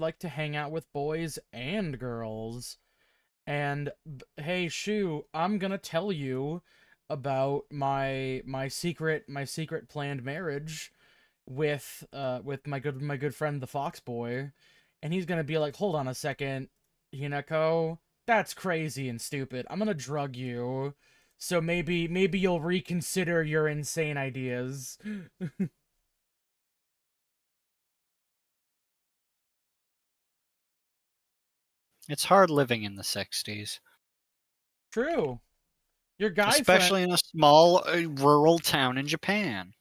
like to hang out with boys and girls. And hey, Shu, I'm gonna tell you about my secret planned marriage with my good friend the Fox Boy, and he's gonna be like, hold on a second, Hinako, that's crazy and stupid. I'm gonna drug you, so maybe you'll reconsider your insane ideas. It's hard living in the 60s. True. Your guy friend, Especially in a small, rural town in Japan.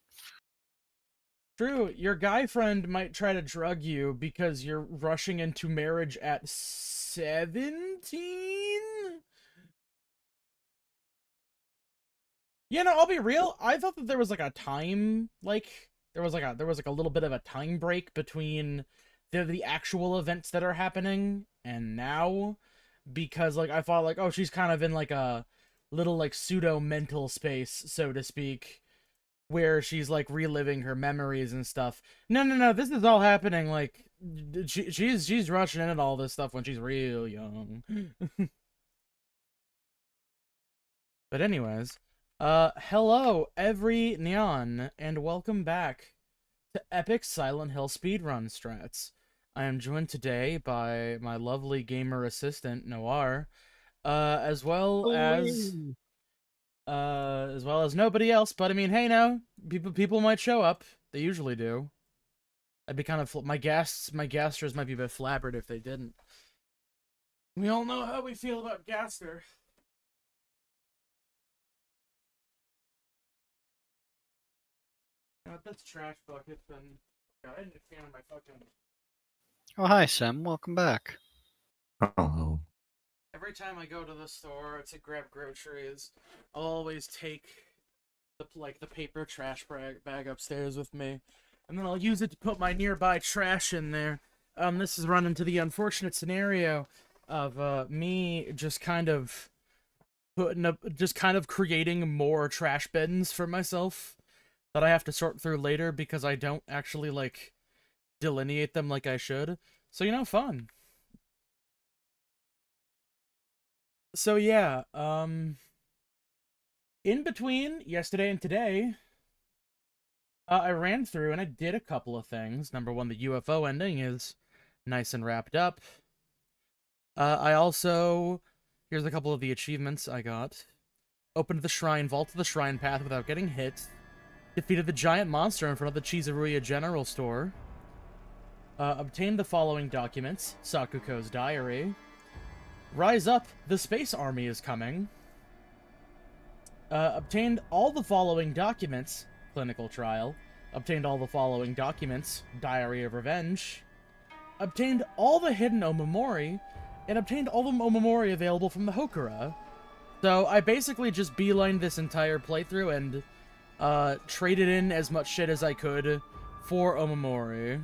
true. Your guy friend might try to drug you because you're rushing into marriage at 17. Yeah, no, I'll be real. I thought that there was like a time, like there was like a little bit of a time break between the actual events that are happening and now, because like I thought like, oh, she's kind of in like a little like pseudo mental space, so to speak, where she's like reliving her memories and stuff. No, no, no, this is all happening like she's rushing into all this stuff when she's real young. But anyways, hello every neon, and welcome back to Epic Silent Hill Speedrun Strats. I am joined today by my lovely gamer assistant, Noir, as well as Ooh. nobody else, but I mean, hey now, people might show up. They usually do. I'd be kind of, my gasters might be a bit flabbered if they didn't. We all know how we feel about gaster. That's trash bucket, and God, I didn't fan my fucking. Oh, hi, Sam. Welcome back. Oh, Every time I go to the store to grab groceries, I'll always take the paper trash bag upstairs with me, and then I'll use it to put my nearby trash in there. This has run into the unfortunate scenario of me just kind of creating more trash bins for myself that I have to sort through later because I don't actually like delineate them like I should. So fun. So yeah, in between yesterday and today, I ran through and I did a couple of things. Number one, the UFO ending is nice and wrapped up. I also, here's a couple of the achievements I got. Opened the shrine, vaulted the shrine path without getting hit. Defeated the giant monster in front of the Chizuruya General Store. Obtained the following documents. Sakuko's diary. Rise up, the space army is coming. Obtained all the following documents. Clinical trial. Obtained all the following documents. Diary of Revenge. Obtained all the hidden Omamori. And obtained all the Omamori available from the Hokura. So I basically just beelined this entire playthrough and traded in as much shit as I could for Omamori.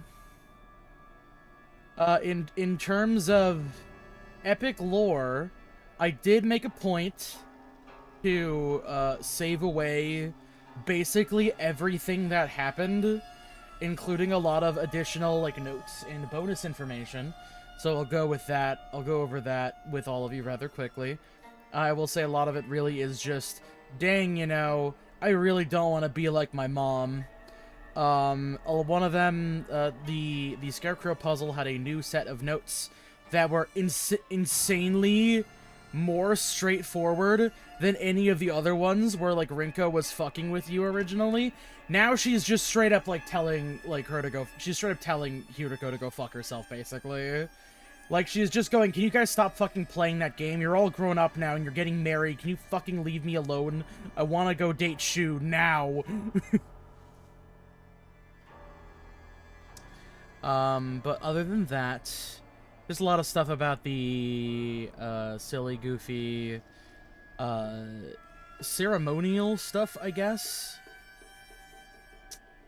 In terms of epic lore, I did make a point to save away basically everything that happened, including a lot of additional like notes and bonus information. So I'll go with that. I'll go over that with all of you rather quickly. I will say a lot of it really is just, dang, I really don't want to be like my mom. One of them, the Scarecrow puzzle had a new set of notes that were insanely more straightforward than any of the other ones where, like, Rinko was fucking with you originally. Now she's just straight up, like, telling, like, her to go, she's straight up telling Hiriko to go fuck herself, basically. Like, she's just going, can you guys stop fucking playing that game? You're all grown up now and you're getting married. Can you fucking leave me alone? I want to go date Shu now. But other than that, there's a lot of stuff about the, silly, goofy, ceremonial stuff, I guess.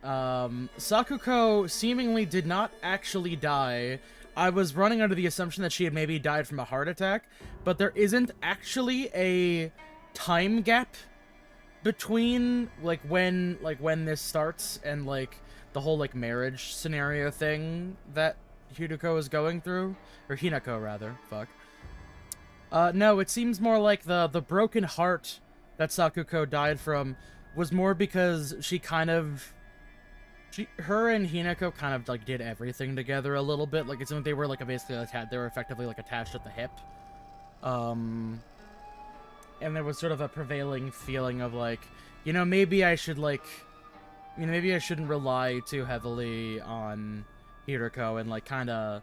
Sakuko seemingly did not actually die. I was running under the assumption that she had maybe died from a heart attack, but there isn't actually a time gap between, like, when this starts and, like, the whole, like, marriage scenario thing that Hideko is going through, or Hinako rather. Fuck. No, it seems more like the broken heart that Sakuko died from was more because her and Hinako kind of like did everything together a little bit. Like it's when they were like basically they were effectively like attached at the hip. And there was sort of a prevailing feeling of like, you know, maybe I should like, you know, maybe I shouldn't rely too heavily on Hiroko and like kind of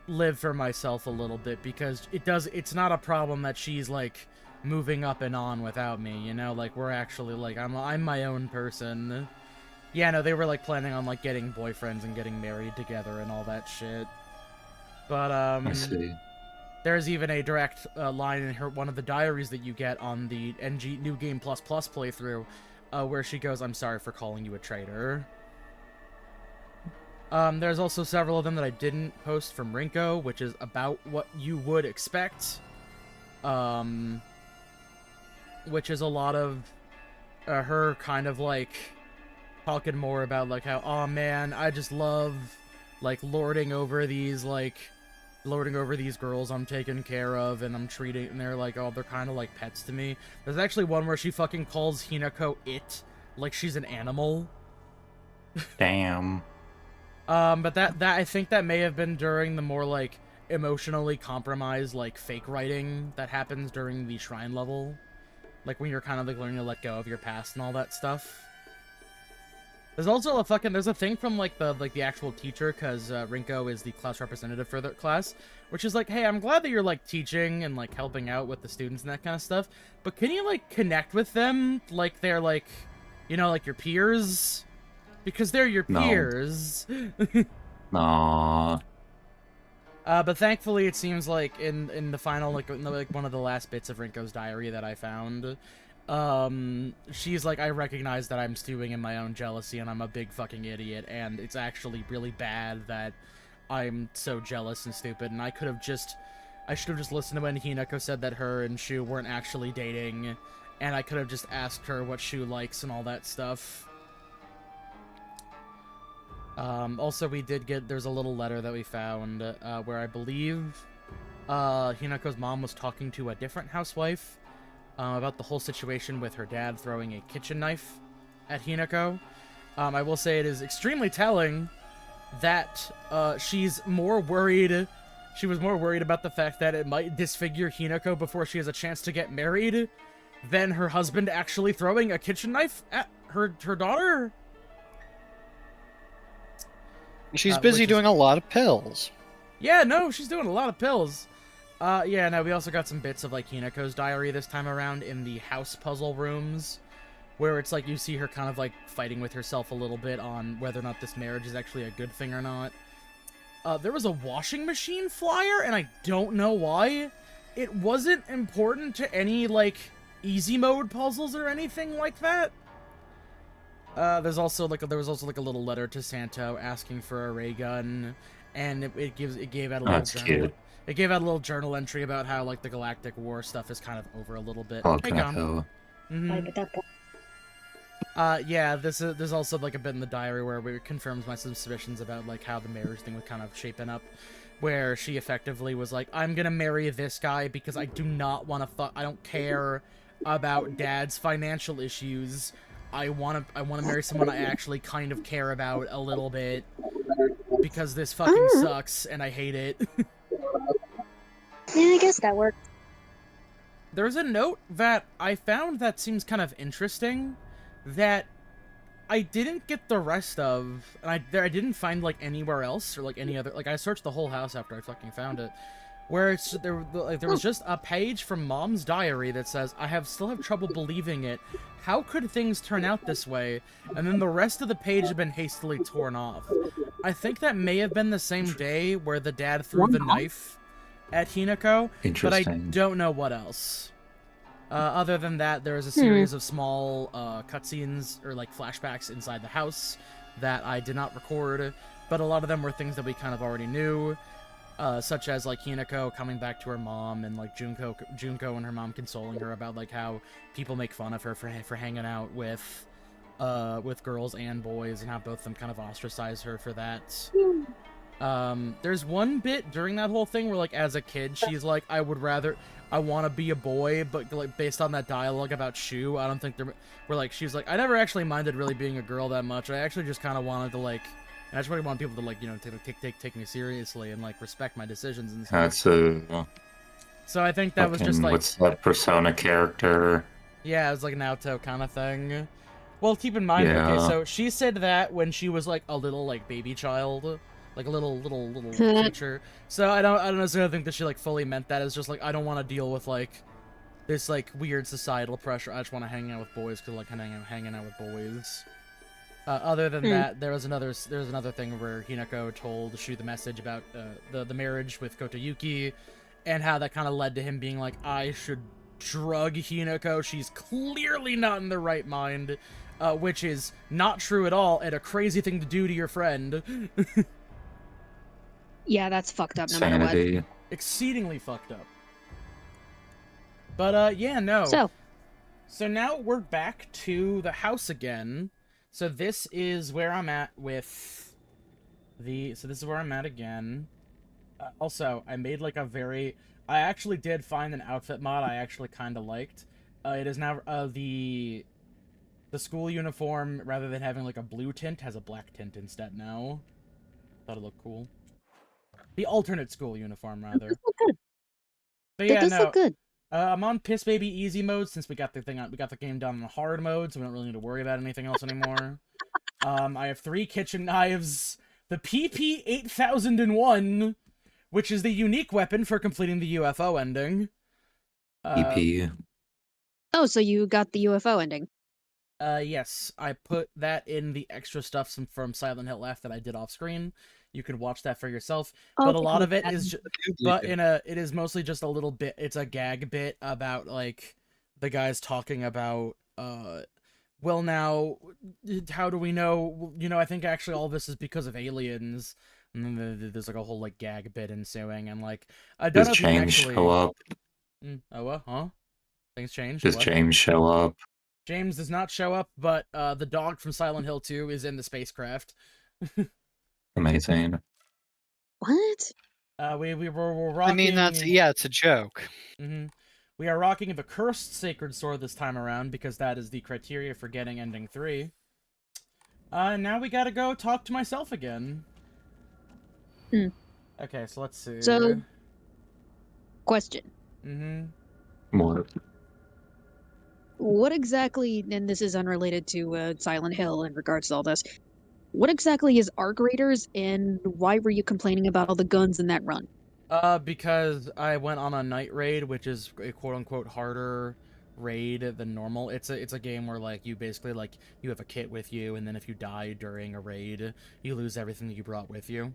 live for myself a little bit, because it's not a problem that she's like moving up and on without me, you know, like we're actually like I'm my own person. Yeah, no, they were like planning on like getting boyfriends and getting married together and all that shit. But I see. there's even a direct line in one of the diaries that you get on the NG New Game Plus Plus playthrough, where she goes, "I'm sorry for calling you a traitor." There's also several of them that I didn't post from Rinko, which is about what you would expect. Which is a lot of her kind of like talking more about like how, oh man, I just love like lording over these girls I'm taking care of and I'm treating, and they're like, oh, they're kind of like pets to me. There's actually one where she fucking calls Hinako it, like she's an animal. Damn. But that I think that may have been during the more like emotionally compromised like fake writing that happens during the shrine level, like when you're kind of like learning to let go of your past and all that stuff. There's also there's a thing from like the actual teacher, because Rinko is the class representative for the class, which is like, hey, I'm glad that you're like teaching and like helping out with the students and that kind of stuff, but can you like connect with them like they're like, you know, like your peers? Because they're your peers. Aww. But thankfully, it seems like in the final, like one of the last bits of Rinko's diary that I found, she's like, I recognize that I'm stewing in my own jealousy and I'm a big fucking idiot, and it's actually really bad that I'm so jealous and stupid, and I should have just listened to when Hinako said that her and Shu weren't actually dating, and I could have just asked her what Shu likes and all that stuff. Also, there's a little letter that we found, where I believe, Hinako's mom was talking to a different housewife, about the whole situation with her dad throwing a kitchen knife at Hinako. I will say it is extremely telling that, she was more worried about the fact that it might disfigure Hinako before she has a chance to get married than her husband actually throwing a kitchen knife at her daughter. She's busy doing a lot of pills. Yeah, no, she's doing a lot of pills. Yeah, no, we also got some bits of, like, Hinako's diary this time around in the house puzzle rooms, where it's like you see her kind of, like, fighting with herself a little bit on whether or not this marriage is actually a good thing or not. There was a washing machine flyer, and I don't know why. It wasn't important to any, like, easy mode puzzles or anything like that. There was also like a little letter to Santo asking for a ray gun, and it gave out a little journal. Cute. It gave out a little journal entry about how like the Galactic War stuff is kind of over a little bit. Oh, Hey, Gum. Yeah, there's also like a bit in the diary where it confirms my suspicions about like how the marriage thing was kind of shaping up, where she effectively was like, I'm gonna marry this guy because I do not want to I don't care about Dad's financial issues. I want to marry someone I actually kind of care about a little bit, because this fucking sucks and I hate it. Yeah, I guess that worked. There's a note that I found that seems kind of interesting that I didn't get the rest of, and I didn't find like anywhere else or like any other, like I searched the whole house after I fucking found it, where there was just a page from Mom's diary that says, I still have trouble believing it. How could things turn out this way? And then the rest of the page had been hastily torn off. I think that may have been the same day where the dad threw the knife at Hinako, but I don't know what else. Other than that, there is a series of small cutscenes or like flashbacks inside the house that I did not record, but a lot of them were things that we kind of already knew. Such as like Hinako coming back to her mom, and like Junko and her mom consoling her about like how people make fun of her for hanging out with girls and boys, and how both of them kind of ostracize her for that. There's one bit during that whole thing where, like, as a kid, she's like, I want to be a boy, but, like, based on that dialogue about Shu, I don't think she's like, I never actually minded really being a girl that much. I actually just kind of wanted to, like, I just really want people to, like, you know, take me seriously and, like, respect my decisions and stuff. That's a So I think that was just, like... What's that Persona character? Yeah, it was like an Naoto kind of thing. Well, keep in mind, okay, Yeah. so she said that when she was, like, a little, like, baby child. Like, a little creature. So I don't necessarily think that she, like, fully meant that. It's just, like, I don't want to deal with, like, this, like, weird societal pressure. I just want to hang out with boys because, like, hanging out with boys. Other than that, there was another thing where Hinako told Shu the message about the marriage with Kotayuki, and how that kind of led to him being like, I should drug Hinako. She's clearly not in the right mind, which is not true at all, and a crazy thing to do to your friend. Yeah, that's fucked up no matter what. Sanity. Exceedingly fucked up. But yeah, no. So now we're back to the house again. So this is where I'm at with this is where I'm at again. Also, I made like I actually did find an outfit mod I actually kind of liked. It is now the school uniform, rather than having like a blue tint, has a black tint instead now. Thought it looked cool. The alternate school uniform, rather. It does look good. But yeah, it does no. look good. I'm on Piss Baby Easy mode since we got the game done on hard mode, so we don't really need to worry about anything else anymore. I have 3 kitchen knives, the PP-8001, which is the unique weapon for completing the UFO ending. EP. Oh, so you got the UFO ending. Yes, I put that in the extra stuff from Silent Hill F that I did off screen. You can watch that for yourself, but a lot of it is it is mostly just a little bit. It's a gag bit about like the guys talking about well, now how do we know? You know, I think actually all this is because of aliens. And then there's like a whole like gag bit ensuing, and like I don't know if James show up? Oh, what? Huh? Things change. Does What? James show up? James does not show up, but the dog from Silent Hill 2 is in the spacecraft. Amazing. What? We're rocking... I mean, it's a joke. We are rocking the cursed sacred sword this time around, because that is the criteria for getting ending 3. Now we gotta go talk to myself again. Okay, so let's see. So, question. What exactly, and this is unrelated to Silent Hill in regards to all this, what exactly is Arc Raiders, and why were you complaining about all the guns in that run? Because I went on a night raid, which is a quote-unquote harder raid than normal. It's a game where, like, you basically, like, you have a kit with you, and then if you die during a raid, you lose everything that you brought with you.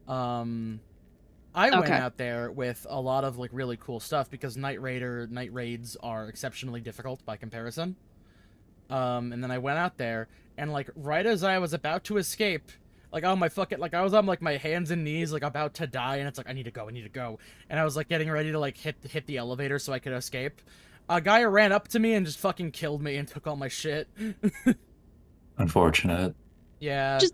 I went out there with a lot of, like, really cool stuff, because night raids are exceptionally difficult by comparison. And then I went out there, and, like, right as I was about to escape, like, on my fucking, like, I was on, like, my hands and knees, like, about to die, and it's like, I need to go. And I was, like, getting ready to, like, hit the elevator so I could escape. A guy ran up to me and just fucking killed me and took all my shit. Unfortunate. Yeah. Just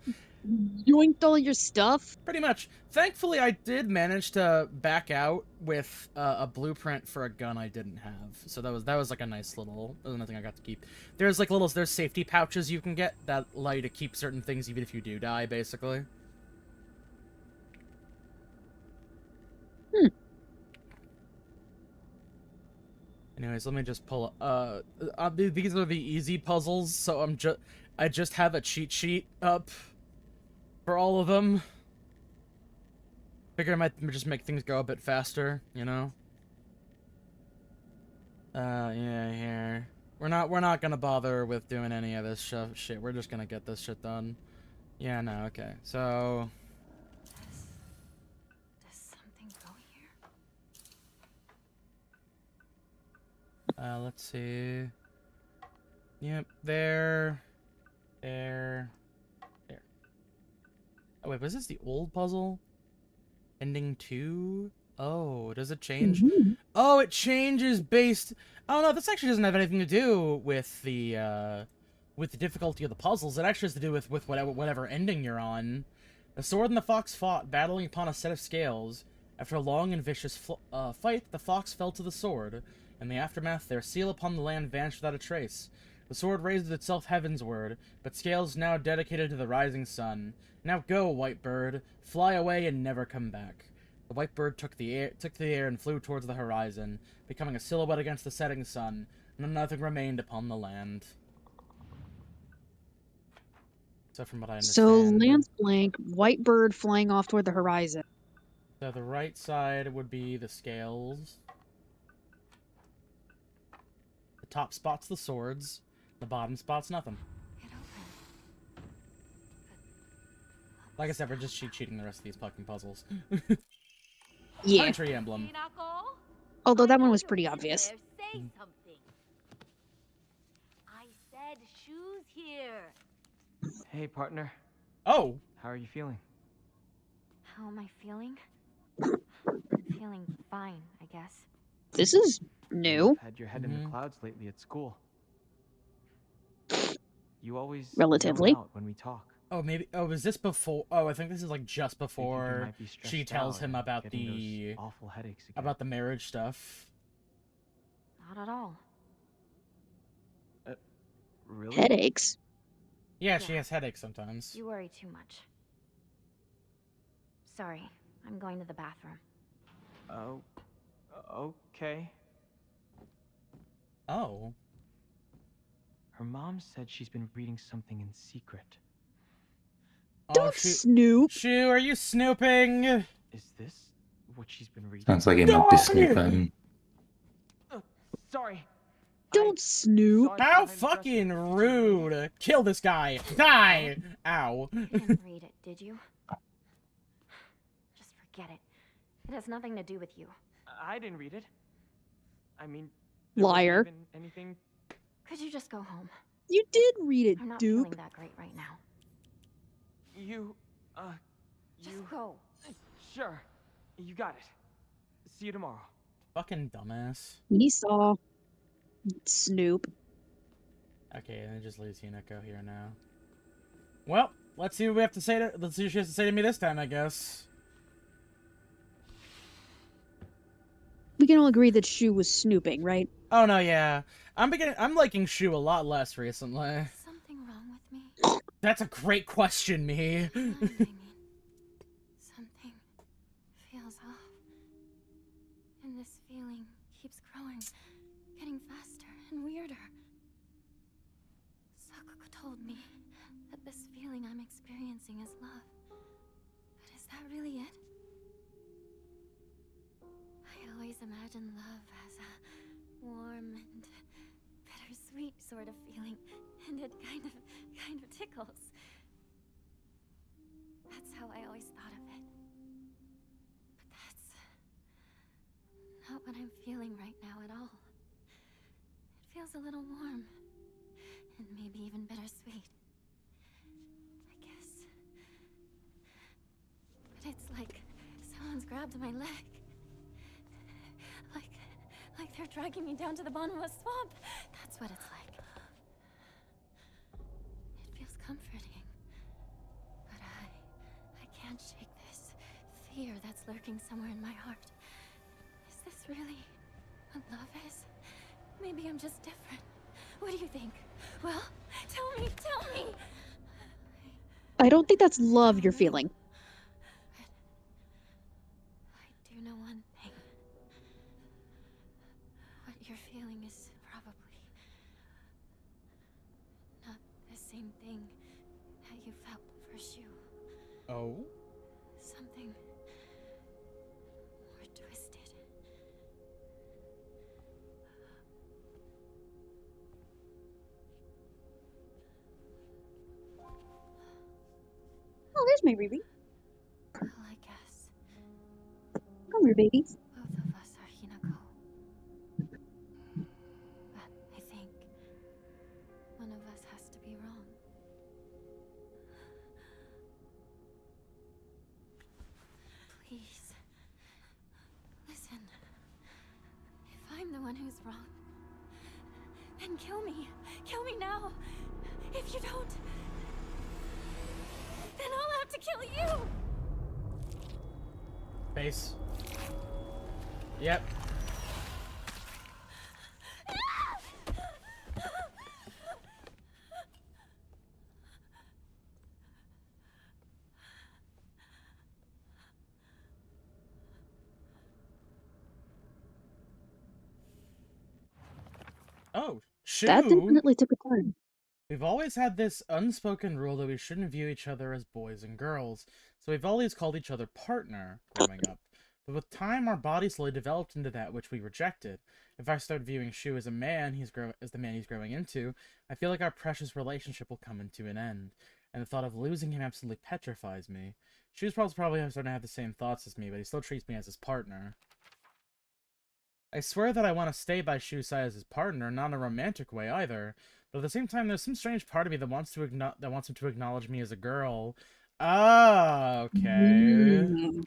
yoinked all your stuff? Pretty much. Thankfully, I did manage to back out with a blueprint for a gun I didn't have. So that was like a nice little... That was nothing I got to keep. There's like there's safety pouches you can get that allow you to keep certain things even if you do die, basically. Anyways, let me just pull up. These are the easy puzzles, so I just have a cheat sheet up for all of them. Figure I might just make things go a bit faster, you know? Yeah, here. We're not gonna bother with doing any of this shit. We're just gonna get this shit done. Yeah, no, okay. So... Does something go here? Let's see. Yep, there. Oh, wait, was this the old puzzle? Ending 2? Oh, does it change? Oh, it changes based... Oh, no, this actually doesn't have anything to do with the difficulty of the puzzles. It actually has to do with whatever ending you're on. The sword and the fox fought, battling upon a set of scales. After a long and vicious fight, the fox fell to the sword. In the aftermath, their seal upon the land vanished without a trace. The sword raised itself heavensward, but scales now dedicated to the rising sun. Now go, white bird, fly away and never come back. The white bird took to the air and flew towards the horizon, becoming a silhouette against the setting sun, and nothing remained upon the land. So from what I understand... So, Lance blank, white bird flying off toward the horizon. So the right side would be the scales. The top spot's the swords. The bottom spot's nothing. It opened. Like I said, we're just cheating the rest of these fucking puzzles. Yeah. Country emblem. Although that one was pretty obvious. Say something. I said shoes here. Hey, partner. Oh! How are you feeling? How am I feeling? I'm feeling fine, I guess. This is new. You've had your head in the Mhm. clouds lately at school. You always Relatively. zone out when we talk. Oh, maybe... Oh, was this before... Oh, I think this is like just I think you before might be stressed she tells out him and about getting the... those awful headaches again. About the marriage stuff. Not at all. Really? Headaches. Yeah, she Yeah. has headaches sometimes. You worry too much. Sorry, I'm going to the bathroom. Oh, okay. Oh. Her mom said she's been reading something in secret. Oh, Don't snoop. Shoo, are you snooping? Is this what she's been reading? Sounds like he might be snooping. Sorry. Don't snoop. saw it How behind the dresser. fucking rude! Kill this guy! Die! Ow. You didn't read it, did you? Just forget it. It has nothing to do with you. I didn't read it. I mean, there wasn't Liar. even anything. Could you just go home? You did read it, I'm not dupe. feeling that great right now. You, Just you. go. Sure. You got it. See you tomorrow. Fucking dumbass. He saw. Snoop. Okay, and it just leaves Hinako here now. Well, let's see what we have to say to... Let's see what she has to say to me this time, I guess. We can all agree that Shu was snooping, right? Oh, no, yeah. I'm liking Shu a lot less recently. Is something wrong with me? That's a great question, me. I mean, something feels off. And this feeling keeps growing, getting faster and weirder. Sakuko told me that this feeling I'm experiencing is love. But is that really it? I always imagined love as a warm and bittersweet sort of feeling, and it kind of tickles. That's how I always thought of it. But that's not what I'm feeling right now at all. It feels a little warm, and maybe even bittersweet. I guess. But it's like someone's grabbed my leg. Like they're dragging me down to the bottom of a swamp. That's what it's like. It feels comforting. But I can't shake this fear that's lurking somewhere in my heart. Is this really what love is? Maybe I'm just different. What do you think? Well, tell me! I don't think that's love you're feeling. I do know one thing. What you're feeling is probably not the same thing that you felt for Shu. Oh? Something more twisted. Oh, there's my baby. Well, I guess Come here, baby. both of us are Hinako. But I think one of us has to be wrong. Please, listen. If I'm the one who's wrong, then kill me. Kill me now. If you don't, then I'll have to kill you. Base. Yep. Oh, That Shu! definitely took a turn. We've always had this unspoken rule that we shouldn't view each other as boys and girls, so we've always called each other partner growing up. But with time, our bodies slowly developed into that which we rejected. If I start viewing Shu as a man, as the man he's growing into, I feel like our precious relationship will come into an end, and the thought of losing him absolutely petrifies me. Shu's probably starting to have the same thoughts as me, but he still treats me as his partner. I swear that I want to stay by Shu's side as his partner, not in a romantic way either. But at the same time, there's some strange part of me that wants him to acknowledge me as a girl. Ah, okay. Mm.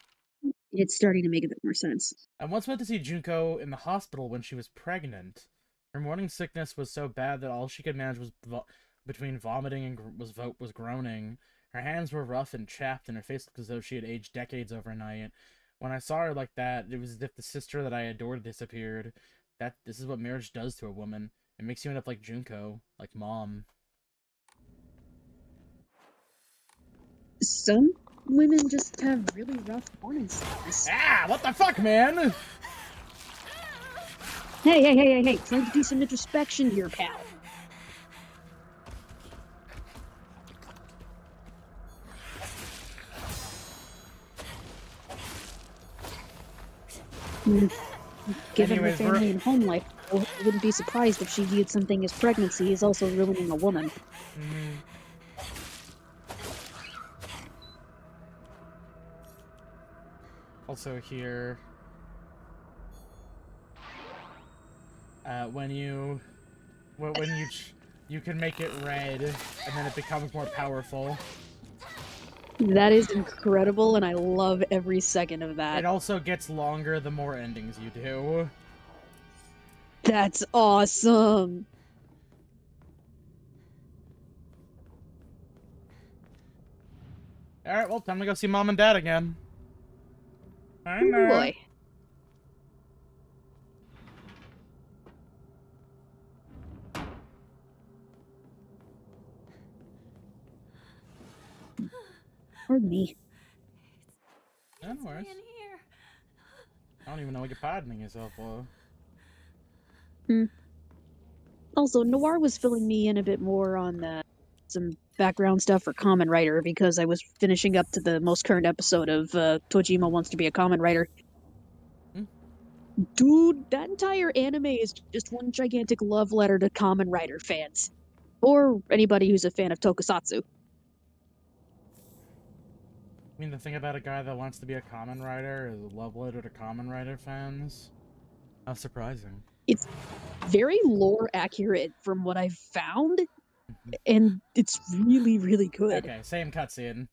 It's starting to make a bit more sense. I once went to see Junko in the hospital when she was pregnant. Her morning sickness was so bad that all she could manage was between vomiting and was groaning. Her hands were rough and chapped, and her face looked as though she had aged decades overnight. When I saw her like that, it was as if the sister that I adored disappeared. This is what marriage does to a woman. It makes you end up like Junko, like Mom. Some women just have really rough morning sickness. Ah, what the fuck, man? Hey, trying to do some introspection here, pal. Given her Anyways, family and home life, I wouldn't be surprised if she viewed something as pregnancy as also ruining a woman. Also here, when you can make it red, and then it becomes more powerful. That is incredible, and I love every second of that. It also gets longer the more endings you do. That's awesome! Alright, well, time to go see Mom and Dad again. I Oh know. boy. Pardon me. Yeah, no worries. In here. I don't even know what you're pardoning yourself for. Also, Noir was filling me in a bit more on some background stuff for Kamen Rider because I was finishing up to the most current episode of Tojima Wants to Be a Kamen Rider. Dude, that entire anime is just one gigantic love letter to Kamen Rider fans. Or anybody who's a fan of Tokusatsu. I mean, the thing about a guy that wants to be a Kamen Rider is a love letter to Kamen Rider fans. How surprising. It's very lore accurate from what I've found, and it's really, really good. Okay, same cutscene.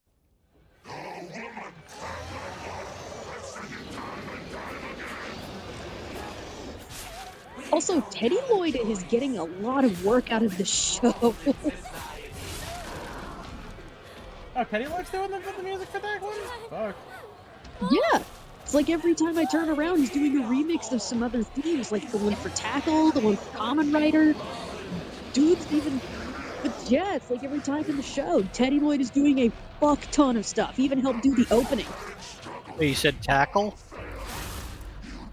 Also, Teddy Lloyd is getting a lot of work out of the show. Oh, Teddy Lloyd's doing the music for that one? Fuck. Yeah. It's like every time I turn around, he's doing a remix of some other themes, like the one for Tackle, the one for Kamen Rider. Dude's even... But yeah, it's like every time in the show, Teddy Lloyd is doing a fuck ton of stuff. He even helped do the opening. Wait, you said tackle?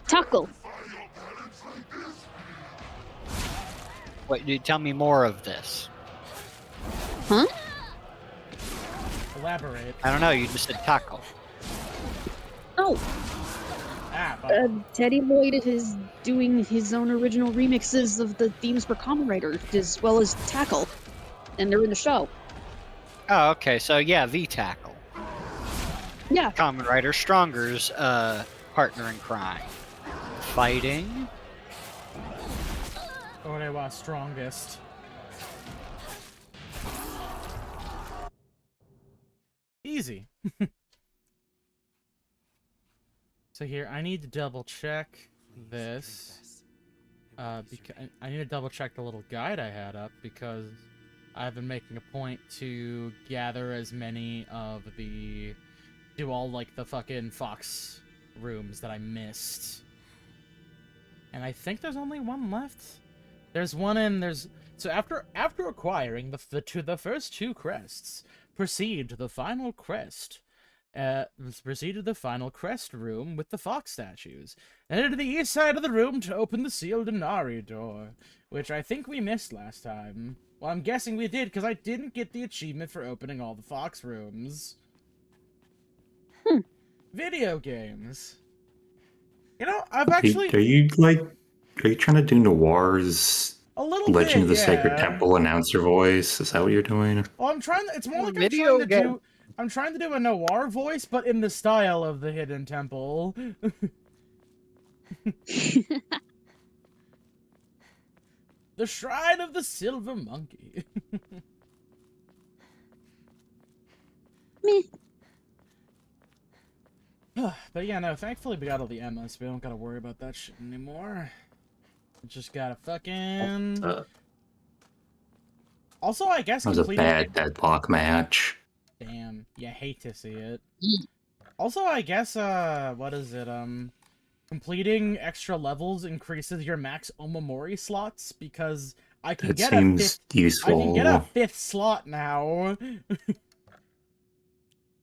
Tackle. Wait, you tell me more of this. Huh? Elaborate. I don't know, you just said tackle. Oh, Ah, but Teddy Lloyd is doing his own original remixes of the themes for Kamen Rider, as well as Tackle. And they're in the show. Oh, okay, so yeah, the tackle. Yeah. Kamen Rider Stronger's partner in crime. Fighting. Orewa strongest. Easy. So here, I need to double check this. Because I need to double check the little guide I had up because I've been making a point to gather as many of the... do all, like, the fucking Fox rooms that I missed. And I think there's only one left. There's one in, so after acquiring the first 2 crests, proceed to the final crest. Proceed to the final crest room with the fox statues. Enter to the east side of the room to open the sealed Inari door, which I think we missed last time. Well, I'm guessing we did, because I didn't get the achievement for opening all the fox rooms. Video games. You know, I've actually... Are you trying to do Noir's A little Legend of bit, the Sacred yeah. Temple announcer voice? Is that what you're doing? Well, I'm trying. It's more like Video game. I'm trying to do a noir voice, but in the style of the Hidden Temple. The Shrine of the Silver Monkey. Meh. But yeah, no. Thankfully, we got all the Emmas. So we don't gotta worry about that shit anymore. We just gotta fucking. Also, I guess That was a bad deadlock match. Damn. Yeah, hate to see it. Also, I guess, what is it, completing extra levels increases your max Omamori slots, because I can That get seems useful. I can get a 5th slot now.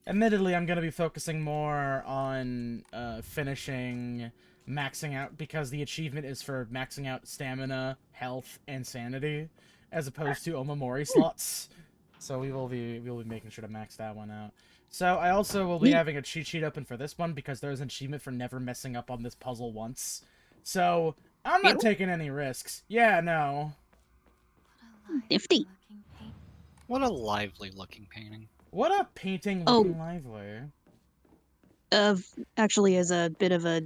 Admittedly, I'm gonna be focusing more on, finishing maxing out, because the achievement is for maxing out stamina, health, and sanity, as opposed to Omamori slots. So we will be making sure to max that one out. So I also will be having a cheat sheet open for this one because there's an achievement for never messing up on this puzzle once. So I'm not taking any risks. Yeah, no. Nifty. What a lively looking painting. What a painting looking lively. Actually, as a bit of a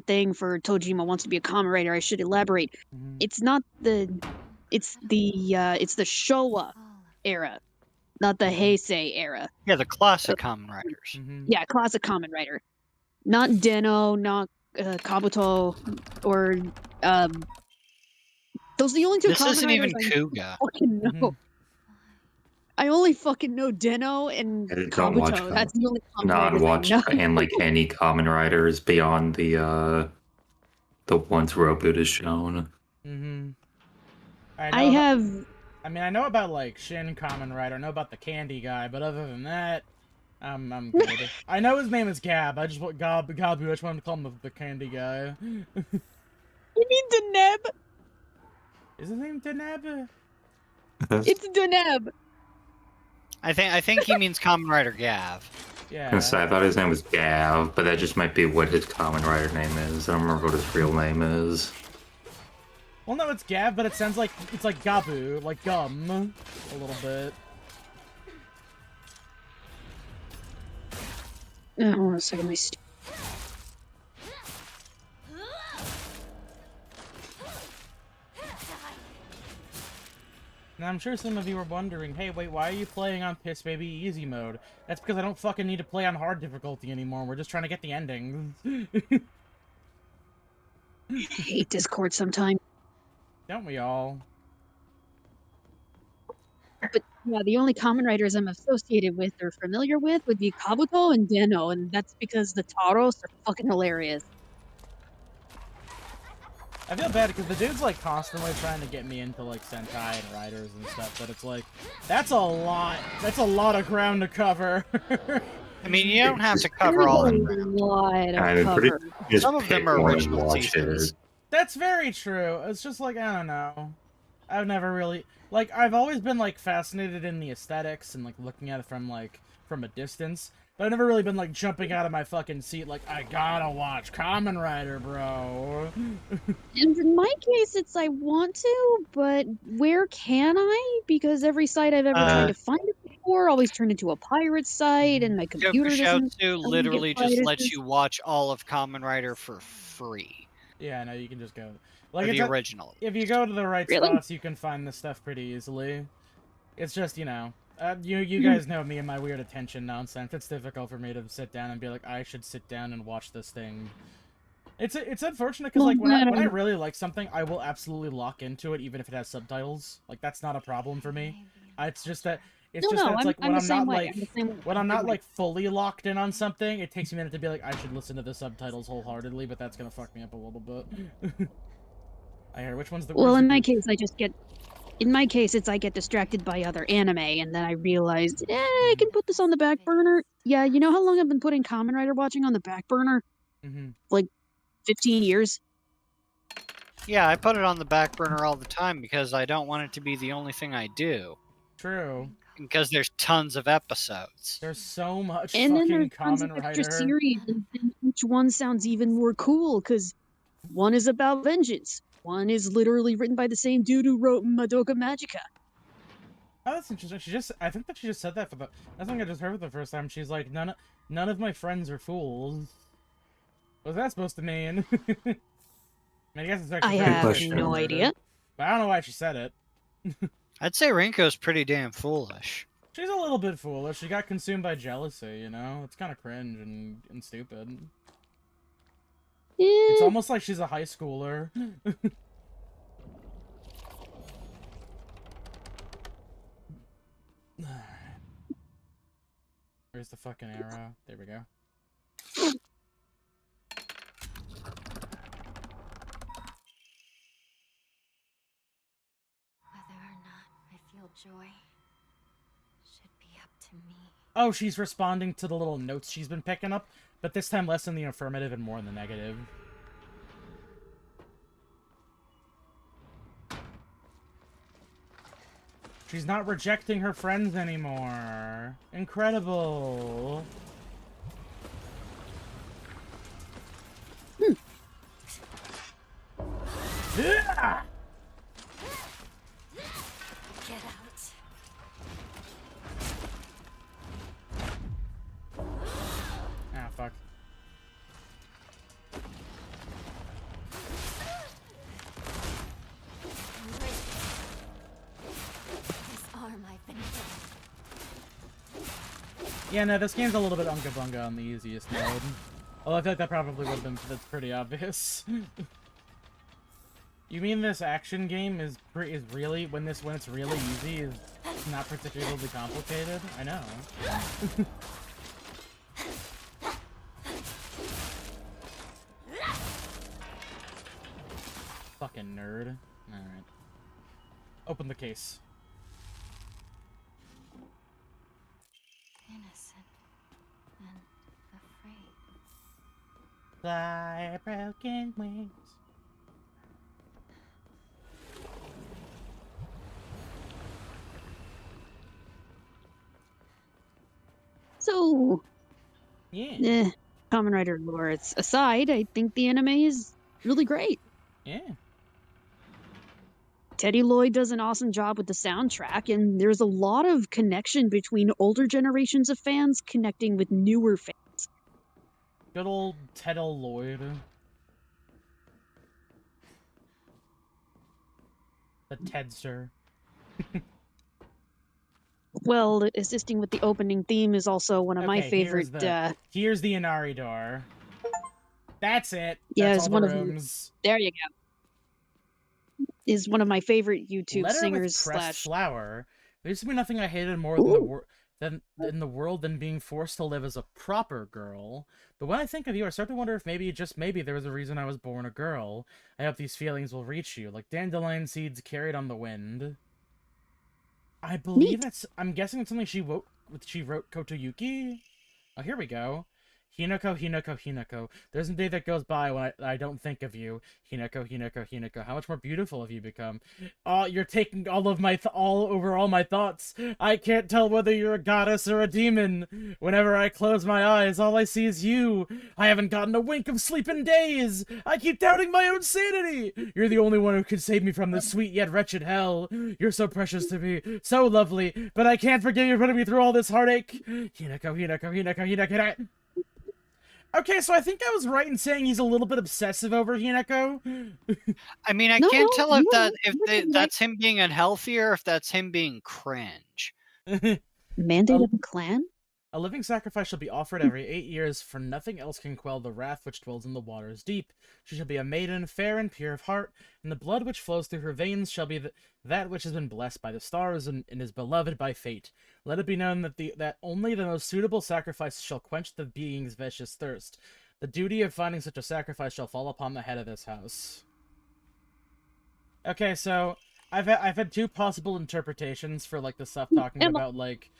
thing for Tojima wants to be a Kamen Rider, I should elaborate. It's not it's the Showa era, not the Heisei era. Yeah, the classic Kamen Riders. Yeah, classic Kamen Rider. Not Deno, not Kabuto, or those are the only 2 This Kamen isn't Riders even Kuga. fucking know. I only fucking know Deno and Don't watch Kabuto. That's the only Kamen Not Riders watch I know. and like any Kamen Riders beyond the ones Robot is shown. I know about like Shin Kamen Rider, I know about the Candy guy, but other than that, I'm good. I know his name is Gab. I just want Gabu. I just want to call him the Candy guy. You mean Deneb? Is his name Deneb? It's Deneb. I think he means Kamen Rider Gav. Yeah. I thought his name was Gav, but that just might be what his Kamen Rider name is. I don't remember what his real name is. Well, no, it's Gav, but it sounds like it's like Gabu, like gum, a little bit. Hold on a second, my Now, I'm sure some of you are wondering, hey, wait, why are you playing on Piss Baby Easy mode? That's because I don't fucking need to play on hard difficulty anymore. We're just trying to get the endings. I hate Discord sometimes. Don't we all? But yeah, the only Kamen Riders I'm associated with or familiar with would be Kabuto and Deno, and that's because the Taros are fucking hilarious. I feel bad because the dude's like constantly trying to get me into like Sentai and Riders and stuff, but it's like, that's a lot of ground to cover. I mean, you don't have to cover all of them. Some of them are original seasons. That's very true. It's just like, I don't know. I've never really, like, I've always been like fascinated in the aesthetics and like looking at it from a distance. But I've never really been, like, jumping out of my fucking seat like, I gotta watch Kamen Rider, bro. And in my case, it's I want to, but where can I? Because every site I've ever tried to find it before always turned into a pirate site, and my computer doesn't... Shoutsu literally just lets you watch all of Kamen Rider for free. Yeah, no, you can just go. Like, the original. If you go to the right spots, you can find this stuff pretty easily. It's just, you know... you guys know me and my weird attention nonsense. It's difficult for me to sit down and be like, I should sit down and watch this thing. It's unfortunate because like when I really like something, I will absolutely lock into it even if it has subtitles. Like that's not a problem for me. It's just that It's just that it's like when the I'm same not way. like I'm the same way. when I'm not like fully locked in on something, it takes me a minute to be like, I should listen to the subtitles wholeheartedly, but that's gonna fuck me up a little bit. I hear which one's the Well, in my group? case, in my case, it's I get distracted by other anime, and then I realize, I can put this on the back burner. Yeah, you know how long I've been putting Kamen Rider watching on the back burner? Like 15 years. Yeah, I put it on the back burner all the time because I don't want it to be the only thing I do. True. Because there's tons of episodes. There's so much And then there's fucking tons of Kamen extra Rider. series, and each one sounds even more cool, because one is about vengeance. One is literally written by the same dude who wrote Madoka Magica. Oh, that's interesting. I think that she just said that for the. That's something I just heard for the first time. She's like, none of my friends are fools. What's that supposed to mean? I guess it's actually. I have no idea. But I don't know why she said it. I'd say Rinko's pretty damn foolish. She's a little bit foolish. She got consumed by jealousy, you know? It's kind of cringe and stupid. It's almost like she's a high schooler. Where's the fucking arrow? There we go. Whether or not I feel joy should be up to me. Oh, she's responding to the little notes she's been picking up, but this time less in the affirmative and more in the negative. She's not rejecting her friends anymore. Incredible. Yeah! Get out. Ah, fuck. Yeah, no, this game's a little bit unga bunga on the easiest mode. Although I feel like that probably would have been that's pretty obvious. You mean this action game is really when it's really easy is not particularly complicated? I know. Fucking nerd. Alright. Open the case. Innocent and afraid. Fly broken wings. So, yeah. Kamen Rider lore aside, I think the anime is really great. Yeah. Teddy Lloyd does an awesome job with the soundtrack, and there's a lot of connection between older generations of fans connecting with newer fans. Good old Teddy Lloyd. The Tedster. Well, assisting with the opening theme is also one of my favorite. Here's the Inari door. That's it. Yeah, That's it's all one the of rooms. there you go. Is one of my favorite YouTube Letter singers with pressed / flower. There used to be nothing I hated more than in the world than being forced to live as a proper girl. But when I think of you, I start to wonder if maybe, just maybe, there was a reason I was born a girl. I hope these feelings will reach you, like dandelion seeds carried on the wind. I believe I'm guessing it's something she wrote Kotoyuki? Oh, here we go. Hinako, Hinako, Hinako. There's a day that goes by when I don't think of you. Hinako, Hinako, Hinako. How much more beautiful have you become? Oh, you're taking all of my all my thoughts. I can't tell whether you're a goddess or a demon. Whenever I close my eyes, all I see is you. I haven't gotten a wink of sleep in days. I keep doubting my own sanity. You're the only one who can save me from this sweet yet wretched hell. You're so precious to me, so lovely, but I can't forgive you for putting me through all this heartache. Hinako, Hinako, Hinako, Hinako. Okay, so I think I was right in saying he's a little bit obsessive over Hinako. I mean, I can't tell if that's him being unhealthy or if that's him being cringe. Mandate of the Clan? A living sacrifice shall be offered every 8 years, for nothing else can quell the wrath which dwells in the waters deep. She shall be a maiden, fair and pure of heart, and the blood which flows through her veins shall be that which has been blessed by the stars and is beloved by fate. Let it be known that only the most suitable sacrifice shall quench the being's vicious thirst. The duty of finding such a sacrifice shall fall upon the head of this house. Okay, so I've had two possible interpretations for like the stuff talking about like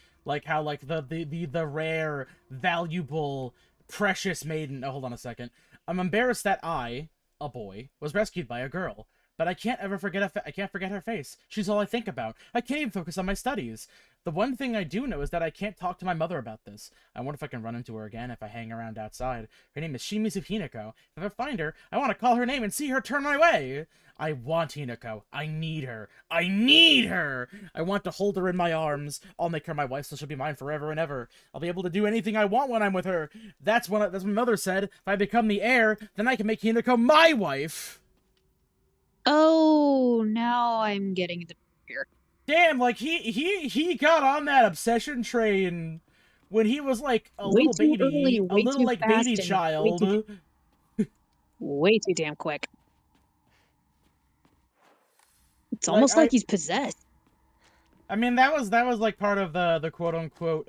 how like the rare, valuable, precious maiden. Oh, hold on a second. I'm embarrassed that I, a boy, was rescued by a girl, but I can't ever forget I can't forget her face. She's all I think about. I can't even focus on my studies. The one thing I do know is that I can't talk to my mother about this. I wonder if I can run into her again if I hang around outside. Her name is Shimizu Hinako. If I find her, I want to call her name and see her turn my way. I want Hinako. I need her. I need her! I want to hold her in my arms. I'll make her my wife so she'll be mine forever and ever. I'll be able to do anything I want when I'm with her. That's what my mother said. If I become the heir, then I can make Hinako my wife. Oh, now I'm getting into here. Damn, like he got on that obsession train when he was like a Way little too baby, early, a way little too like fast, baby and child. way too damn quick. It's Like, almost like he's possessed. I mean, that was like part of the quote unquote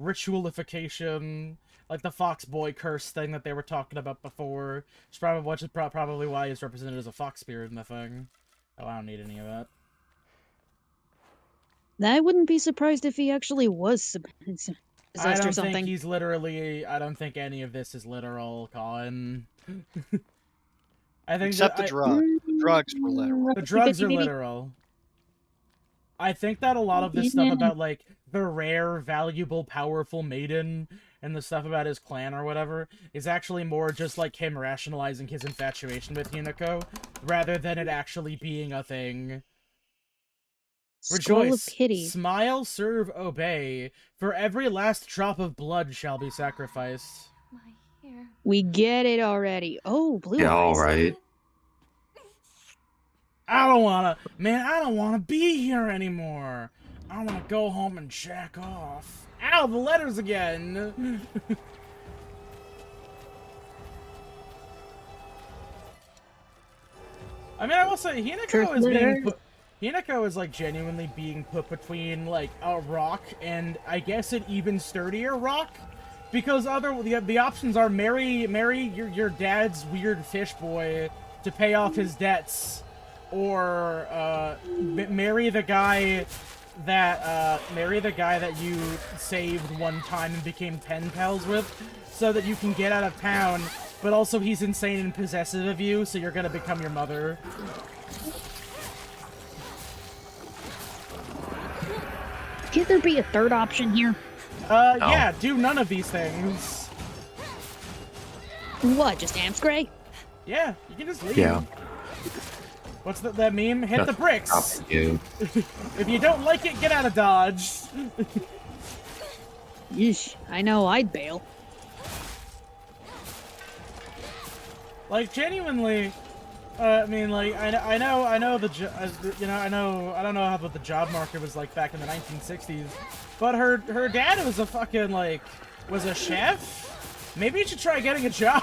ritualification, like the fox boy curse thing that they were talking about before. It's probably why he's represented as a fox spirit in the thing. Oh, I don't need any of that. I wouldn't be surprised if he actually was possessed I or don't something. think he's literally. I don't think any of this is literal, Colin. I think Except the drugs. The drugs were literal. The drugs are literal. I think that a lot of this stuff about, like, the rare, valuable, powerful maiden and the stuff about his clan or whatever is actually more just, like, him rationalizing his infatuation with Hinako, rather than it actually being a thing. Rejoice, smile, serve, obey. For every last drop of blood shall be sacrificed. We get it already. Oh, blue eyes. Yeah, alright. I don't wanna be here anymore. I wanna go home and jack off. Ow, the letters again. I mean, I will say, Hinako is like genuinely being put between like a rock and I guess an even sturdier rock, because the options are marry your dad's weird fish boy to pay off his debts, or marry the guy that you saved one time and became pen pals with, so that you can get out of town. But also he's insane and possessive of you, so you're gonna become your mother. Can't there be a third option here? No. Yeah, do none of these things. What, just Amscray? Yeah, you can just leave. Yeah. What's that meme? Hit the bricks! You. If you don't like it, get out of Dodge! Yeesh, I know, I'd bail. Like, genuinely, I mean, like, I know I don't know what the job market was like back in the 1960s, but her dad was was a chef? Maybe you should try getting a job!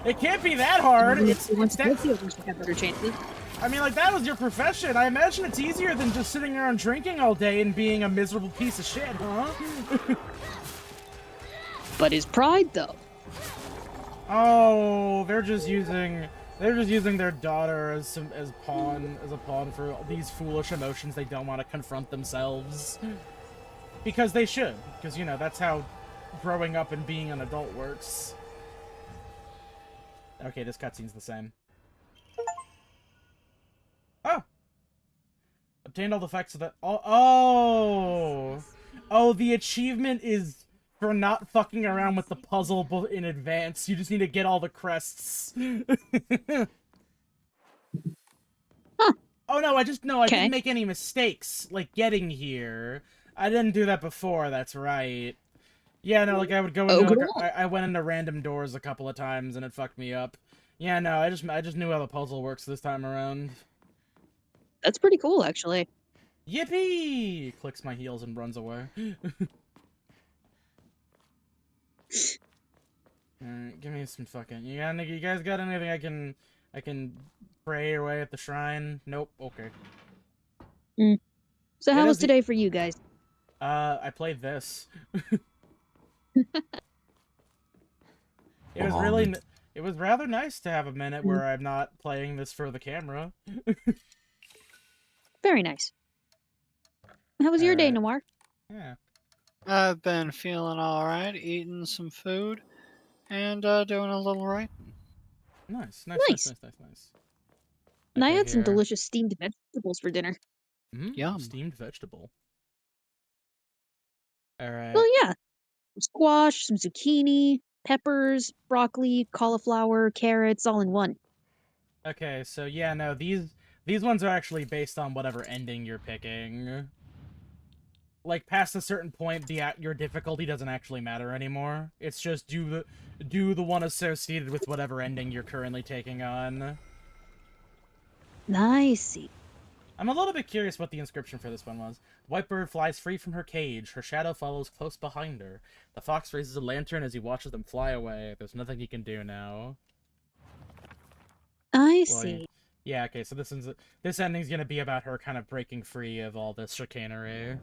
It can't be that hard. I mean, like, that was your profession. I imagine it's easier than just sitting around drinking all day and being a miserable piece of shit, huh? But his pride, though. Oh, they're just using their daughter as a pawn for these foolish emotions they don't want to confront themselves. Because they should, because you know that's how growing up and being an adult works. Okay, this cutscene's the same. Oh! Obtained all the facts of that. Oh, the achievement is for not fucking around with the puzzle in advance. You just need to get all the crests. Huh. Oh no, I didn't make any mistakes, like, getting here. I didn't do that before, that's right. Yeah, no, like, I would go into, I went into random doors a couple of times, and it fucked me up. Yeah, no, I just knew how the puzzle works this time around. That's pretty cool, actually. Yippee! Clicks my heels and runs away. Alright, give me some fucking... You guys got anything I can pray away at the shrine? Nope. Okay. So how was today for you guys? I played this. It was rather nice to have a minute where I'm not playing this for the camera. Very nice. How was your day, Noir? Yeah. I've been feeling alright, eating some food, and doing a little writing. Nice. And I had some here. delicious steamed vegetables for dinner. Yum. Steamed vegetable. Alright. Well, yeah. Squash, some zucchini, peppers, broccoli, cauliflower, carrots, all in one. Okay, so yeah, no, these ones are actually based on whatever ending you're picking. Like, past a certain point, your difficulty doesn't actually matter anymore. It's just do the one associated with whatever ending you're currently taking on. I see. I'm a little bit curious what the inscription for this one was. The white bird flies free from her cage. Her shadow follows close behind her. The fox raises a lantern as he watches them fly away. There's nothing he can do now. I see. Yeah, okay, so this ending's gonna be about her kind of breaking free of all this chicanery.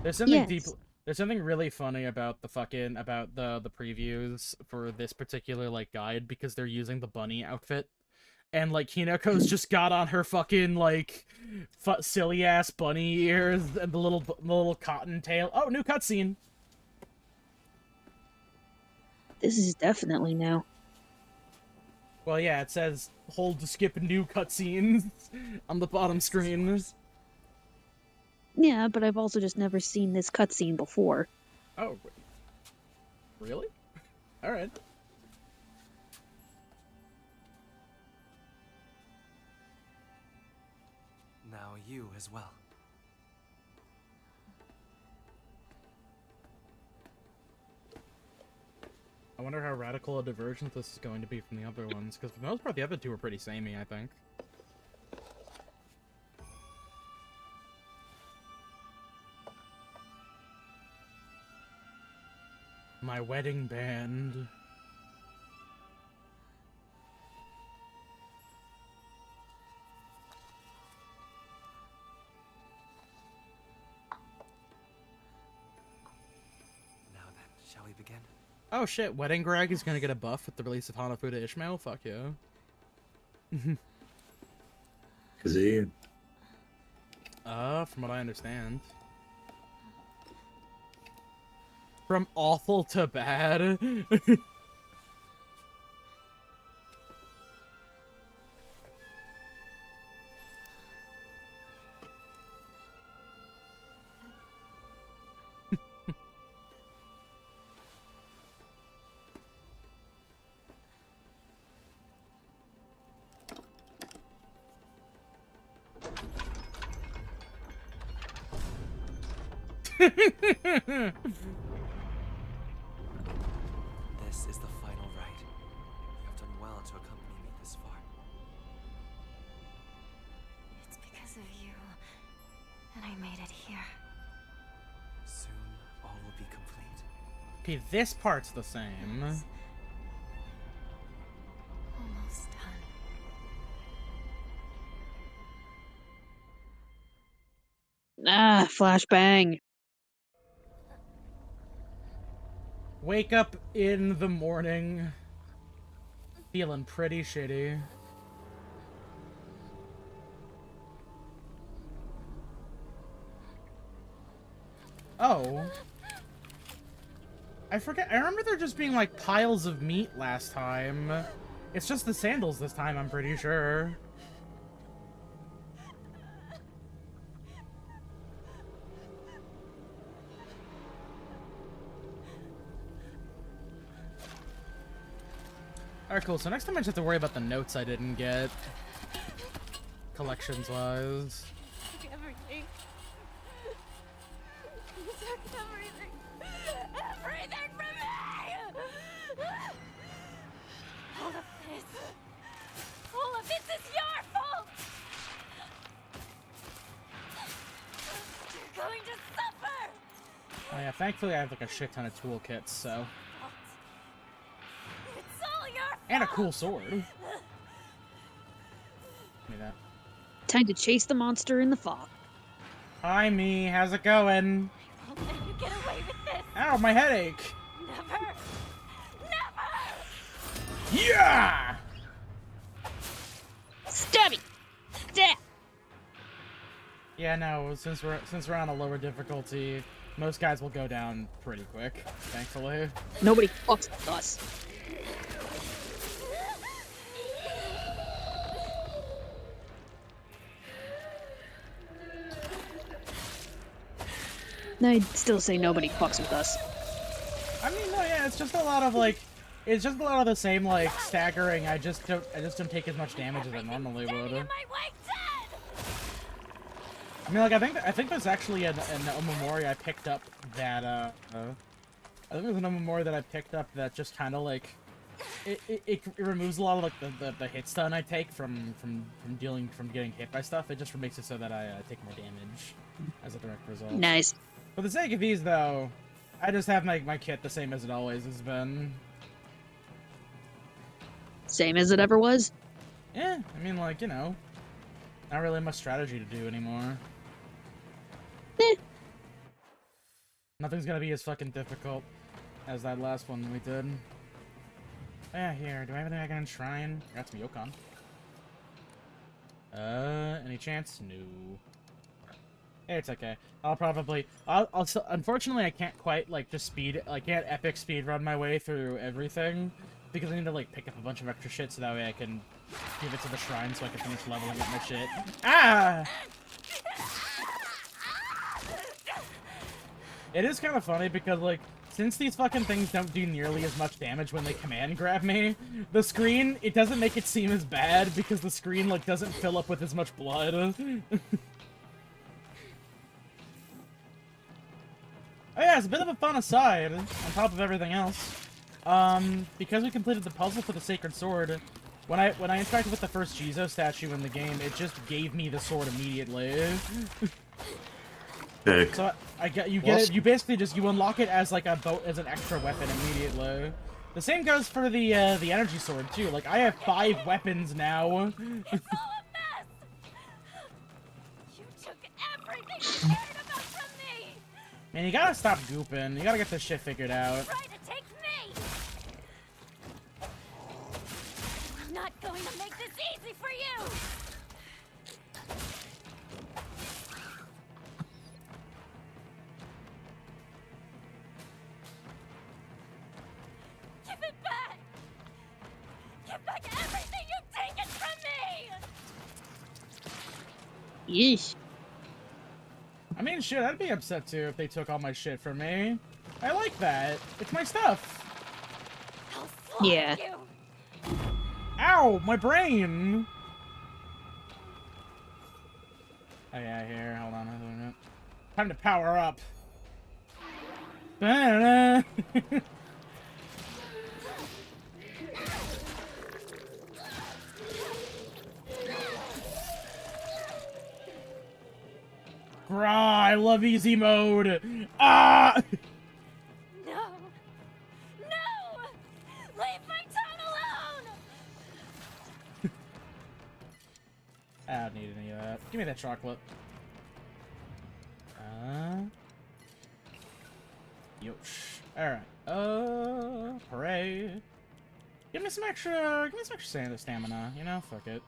There's something really funny about the previews for this particular like guide, because they're using the bunny outfit. And, like, Hinako's just got on her fucking, like, silly-ass bunny ears and the little cotton tail. Oh, new cutscene! This is definitely new. Well, yeah, it says, hold to skip new cutscenes on the bottom screen. Yeah, but I've also just never seen this cutscene before. Oh, really? Alright. Now you as well. I wonder how radical a divergence this is going to be from the other ones, because for the most part, the other two are pretty samey, I think. My wedding band. Shall we begin? Oh shit, Wedding Greg is gonna get a buff with the release of Hanafuda Ishmael? Fuck yeah. Is he? From what I understand. From awful to bad. This is the final rite. You have done well to accompany me this far. It's because of you that I made it here. Soon, all will be complete. Okay, this part's the same. Yes. Almost done. Ah, flashbang. Wake up in the morning, feeling pretty shitty. Oh. I forget. I remember there just being, like, piles of meat last time. It's just the sandals this time, I'm pretty sure. Alright, cool. So next time I just have to worry about the notes I didn't get. Collections-wise. Took everything. You took everything. Everything from me! All of this is your fault! thankfully I have like a shit ton of toolkits, so. It's all your fault. And a cool sword. Give me that. Time to chase the monster in the fog. Hi, me. How's it going? I won't let you get away with this. Ow, my headache. Never. Never. Yeah! Stabby! Stab! Yeah, no, since we're on a lower difficulty, most guys will go down pretty quick, thankfully. Nobody fucks with us. I'd still say nobody fucks with us. I mean, no, yeah, it's just a lot of like, it's just a lot of the same like staggering. I just don't take as much damage as I normally would. I mean, like, I think there's actually an Omamori I picked up that I think there's an Omamori that I picked up that just kind of like it removes a lot of like the hit stun I take from getting hit by stuff. It just makes it so that I take more damage as a direct result. Nice. For the sake of these, though, I just have my kit the same as it always has been. Same as it ever was? Yeah, I mean, like, you know, not really much strategy to do anymore. Eh. Nothing's gonna be as fucking difficult as that last one we did. Yeah, here, do I have anything I can enshrine? I got some Yokon. Any chance? No. It's okay. I'll still, unfortunately, I can't quite, like, just I can't epic speed run my way through everything, because I need to, like, pick up a bunch of extra shit so that way I can give it to the shrine so I can finish leveling up my shit. Ah! It is kind of funny because, like, since these fucking things don't do nearly as much damage when they command grab me, the screen, it doesn't make it seem as bad because the screen, like, doesn't fill up with as much blood. Oh yeah, it's a bit of a fun aside, on top of everything else. Because we completed the puzzle for the Sacred Sword, when I interacted with the first Jizo statue in the game, it just gave me the sword immediately. So you basically just, you unlock it as like as an extra weapon immediately. The same goes for the energy sword too. Like, I have 5 weapons now. It's all a mess. You took everything you cared about from me. Man, you gotta stop gooping. You gotta get this shit figured out. Try to take me. I'm not going to make this easy for you. Give it back. Give back everything you've taken from me. Yeesh. I mean, shit, I'd be upset too if they took all my shit from me. I like that. It's my stuff. I'll slaughter Yeah. you. Ow, my brain. Oh yeah, here, hold on. Time to power up. Ba-da-da. Grah, I love easy mode. Ah! No. No. Leave my town alone. I don't need any of that. Give me that chocolate. Yosh. Alright. Hooray. Give me some extra stamina, you know? Fuck it.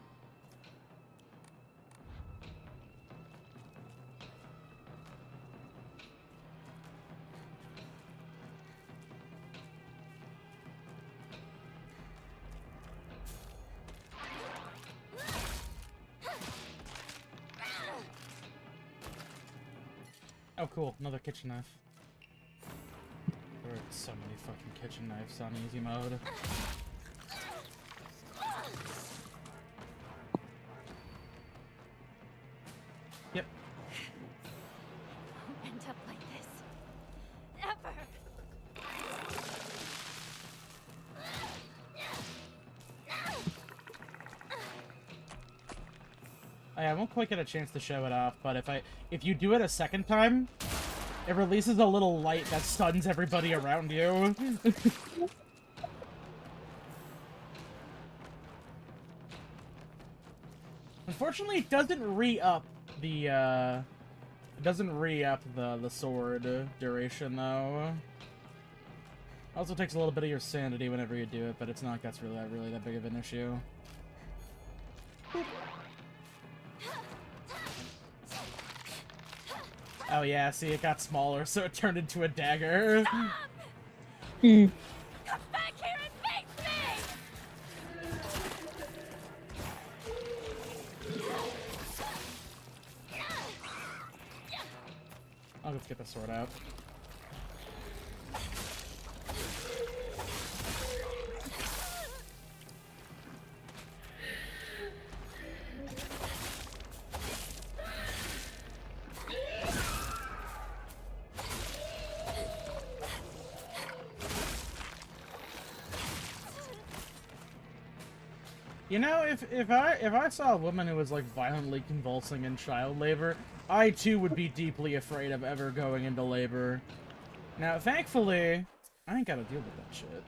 Oh, cool. Another kitchen knife. There are so many fucking kitchen knives on easy mode. Yep. Won't end up like this. Ever. I won't quite get a chance to show it off, but if you do it a second time, It releases a little light that stuns everybody around you. Unfortunately, it doesn't re-up the, It doesn't re-up the sword duration, though. Also takes a little bit of your sanity whenever you do it, but it's not like that's really that big of an issue. Oh yeah, see, it got smaller, so it turned into a dagger. Come back here and face me! I'll just get the sword out. You know, if I saw a woman who was like violently convulsing in child labor, I too would be deeply afraid of ever going into labor. Now, thankfully, I ain't gotta deal with that shit.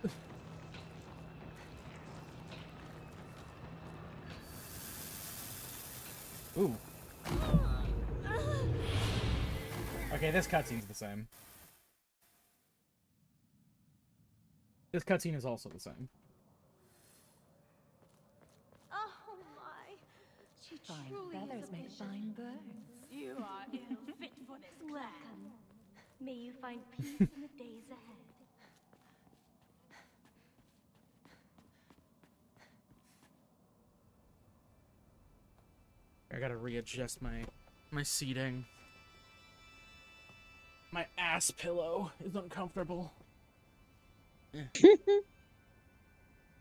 Ooh. Okay, this cutscene's the same. This cutscene is also the same. Oh my! She Fine truly feathers is a make vision. fine birds. You are ill fit for this clan. Welcome. May you find peace in the days ahead. I gotta readjust my seating. My ass pillow is uncomfortable.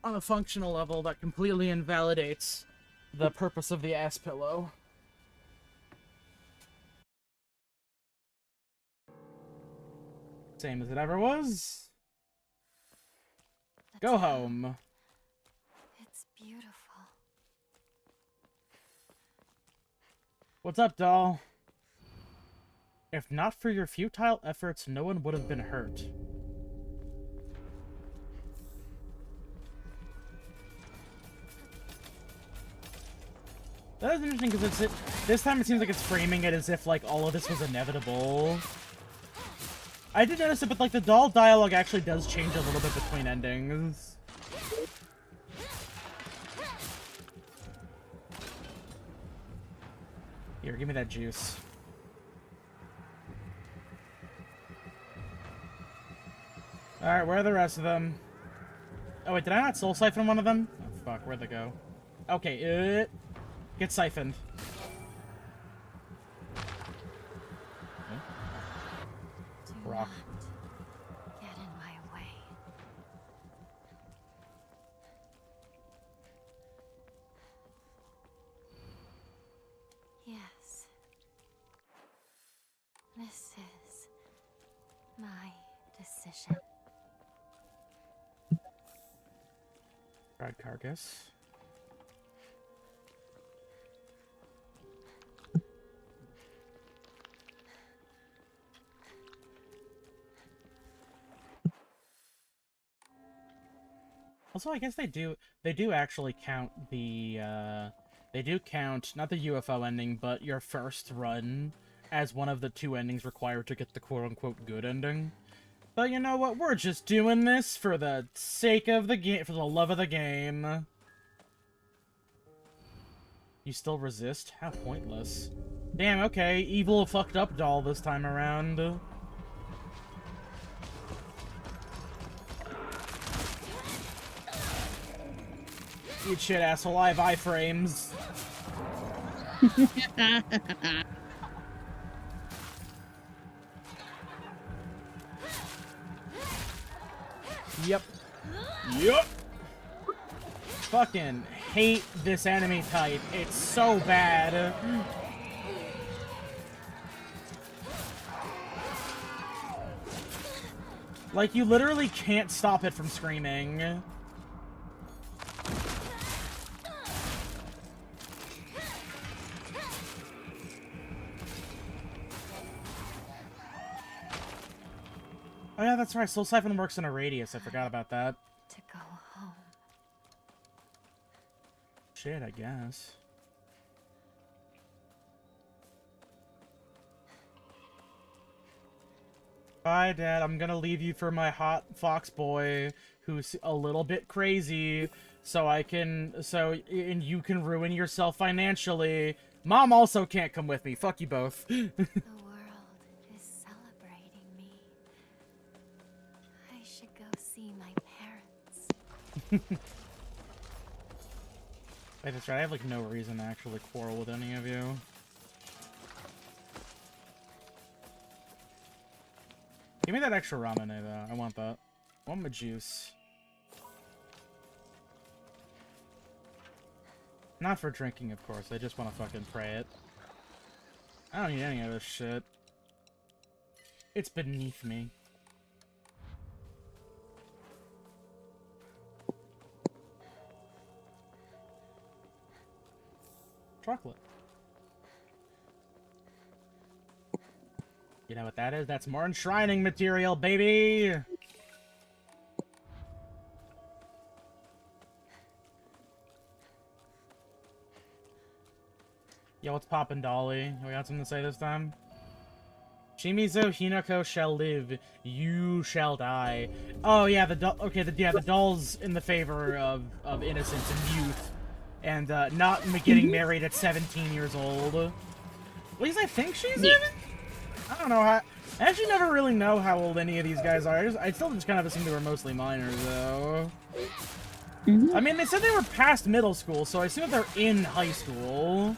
On a functional level, that completely invalidates the purpose of the ass pillow. Same as it ever was. Go home. It's beautiful. What's up, doll? If not for your futile efforts, no one would have been hurt. That is interesting because this time it seems like it's framing it as if like all of this was inevitable. I did notice it, but like the doll dialogue actually does change a little bit between endings. Here, give me that juice. Alright, where are the rest of them? Oh wait, did I not soul siphon one of them? Oh fuck, where'd they go? Okay, get siphoned. Do Rock. not get in my way. Yes. This is my decision. Fried carcass. Also, I guess they do actually count the, they do count, not the UFO ending, but your first run as one of the 2 endings required to get the quote-unquote good ending. But you know what, we're just doing this for the sake of the game, for the love of the game. You still resist? How pointless. Damn, okay, evil fucked up doll this time around. Eat shit, asshole. I have iframes. Yep. Yep. Fucking hate this enemy type. It's so bad. Like, you literally can't stop it from screaming. yeah, that's right. Soul Siphon works in a radius. I forgot about that. To go home. Shit, I guess. Bye, Dad. I'm gonna leave you for my hot fox boy, who's a little bit crazy, and you can ruin yourself financially. Mom also can't come with me. Fuck you both. The world is celebrating me. I should go see my parents. Wait, that's right. I have, like, no reason to actually quarrel with any of you. Give me that extra ramen, though. I want that. I want my juice. Not for drinking, of course. I just want to fucking pray it. I don't need any of this shit. It's beneath me. Chocolate. You know what that is? That's more enshrining material, baby! Yo, what's poppin', Dolly? We got something to say this time? Shimizu Hinako shall live, you shall die. Oh yeah, the doll's in the favor of innocence and youth, and not getting married at 17 years old. At least I think she's in. I don't know how. I actually never really know how old any of these guys are. I still just kind of assume they were mostly minors, though. I mean, they said they were past middle school, so I assume they're in high school.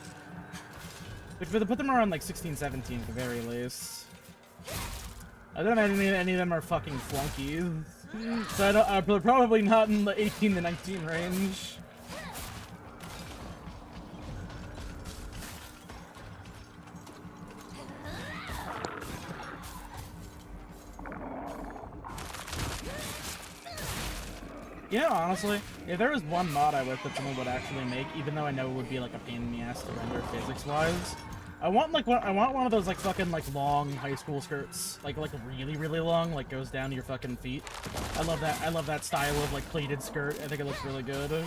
Which would put them around like 16, 17 at the very least. I don't imagine any of them are fucking flunkies. So they're probably not in the 18 to 19 range. You know, honestly, if there was one mod I wish that someone would actually make, even though I know it would be like a pain in the ass to render physics-wise, I want one of those like fucking like long high school skirts, like really really long, like goes down to your fucking feet. I love that. I love that style of like pleated skirt. I think it looks really good.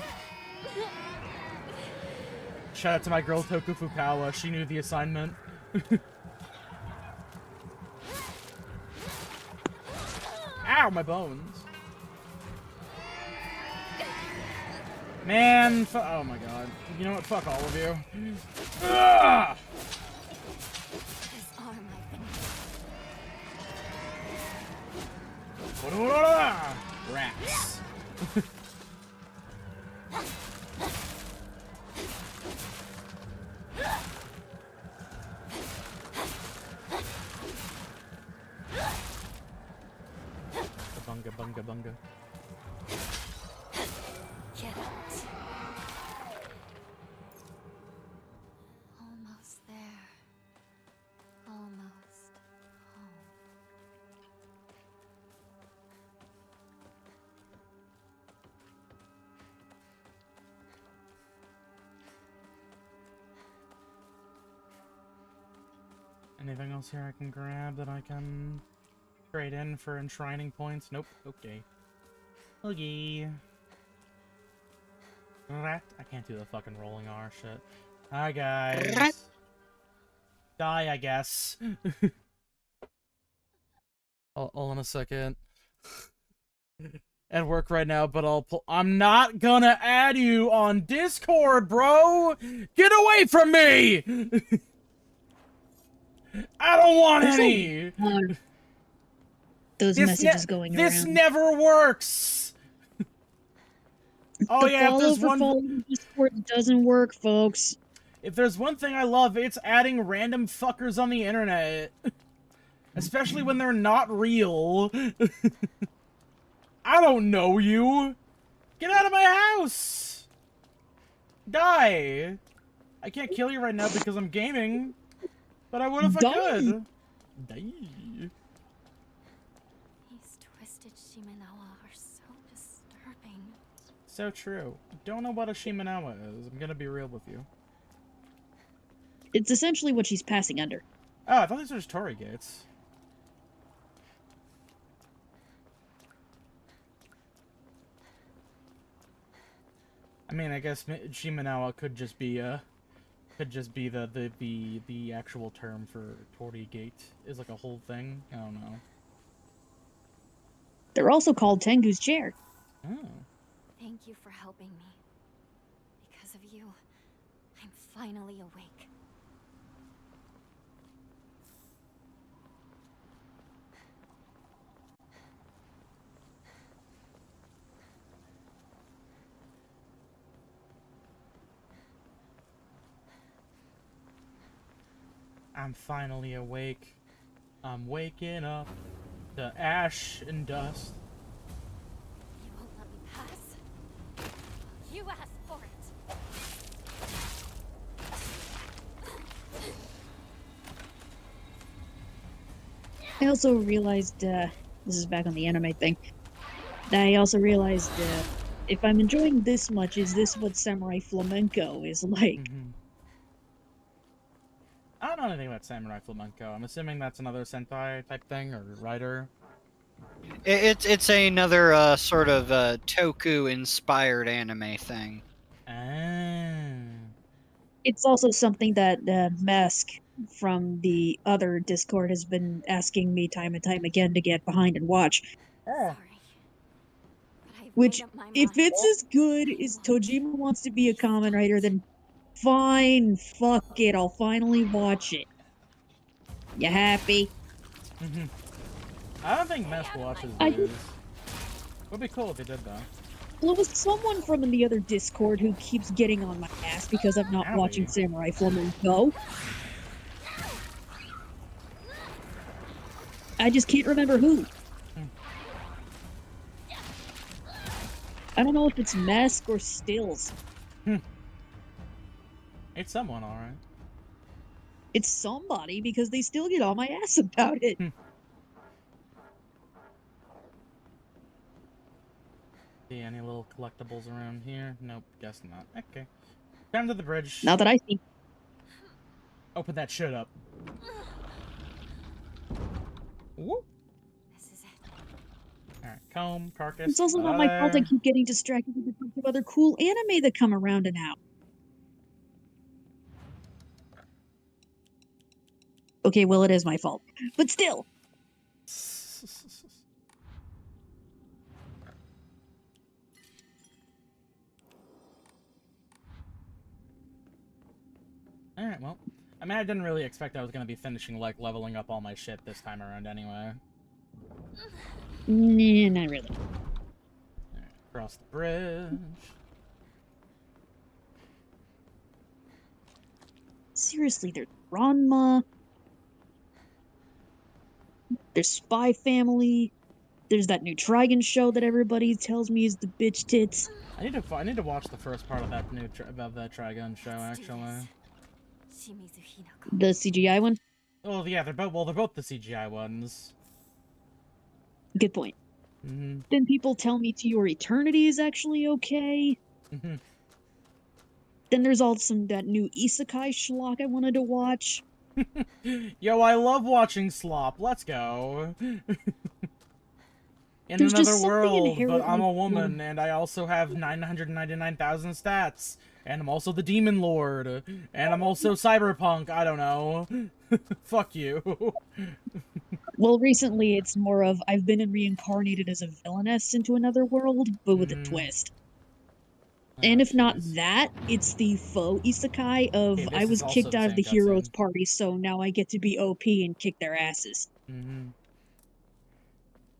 Shout out to my girl Toku Fukawa. She knew the assignment. Ow, my bones. Man, oh my god. You know what? Fuck all of you. Ugh! Rats. Bunga, bunga, bunga. Get out. Almost there. Almost home. Anything else here I can grab that I can trade in for enshrining points? Nope. Okay. Okay. Rat. I can't do the fucking rolling R shit. Hi, guys. Rat. Die, I guess. Hold on a second. At work right now, but I'm not gonna add you on Discord, bro! Get away from me! I don't want any! Those messages going around. This never works! Oh yeah, if there's one... Discord doesn't work, folks. If there's one thing I love, it's adding random fuckers on the internet. Especially when they're not real. I don't know you! Get out of my house! Die! I can't kill you right now because I'm gaming. But I would if I could. Die. These twisted Shimenawa are so disturbing. So true. Don't know what a Shimenawa is. I'm gonna be real with you. It's essentially what she's passing under. Oh, I thought these were just Torii gates. mean, I guess Shimenawa could just be the actual term for Torii Gate is like a whole thing. I don't know. They're also called Tengu's chair. Oh. Thank you for helping me. Because of you, I'm finally awake. I'm finally awake. I'm waking up to ash and dust. You won't let me pass? You asked for it. I also realized, this is back on the anime thing, I also realized, if I'm enjoying this much, is this what Samurai Flamenco is like? Mm-hmm. I don't know anything about Samurai Flamenco. I'm assuming that's another Sentai type thing, or writer. It's another sort of Toku-inspired anime thing. Ah. It's also something that Mask from the other Discord has been asking me time and time again to get behind and watch. Sorry. But I've Which, made up my if mind. it's as good as Tojima wants to be a common writer, then fine, fuck it, I'll finally watch it. You happy? Mm-hmm. I don't think Mask watches I these. Would be cool if they did though. Well, it was someone from the other Discord who keeps getting on my ass because I'm not watching Owie. Samurai Flamenco. I just can't remember who. I don't know if it's Mask or Stills. It's someone, alright. It's somebody because they still get on my ass about it. See any little collectibles around here? Nope, guess not. Okay. Down to the bridge. Not that I think. Open that shit up. Whoop. This is it. Alright, comb, carcass. It's also not my fault I keep getting distracted with a bunch of other cool anime that come around and out. Okay, well, it is my fault. But still. Alright, well. I mean, I didn't really expect I was gonna be finishing, like, leveling up all my shit this time around anyway. Nah, not really. Alright, cross the bridge. Seriously, there's Ranma. There's Spy Family. There's that new Trigun show that everybody tells me is the bitch tits. I need to watch the first part of that new that Trigun show, actually. The CGI one? Oh yeah, they're both the CGI ones. Good point. Mm-hmm. Then people tell me To Your Eternity is actually okay. Mm-hmm. Then there's also that new isekai schlock I wanted to watch. Yo, I love watching slop. Let's go. In There's another just something world, but I'm a inherently woman, and I also have 999,000 stats. And I'm also the Demon Lord. And I'm also Cyberpunk. I don't know. Fuck you. Well, recently it's more of I've been reincarnated as a villainess into another world, but with a twist. And if not that, it's the faux isekai of Okay, I was kicked out of the same heroes cutscene. party, so now I get to be OP and kick their asses. Mm-hmm.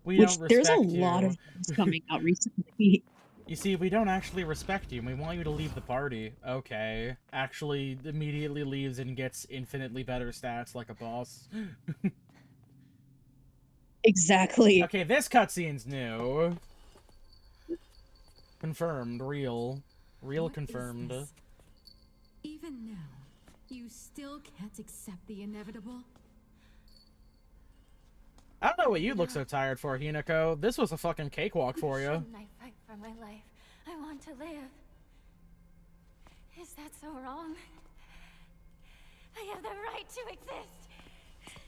We Which don't there's a respect lot you. of things coming out recently. You see, we don't actually respect you, and we want you to leave the party. Okay. Actually, immediately leaves and gets infinitely better stats like a boss. Exactly. Okay, this cutscene's new. Confirmed. Real. Real confirmed. Even now, you still can't accept the inevitable? I don't know what you look so tired for, Hinako. This was a fucking cakewalk for you. Shouldn't I fight for my life? I want to live. Is that so wrong? I have the right to exist.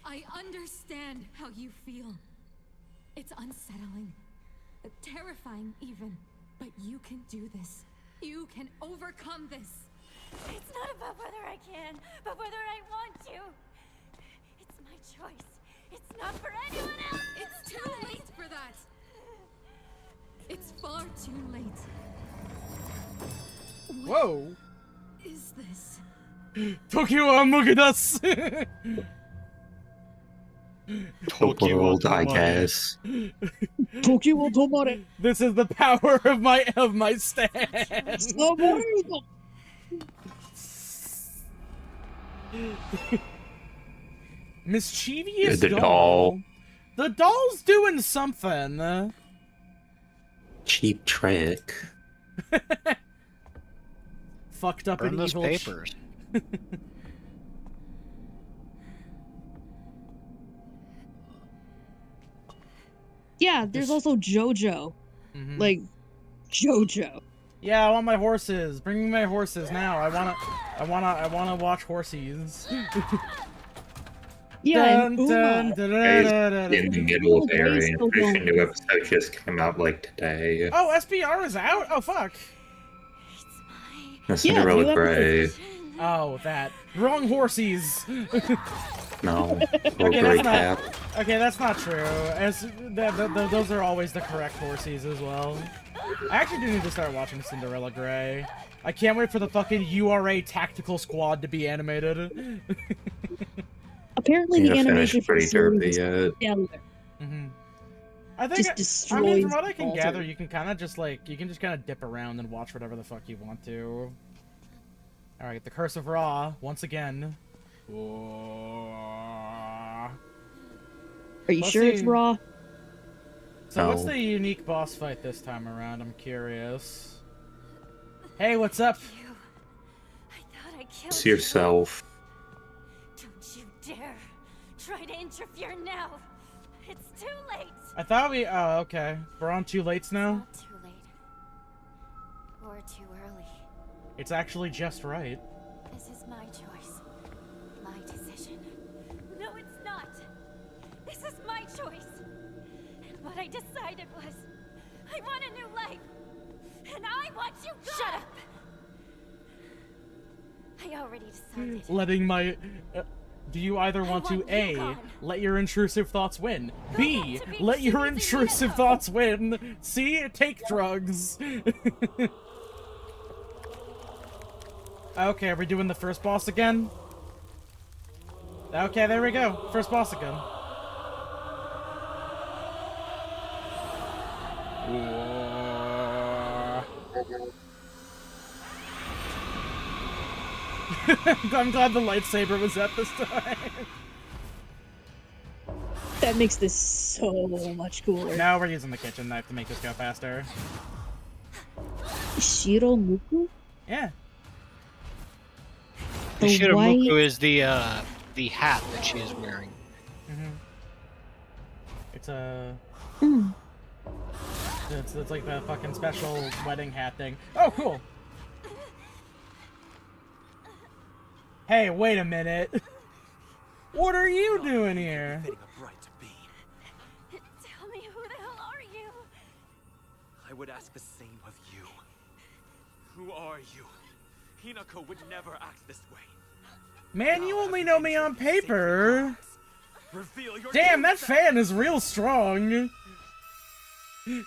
I understand how you feel. It's unsettling, terrifying even, but you can do this. You can overcome this. It's not about whether I can, but whether I want to. It's my choice. It's not for anyone else. It's too late for that. It's far too late. Whoa! Is this? Tokyo Amugidas! World, I guess. Tokyo will tomorrow. This is the power of my stance. Mischievous The doll. doll. The doll's doing something. Cheap trick. Fucked up Burn and those evil. papers. Yeah, there's also JoJo. Mhm. Like, JoJo. Yeah, I want my horses. Bring me my horses now. I wanna watch horses. Yeah, and Uma. In the middle of area. I'm pretty sure new episode just came out like today. Oh, SBR is out? Oh, fuck. The Cinderella new Grey. episodes. Oh, that. Wrong horses. No. Or Okay, Grey that's Cap. not, okay, that's not true. Those are always the correct horses as well. I actually do need to start watching Cinderella Grey. I can't wait for the fucking URA Tactical Squad to be animated. Apparently, Need the to animation finish for the pretty derpy series yet. stellar. I think, Just I mean, destroys from what I can Walter. gather, you can kind of just kind of dip around and watch whatever the fuck you want to. Alright, the Curse of Ra, once again. Are you Let's sure it's see. Raw? So what's No. the unique boss fight this time around? I'm curious. Hey, what's up? You. I thought I killed It's you. yourself. Don't you dare try to interfere now. It's too late. I thought we... Oh, okay. We're on too late now? Not too late. Or too early. It's actually just right. This is my choice. My decision. No, it's not. This is my choice. And what I decided was, I want a new life. And I want you gone. Shut up. I already decided. Letting my... do you either want to want you A, gone. let your intrusive thoughts win, B, back to being let your Susie intrusive Minako. thoughts win, C, take drugs? Okay, are we doing the first boss again? Okay, there we go. First boss again. I'm glad the lightsaber was at this time. That makes this so much cooler. Now we're using the kitchen knife to make this go faster. Shiromuku? Yeah. The The Shiramuku white- is the hat that she is wearing. It's a... Mm. It's like the fucking special wedding hat thing. Oh, cool. Hey, wait a minute. What are you doing here? Fitting up right to be. Tell me, who the hell are you? I would ask the same of you. Who are you? Hinako would never act this way. Man, you only know me on paper. Reveal your Damn, true that self. fan is real strong.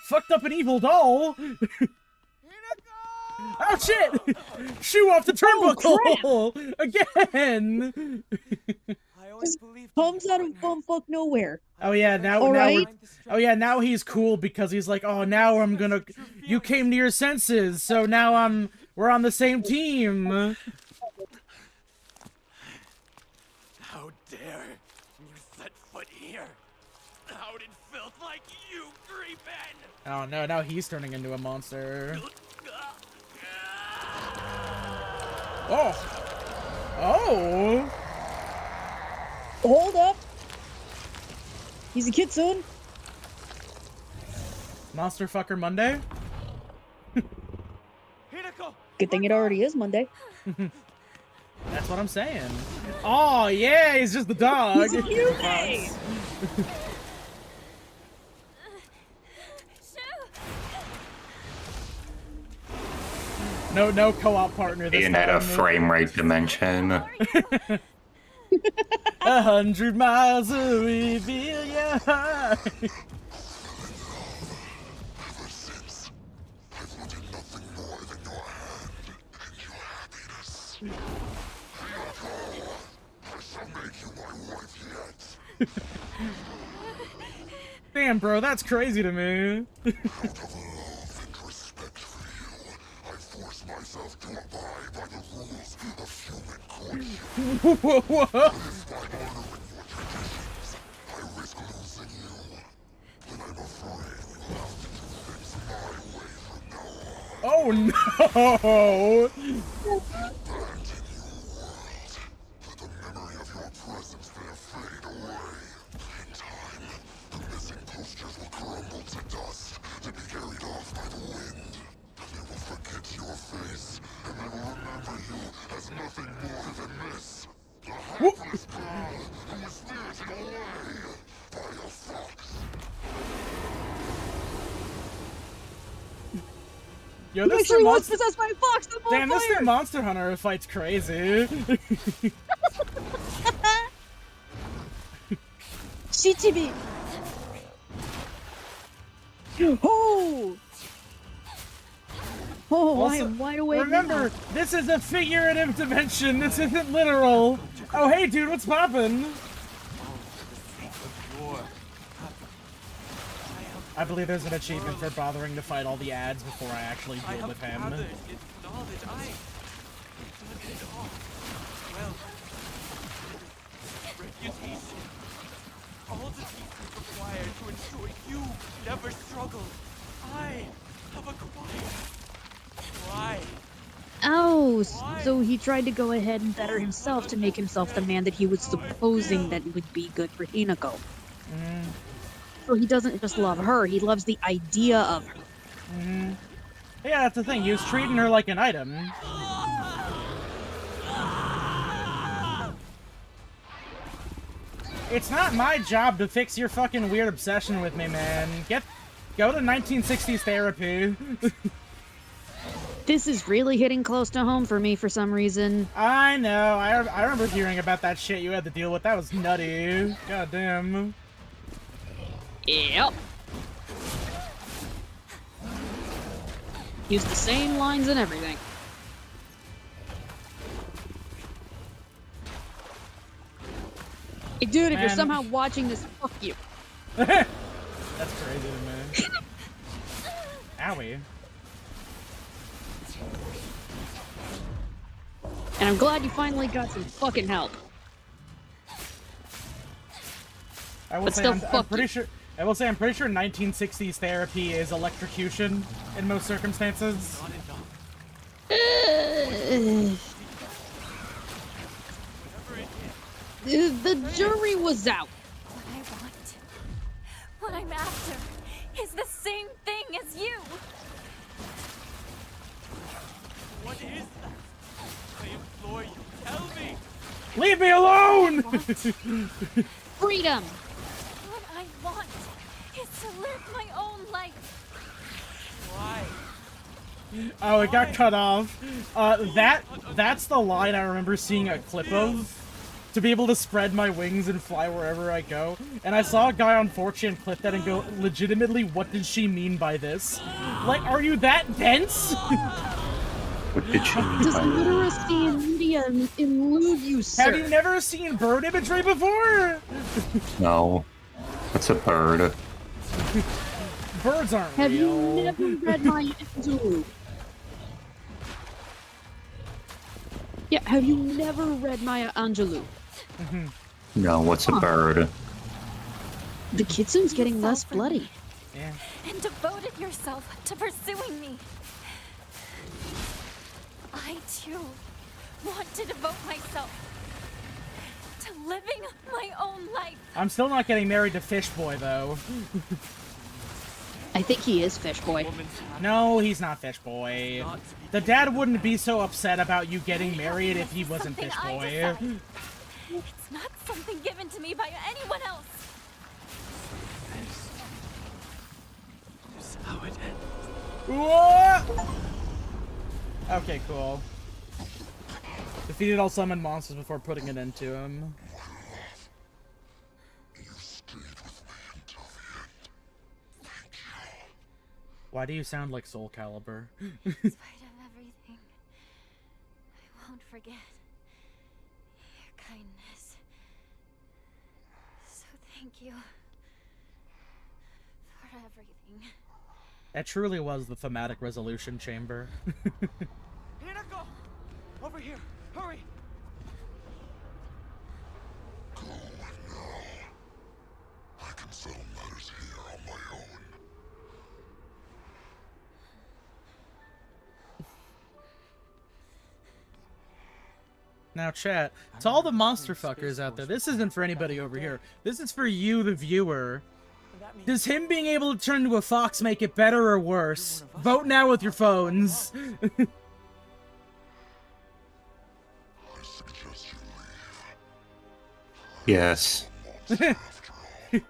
Fucked up an evil doll. Oh shit! Shoe off the turnbuckle again. I always believed Comes you out of would. bumfuck nowhere. Oh yeah, now Alright. now he's cool because he's like, oh, now I'm gonna. You came to your senses, so now we're on the same team. How dare you set foot here? How did filth like you creep in? Oh no, now he's turning into a monster. Oh. Oh. Hold up! He's a kitsune. Monster fucker Monday. Hinako! Good thing it already is Monday. That's what I'm saying. Oh yeah, he's just the dog. He's a cutie! Shoo! No co-op partner this Being at a time. frame rate dimension. 100 miles away, feel your heart. Damn, bro, that's crazy to me. Whoa. Oh no! Yo, this actually was monster possessed by a fox. I'm on Damn, this fire. new Monster Hunter fight's crazy. CTV. Oh! Oh, Also, I'm wide awake. remember, now. this is a figurative dimension. This isn't literal. Oh, hey, dude, what's poppin'? I believe there's an achievement for bothering to fight all the ads before I actually deal with him. Well, reputation. All the pieces required to ensure you never struggle. I have acquired. Why? Oh, so he tried to go ahead and better himself to make himself the man that he was supposing that would be good for Hinako. So he doesn't just love her, he loves the idea of her. Yeah, that's the thing. He was treating her like an item. It's not my job to fix your fucking weird obsession with me, man. Go to 1960s therapy. This is really hitting close to home for me for some reason. I know. I remember hearing about that shit you had to deal with. That was nutty. God damn. Yep. Use the same lines and everything. Hey, dude, if you're Man. somehow watching this, fuck you. That's crazy to me. Owie. And I'm glad you finally got some fucking help. I will But say still, I'm fuck pretty you. sure. I will say I'm pretty sure 1960s therapy is electrocution in most circumstances. The jury was out. What I want, what I'm after, is the same thing as you. What is that? I implore you, tell me. Leave me alone! Freedom. What I want is to live my own life. Why? Oh, it got cut off. That's the line I remember seeing a clip of. To be able to spread my wings and fly wherever I go. And I saw a guy on 4chan clip that and go, legitimately, what did she mean by this? Like, are you that dense? What did she mean Does by that? literacy in media elude you, sir? Have you never seen bird imagery before? No. That's a bird. Birds aren't Have real. you never read my Angelou? Yeah, have you never read Maya Angelou? No, what's a bird? The kitsune's getting less bloody. Yeah. And devoted yourself to pursuing me. I too want to devote myself to living my own life. I'm still not getting married to Fish Boy, though. I think he is Fish Boy. No, he's not Fish Boy. The dad wouldn't be so upset about you getting married if he wasn't Something Fish I Boy. decide. It's not something given to me by anyone else. This is how it ends. What? Okay, cool. Defeated all summoned monsters before putting an end to him. Why do you sound like Soul Calibur? In spite of everything, I won't forget your kindness. So thank you for everything. That truly was the thematic resolution chamber. Hinako! Over here! Hurry! Go now. I can settle matters here on my own. Now, chat, to all the monster fuckers out there, this isn't for anybody over here. This is for you, the viewer. Does him being able to turn into a fox make it better or worse? Vote now with your phones. I suggest you leave. Yes. Monster after all, and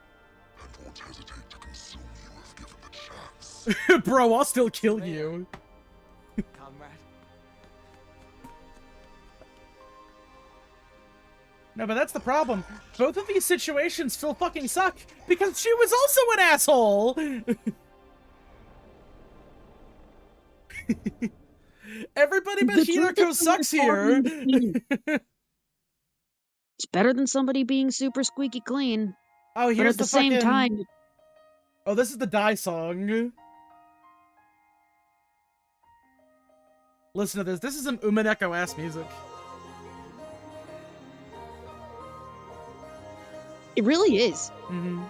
won't hesitate to consume you if given the chance. Bro, I'll still kill you. Comrade. No, but that's the problem. Both of these situations still fucking suck because she was also an asshole. Everybody but Hinako sucks here. It's better than somebody being super squeaky clean. Oh, here's But at the same fucking... time, Oh, this is the Die song. Listen to this. This is some Umineko ass music. it really is. Mm-hmm.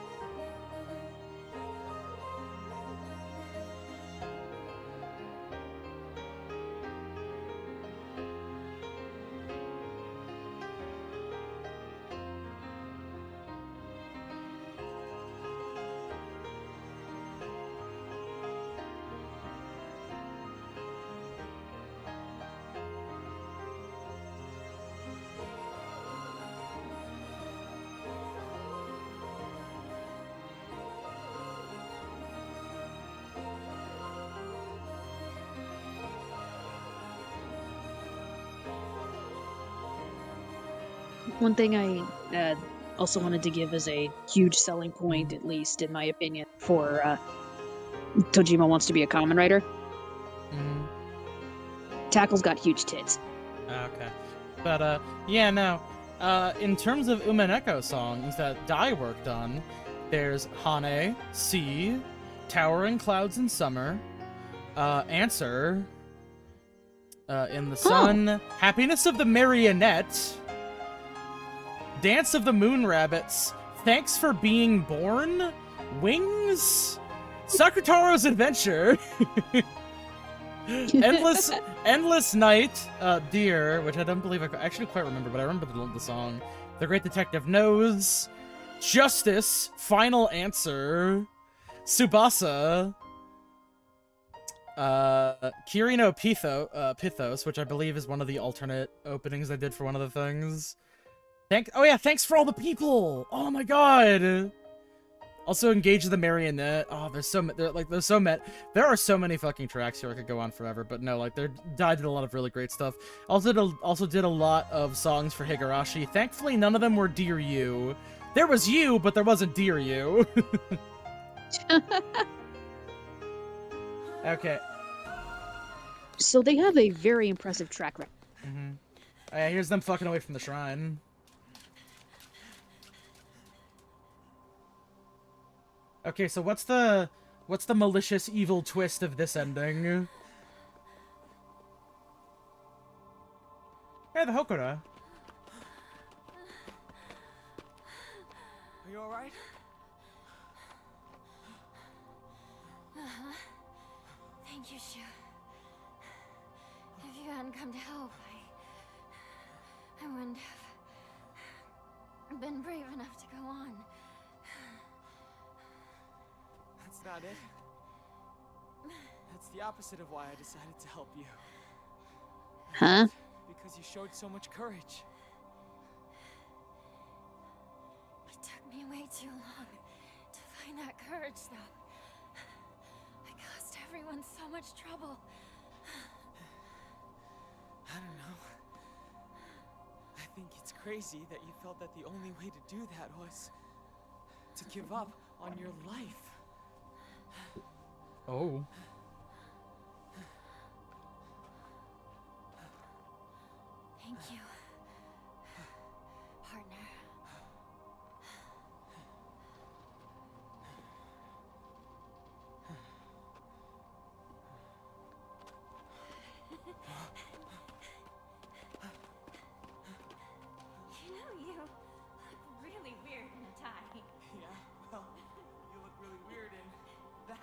One thing I also wanted to give as a huge selling point, at least in my opinion, for Tojima Wants to Be a Kamen Rider. Mm-hmm. Tackle's got huge tits. Okay. But, yeah, no. In terms of Umineko songs that Dai worked on, there's Hane, Sea, Towering Clouds in Summer, Answer, In the Sun, Happiness of the Marionette, Dance of the Moon Rabbits, Thanks for Being Born, Wings, Sakutaro's Adventure, Endless Night, Dear, which I don't believe I actually quite remember, but I remember the song, The Great Detective Knows, Justice, Final Answer, Tsubasa, Kirino Pithos, which I believe is one of the alternate openings I did for one of the things. Oh yeah, thanks for all the people! Oh my god! Also, Engage the Marionette. Oh, there are so many fucking tracks here I could go on forever, but no, like, Dai did a lot of really great stuff. Also did a lot of songs for Higurashi. Thankfully, none of them were Dear You. There was You, but there wasn't Dear You. Okay. So they have a very impressive track record. Mm-hmm. Yeah, here's them fucking away from the shrine. Okay, so what's the malicious evil twist of this ending? Hey, the Hokora. Are you alright? Thank you, Shu. If you hadn't come to help, I wouldn't have been brave enough to go on. That's not it. That's the opposite of why I decided to help you. Huh? Because you showed so much courage. It took me way too long to find that courage, though. I caused everyone so much trouble. think it's crazy that you felt that the only way to do that was to give up on your life. Oh. Thank you, partner. You know, you look really weird in a tie. Yeah, well, you look really weird in that.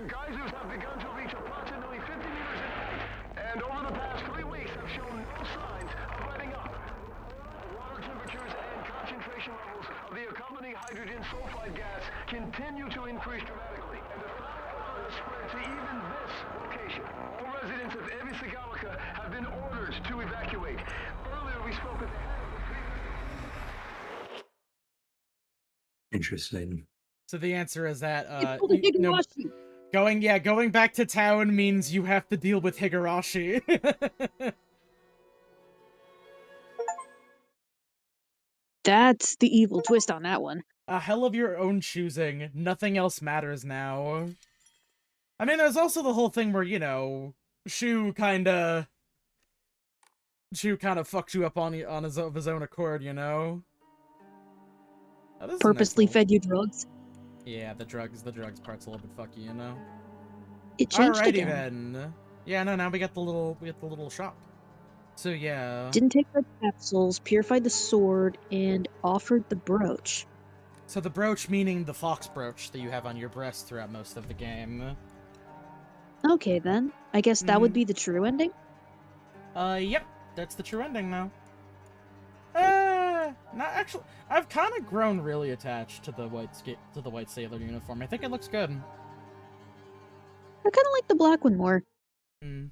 Geysers have begun to reach approximately 50 meters in height, and over the past 3 weeks have shown no signs of letting up. Water temperatures and concentration levels of the accompanying hydrogen sulfide gas continue to increase dramatically, and the fire has spread to even this location. All residents of Evisagalica have been ordered to evacuate. Earlier we spoke with the head of the Interesting. So the answer is that going back to town means you have to deal with Higurashi. That's the evil twist on that one. A hell of your own choosing. Nothing else matters now. I mean, there's also the whole thing where, you know, Shu kinda fucked you up on his own accord, you know? Oh, this is a Purposely nice little... fed you drugs. Yeah, the drugs part's a little bit fucky, you know? It changed Alrighty again. then. Yeah, no, now we got the little shop. So yeah. Didn't take red capsules, purified the sword, and offered the brooch. So the brooch meaning the fox brooch that you have on your breast throughout most of the game. Okay then. I guess that would be the true ending? Yep. That's the true ending now. Not actually. I've kind of grown really attached to the white sailor uniform. I think it looks good. I kind of like the black one more. Hmm.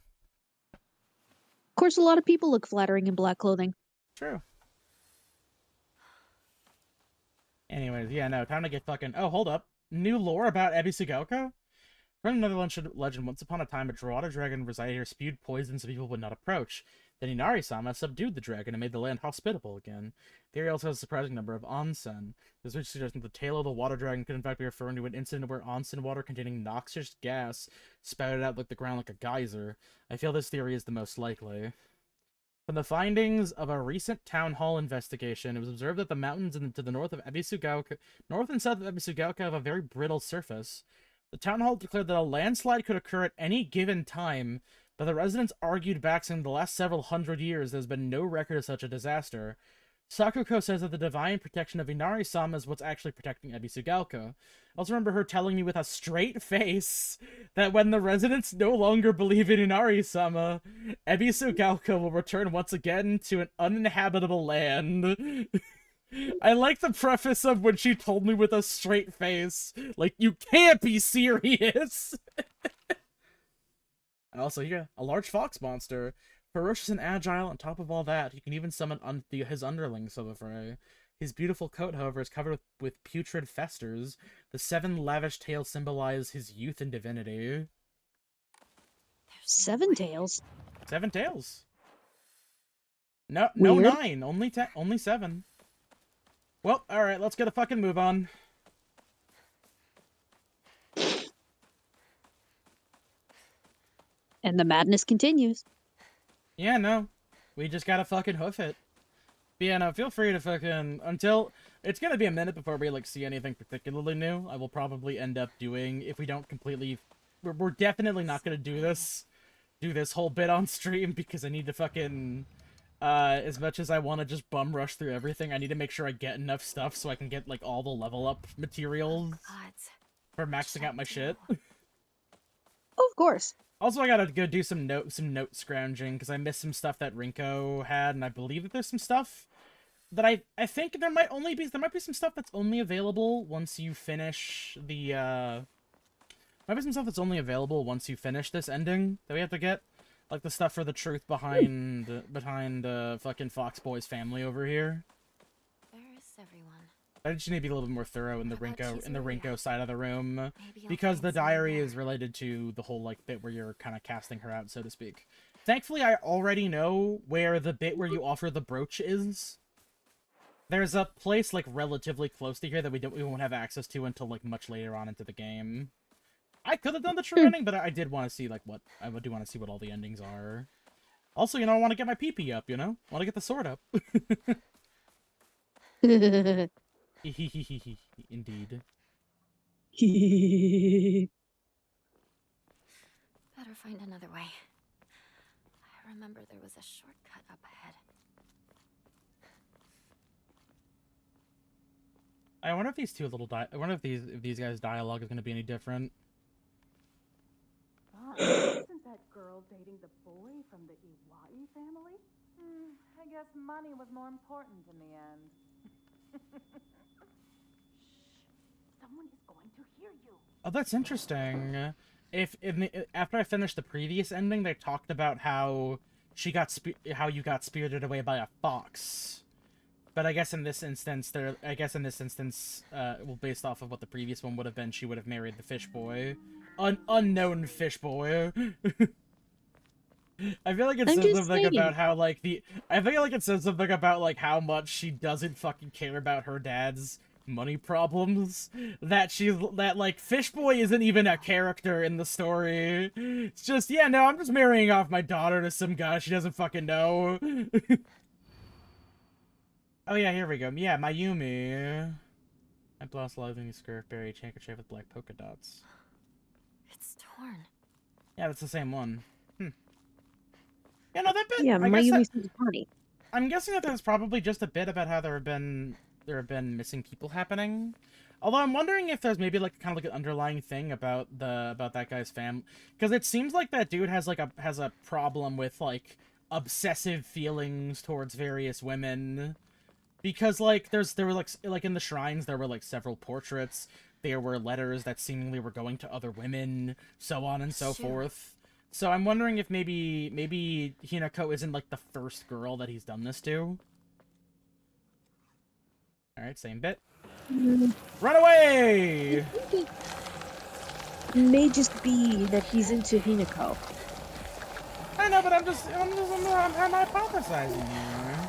Of course, a lot of people look flattering in black clothing. True. Anyways, yeah, no, time to get fucking... Oh, hold up. New lore about Ebisugaoka? From another legend, once upon a time, a Drogheda dragon resided here, spewed poison so people would not approach. Then Inari-sama subdued the dragon and made the land hospitable again. The area also has a surprising number of onsen. This which suggests that the tail of the water dragon could in fact be referring to an incident where onsen water containing noxious gas spouted out the ground like a geyser. I feel this theory is the most likely. From the findings of a recent town hall investigation, it was observed that the mountains to the north and south of Ebisugaoka have a very brittle surface. The town hall declared that a landslide could occur at any given time, but the residents argued back saying the last several hundred years there's been no record of such a disaster. Sakuko says that the divine protection of Inari-sama is what's actually protecting Ebisugaoka. I also remember her telling me with a straight face that when the residents no longer believe in Inari-sama, Ebisugaoka will return once again to an uninhabitable land. I like the preface of when she told me with a straight face, like, you can't be serious! And also, yeah, a large fox monster. Ferocious and agile, on top of all that, he can even summon his underlings of the fray. His beautiful coat, however, is covered with putrid festers. The 7 lavish tails symbolize his youth and divinity. 7 tails? 7 tails. No, no 9. Only 7. Well, alright, let's get a fucking move on. And the madness continues. Yeah, no. We just gotta fucking hoof it. But yeah, no, feel free to fucking... Until... It's gonna be a minute before we, like, see anything particularly new. I will probably end up doing... If we don't completely... We're definitely not gonna do this whole bit on stream, because I need to fucking... as much as I want to just bum rush through everything, I need to make sure I get enough stuff so I can get, like, all the level up materials for maxing out my shit. Of course. Also, I gotta go do some note scrounging, because I missed some stuff that Rinko had, and I believe that there's some stuff that I think there might be some stuff that's only available once you finish the, might be some stuff that's only available once you finish this ending that we have to get. Like the stuff for the truth behind fucking Foxboy's family over here. Where is everyone? I just need to be a little bit more thorough in the What about Rinko side of the room, Maybe I'll because find the someone diary there. is related to the whole like bit where you're kind of casting her out, so to speak. Thankfully, I already know where the bit where you offer the brooch is. There's a place like relatively close to here that we won't have access to until like much later on into the game. I could have done the true ending, but I did want to see like what I do want to see what all the endings are. Also, you know, I want to get my PP up. You know, want to get the sword up. Indeed. Better find another way. I remember there was a shortcut up ahead. I wonder if these two little I wonder if these guys' dialogue is going to be any different. Isn't that girl dating the boy from the Iwai family? I guess money was more important in the end. Shh. Someone is going to hear you. Oh, that's interesting. After I finished the previous ending, they talked about how you got spirited away by a fox. But I guess in this instance, well, based off of what the previous one would have been, she would have married the fish boy, unknown fish boy. I feel like it says something about how I feel like it says something about like how much she doesn't fucking care about her dad's money problems. That like fish boy isn't even a character in the story. It's just, yeah, no, I'm just marrying off my daughter to some guy she doesn't fucking know. Oh yeah, here we go. Yeah, Mayumi. I blouse loving skirt, berry handkerchief with black polka dots. It's torn. Yeah, that's the same one. Yeah, no, that bit. Yeah, Mayumi seems funny. I'm guessing that there's probably just a bit about how there have been missing people happening. Although I'm wondering if there's maybe like kind of like an underlying thing about that guy's family, because it seems like that dude has a problem with like obsessive feelings towards various women. Because, like, there were, like, in the shrines, there were, like, several portraits. There were letters that seemingly were going to other women, so on and so forth. So I'm wondering if maybe Hinako isn't, like, the first girl that he's done this to. Alright, same bit. Run away! It may just be that he's into Hinako. I know, but I'm hypothesizing here.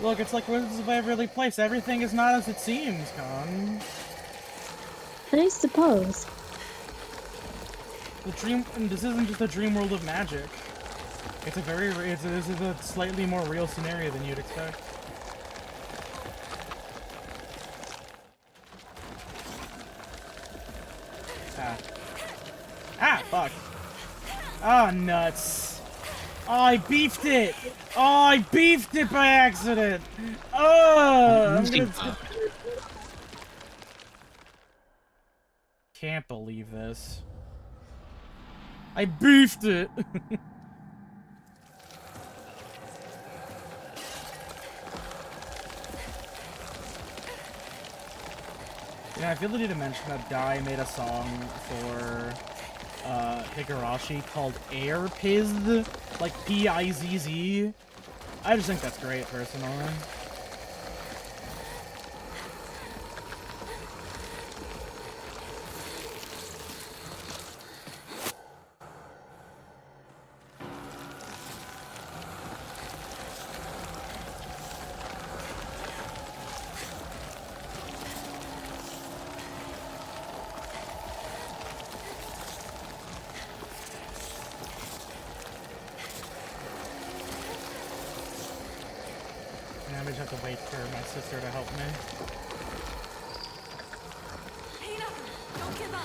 Look, it's like Wizards of Waverly Place. Everything is not as it seems, Con. I suppose. This isn't just a dream world of magic. It's this is a slightly more real scenario than you'd expect. Ah, fuck. Ah, nuts. Oh, I beefed it! Oh, I beefed it by accident! Oh! Can't believe this. I beefed it! Yeah, I feel the need to mention that Dai made a song for Higurashi called Air Pizz, like P-I-Z-Z. I just think that's great, personally. I just have to wait for my sister to help me. Hina, don't give up.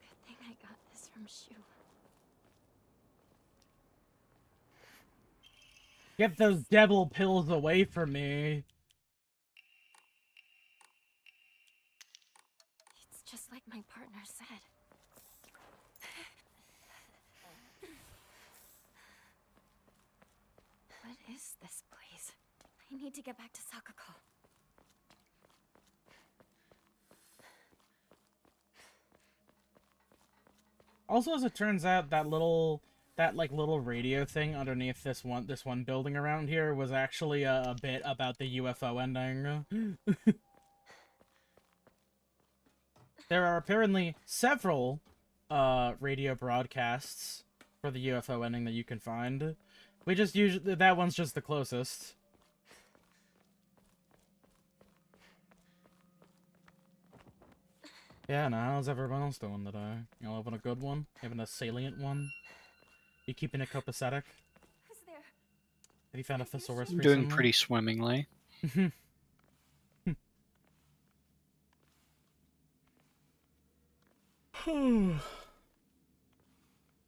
Good thing I got this from Shu. Get those devil pills away from me. It's just like my partner said. What is this place? I I need to get back to Sakako. Also, as it turns out, that little radio thing underneath this one building around here was actually a bit about the UFO ending. There are apparently several radio broadcasts for the UFO ending that you can find. We just usually that one's just the closest. Yeah, now how's everyone else doing today? You having a good one? Having a salient one? You keeping it copacetic? Who's there? Have you found a thesaurus recently? Doing pretty swimmingly.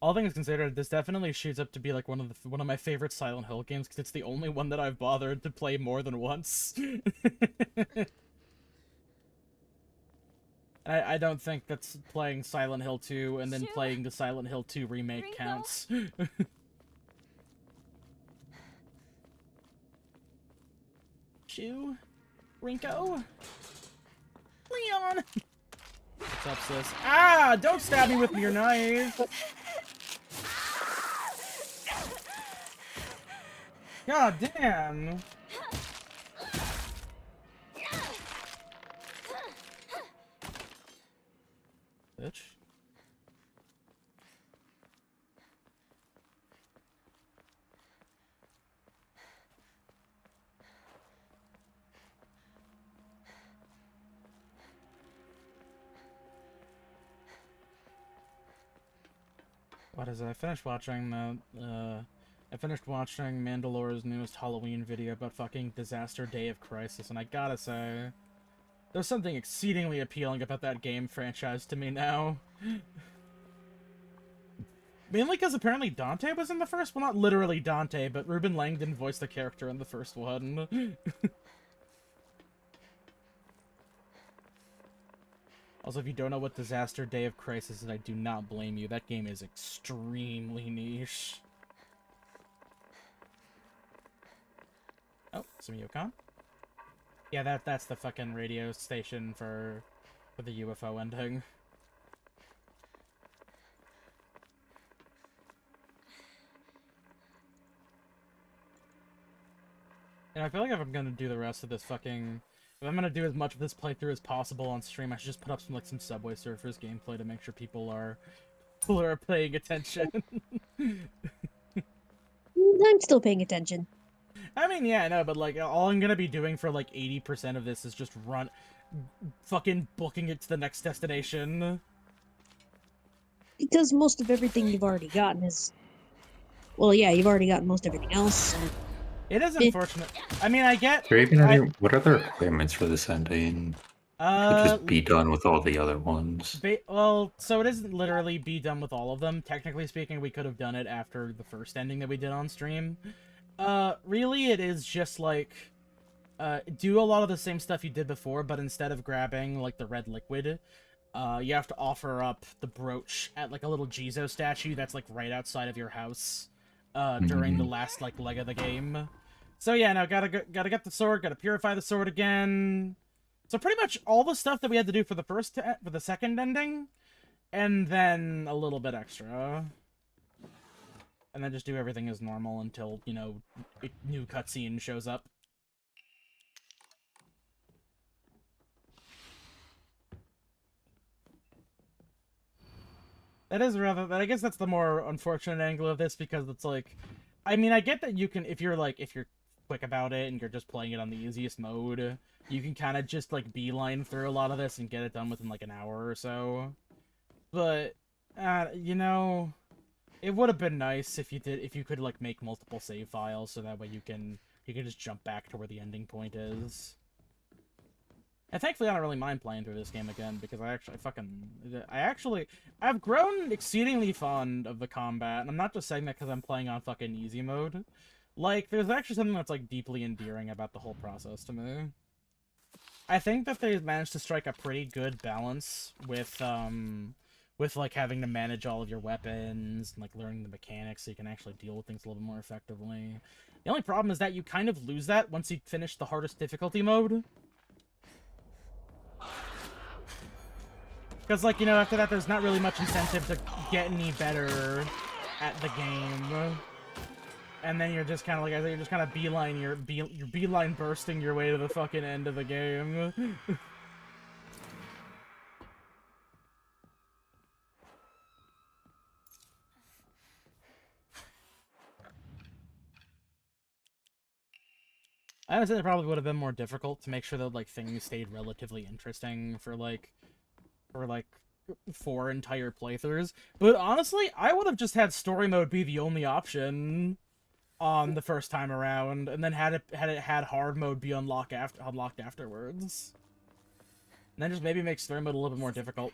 All things considered, this definitely shoots up to be like one of my favorite Silent Hill games because it's the only one that I've bothered to play more than once. I don't think that's playing Silent Hill 2 and then playing the Silent Hill 2 remake counts. Shoo? Rinko? Leon? What's up, sis? Ah! Don't stab me with your knife! God damn! Bitch. What is it? I finished watching Mandalore's newest Halloween video about fucking Disaster Day of Crisis, and I gotta say, there's something exceedingly appealing about that game franchise to me now. Mainly because apparently Dante was in the first one. Well, not literally Dante, but Ruben Langdon voiced the character in the first one. Also, if you don't know what Disaster Day of Crisis is, I do not blame you. That game is extremely niche. Oh, some Yukon? Yeah, that's the fucking radio station for the UFO ending. And I feel like if I'm gonna do the rest of this fucking... If I'm gonna do as much of this playthrough as possible on stream, I should just put up some Subway Surfers gameplay to make sure people are paying attention. I'm still paying attention. I mean, yeah, I know, but like, all I'm gonna be doing for like 80% of this is just fucking booking it to the next destination. Because most of everything you've already gotten is... Well, yeah, you've already gotten most everything else, so... It is unfortunate. I mean, I get... What are the requirements for this ending? Could just be done with all the other ones. Well, so it isn't literally be done with all of them. Technically speaking, we could have done it after the first ending that we did on stream. Really, it is just, like, do a lot of the same stuff you did before, but instead of grabbing, like, the red liquid, you have to offer up the brooch at, like, a little Jizo statue that's, like, right outside of your house, during the last, like, leg of the game. So, yeah, no, gotta get the sword, gotta purify the sword again. So pretty much all the stuff that we had to do for the second ending, and then a little bit extra. And then just do everything as normal until, you know, a new cutscene shows up. That is rather... I guess that's the more unfortunate angle of this, because it's like... I mean, I get that you can... If you're quick about it and you're just playing it on the easiest mode, you can kind of just, like, beeline through a lot of this and get it done within, like, an hour or so. But, you know... It would have been nice if you could, like, make multiple save files, so that way you can just jump back to where the ending point is. And thankfully I don't really mind playing through this game again, because I've grown exceedingly fond of the combat, and I'm not just saying that because I'm playing on fucking easy mode. Like, there's actually something that's, like, deeply endearing about the whole process to me. I think that they've managed to strike a pretty good balance with with like having to manage all of your weapons and like learning the mechanics so you can actually deal with things a little bit more effectively. The only problem is that you kind of lose that once you finish the hardest difficulty mode. Because, like, you know, after that there's not really much incentive to get any better at the game. And then you're just kind of like, you're just kind of you're beeline bursting your way to the fucking end of the game. I would say it probably would have been more difficult to make sure that, like, things stayed relatively interesting for 4 entire playthroughs. But honestly, I would have just had story mode be the only option on the first time around, and then had hard mode be unlocked afterwards. And then just maybe make story mode a little bit more difficult.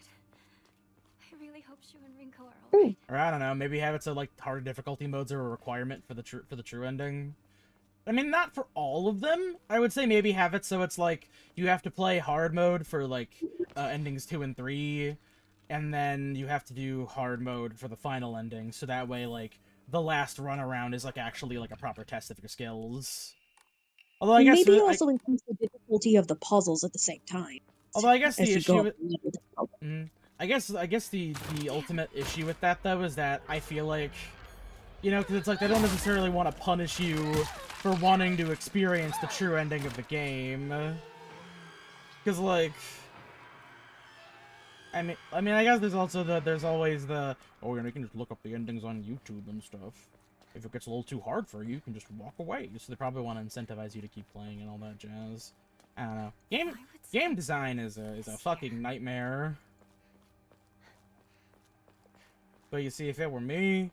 I really hope Shu and Rinko are alright. Or I don't know, maybe have it so like harder difficulty modes are a requirement for the true ending. I mean, not for all of them. I would say maybe have it so it's like you have to play hard mode for like endings 2 and 3, and then you have to do hard mode for the final ending. So that way, like the last run around is like actually like a proper test of your skills. Although I guess maybe also increase the difficulty of the puzzles at the same time. Although I guess the issue, I guess the ultimate issue with that though is that I feel like, you know, because it's like they don't necessarily want to punish you for wanting to experience the true ending of the game. Because like, I mean, I guess there's also there's always the, oh, you know, you can just look up the endings on YouTube and stuff. If it gets a little too hard for you, you can just walk away. So they probably want to incentivize you to keep playing and all that jazz. I don't know. Game design is a fucking nightmare. But you see, if it were me,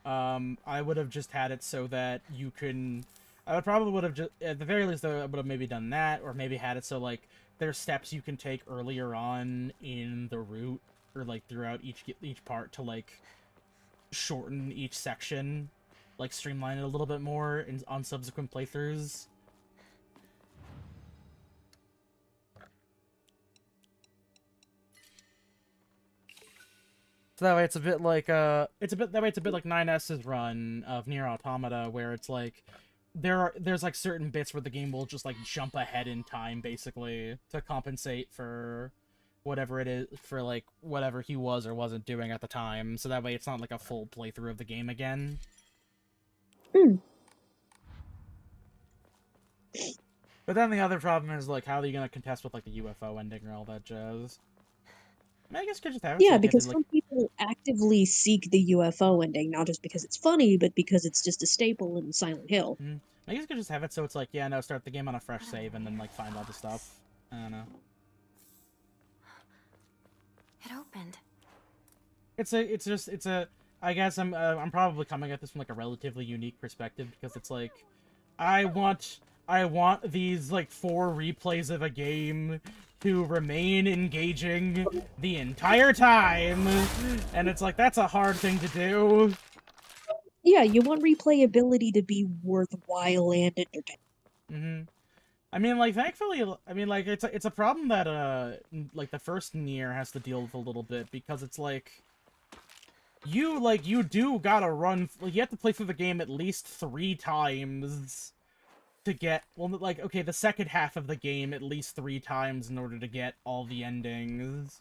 I would have just had it so that you can. I would have just, at the very least, I would have maybe done that, or maybe had it so like there's steps you can take earlier on in the route, or like throughout each part to like shorten each section, like streamline it a little bit more on subsequent playthroughs. So that way it's a bit like it's a bit 9S's run of Nier Automata, where it's like there's like certain bits where the game will just like jump ahead in time basically to compensate for whatever it is, for like whatever he was or wasn't doing at the time. So that way it's not like a full playthrough of the game again. But then the other problem is like, how are you gonna contest with like the UFO ending or all that jazz? I mean, I guess you could just have it. Yeah, because some people actively seek the UFO ending, not just because it's funny, but because it's just a staple in Silent Hill. I guess you could just have it so it's like, yeah, no, start the game on a fresh save and then like find all the stuff. I don't know. It opened. I guess I'm probably coming at this from like a relatively unique perspective, because it's like, I want these like 4 replays of a game to remain engaging the entire time, and it's like, that's a hard thing to do. Yeah, you want replayability to be worthwhile and entertaining. I mean, like, thankfully, I mean, like, it's a problem that like the first Nier has to deal with a little bit, because it's like you do gotta run, like, you have to play through the game at least 3 times to get, well, like, okay, the second half of the game at least 3 times in order to get all the endings.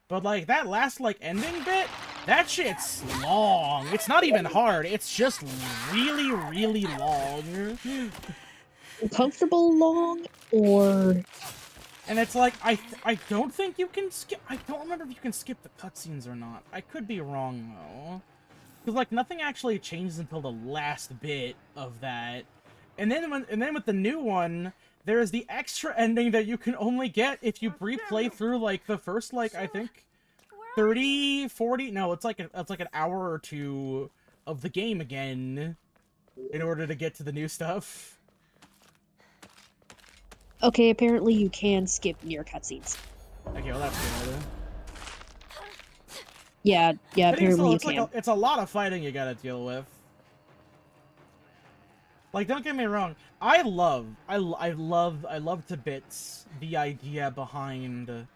But, like, that last, like, ending bit, that shit's long. It's not even hard. It's just really, really long. Uncomfortable long, or... And it's like, I don't think you can skip... I don't remember if you can skip the cutscenes or not. I could be wrong, though. Because, like, nothing actually changes until the last bit of that. And then with the new one, there is the extra ending that you can only get if you replay through, like, the first, like, I think 30, 40... No, it's like an hour or 2 of the game again in order to get to the new stuff. Okay, apparently you can skip Nier cutscenes. Okay, well, that's good. Yeah, apparently you can. It's a lot of fighting you gotta deal with. Like, don't get me wrong. I love to bits the idea behind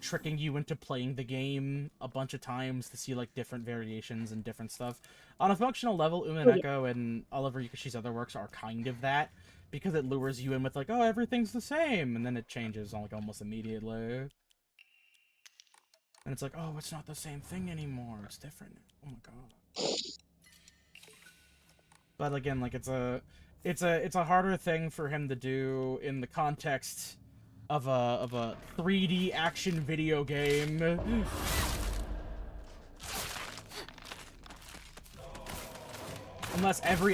tricking you into playing the game a bunch of times to see like different variations and different stuff. On a functional level, Umineko and Oliver Yukishi's other works are kind of that, because it lures you in with like, oh, everything's the same, and then it changes like almost immediately. And it's like, oh, it's not the same thing anymore. It's different. Oh my god. But again, like it's a harder thing for him to do in the context of a 3D action video game. Unless every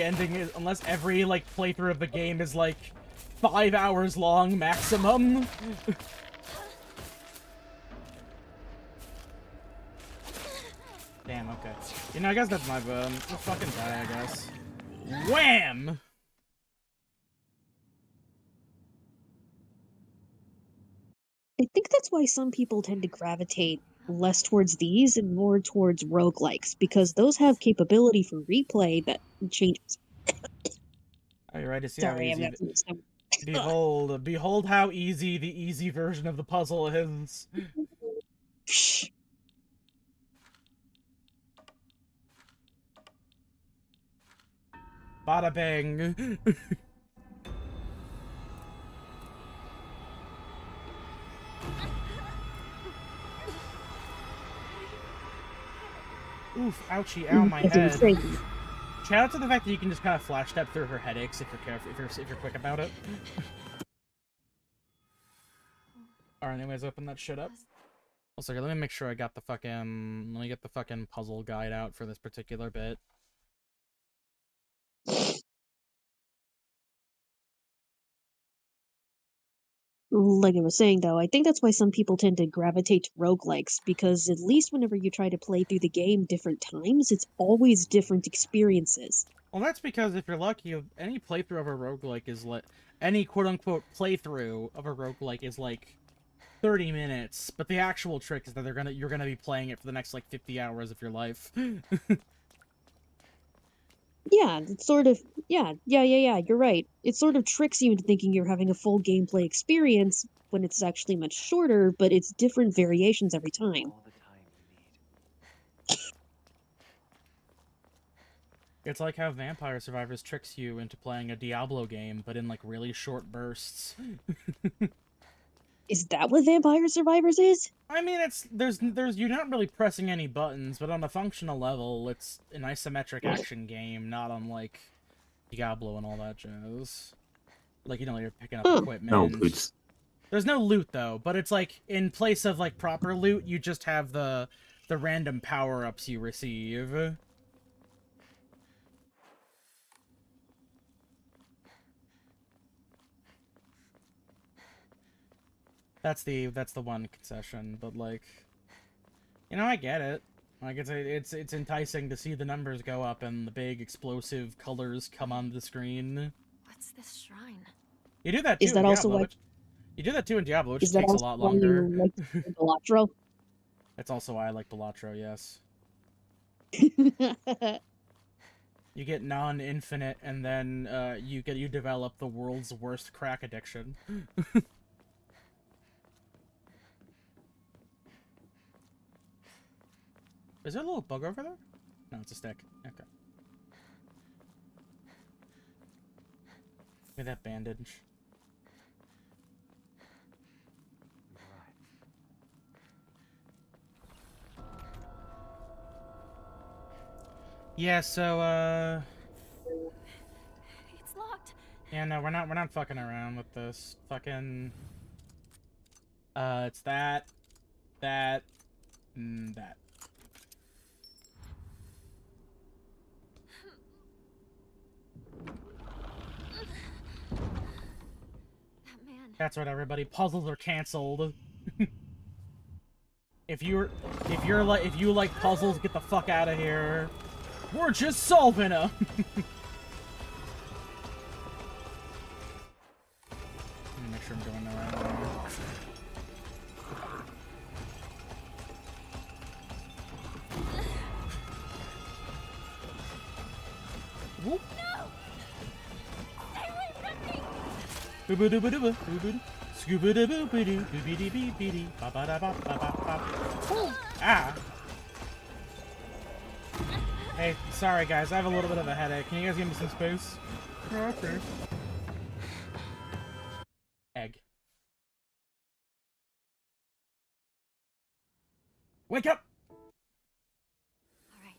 like playthrough of the game is like 5 hours long maximum. Damn, okay. You know, I guess that's my bad. We'll fucking die, I guess. Wham! I think that's why some people tend to gravitate less towards these and more towards roguelikes, because those have capability for replay that changes. Oh, you're right to see Sorry, how I'm easy. Behold how easy the easy version of the puzzle is. Bada bang. Oof, ouchie, ow, my head. Shout out to the fact that you can just kind of flash step through her headaches if you're careful, if you're quick about it. Alright, anyways, open that shit up. Also, let me make sure I got the fucking... Let me get the fucking puzzle guide out for this particular bit. Like I was saying, though, I think that's why some people tend to gravitate to roguelikes, because at least whenever you try to play through the game different times, it's always different experiences. Well, that's because if you're lucky, any playthrough of a roguelike is like... Any quote-unquote playthrough of a roguelike is like 30 minutes, but the actual trick is that you're gonna be playing it for the next like 50 hours of your life. Yeah, it's sort of... Yeah, you're right. It sort of tricks you into thinking you're having a full gameplay experience when it's actually much shorter, but it's different variations every time. It's like how Vampire Survivors tricks you into playing a Diablo game, but in like really short bursts. Is that what Vampire Survivors is? I mean, you're not really pressing any buttons, but on a functional level, it's an isometric action game, not unlike Diablo and all that jazz. Like, you know, you're picking up equipment. No loot. There's no loot, though, but it's like, in place of, like, proper loot, you just have the random power-ups you receive. That's the one concession, but like, you know, I get it. Like, it's enticing to see the numbers go up and the big explosive colors come on the screen. What's this shrine? You do that too. Is that in also Diablo, what? You do that too in Diablo, which Is that takes a also lot why longer. you like Balatro? That's also why I like Balatro. Yes. You get non-infinite, and then you develop the world's worst crack addiction. Is there a little bug over there? No, it's a stick. Okay. Look at that bandage. Yeah, so It's locked. yeah, no, we're not fucking around with this. Fucking it's that, that. That's right, everybody. Puzzles are canceled. If you like puzzles, get the fuck out of here. We're just solving them. Let me make sure I'm going the right way. Whoop. Ah! Hey, sorry guys, I have a little bit of a headache. Can you guys give me some space? Okay. Egg. Wake up! Alright.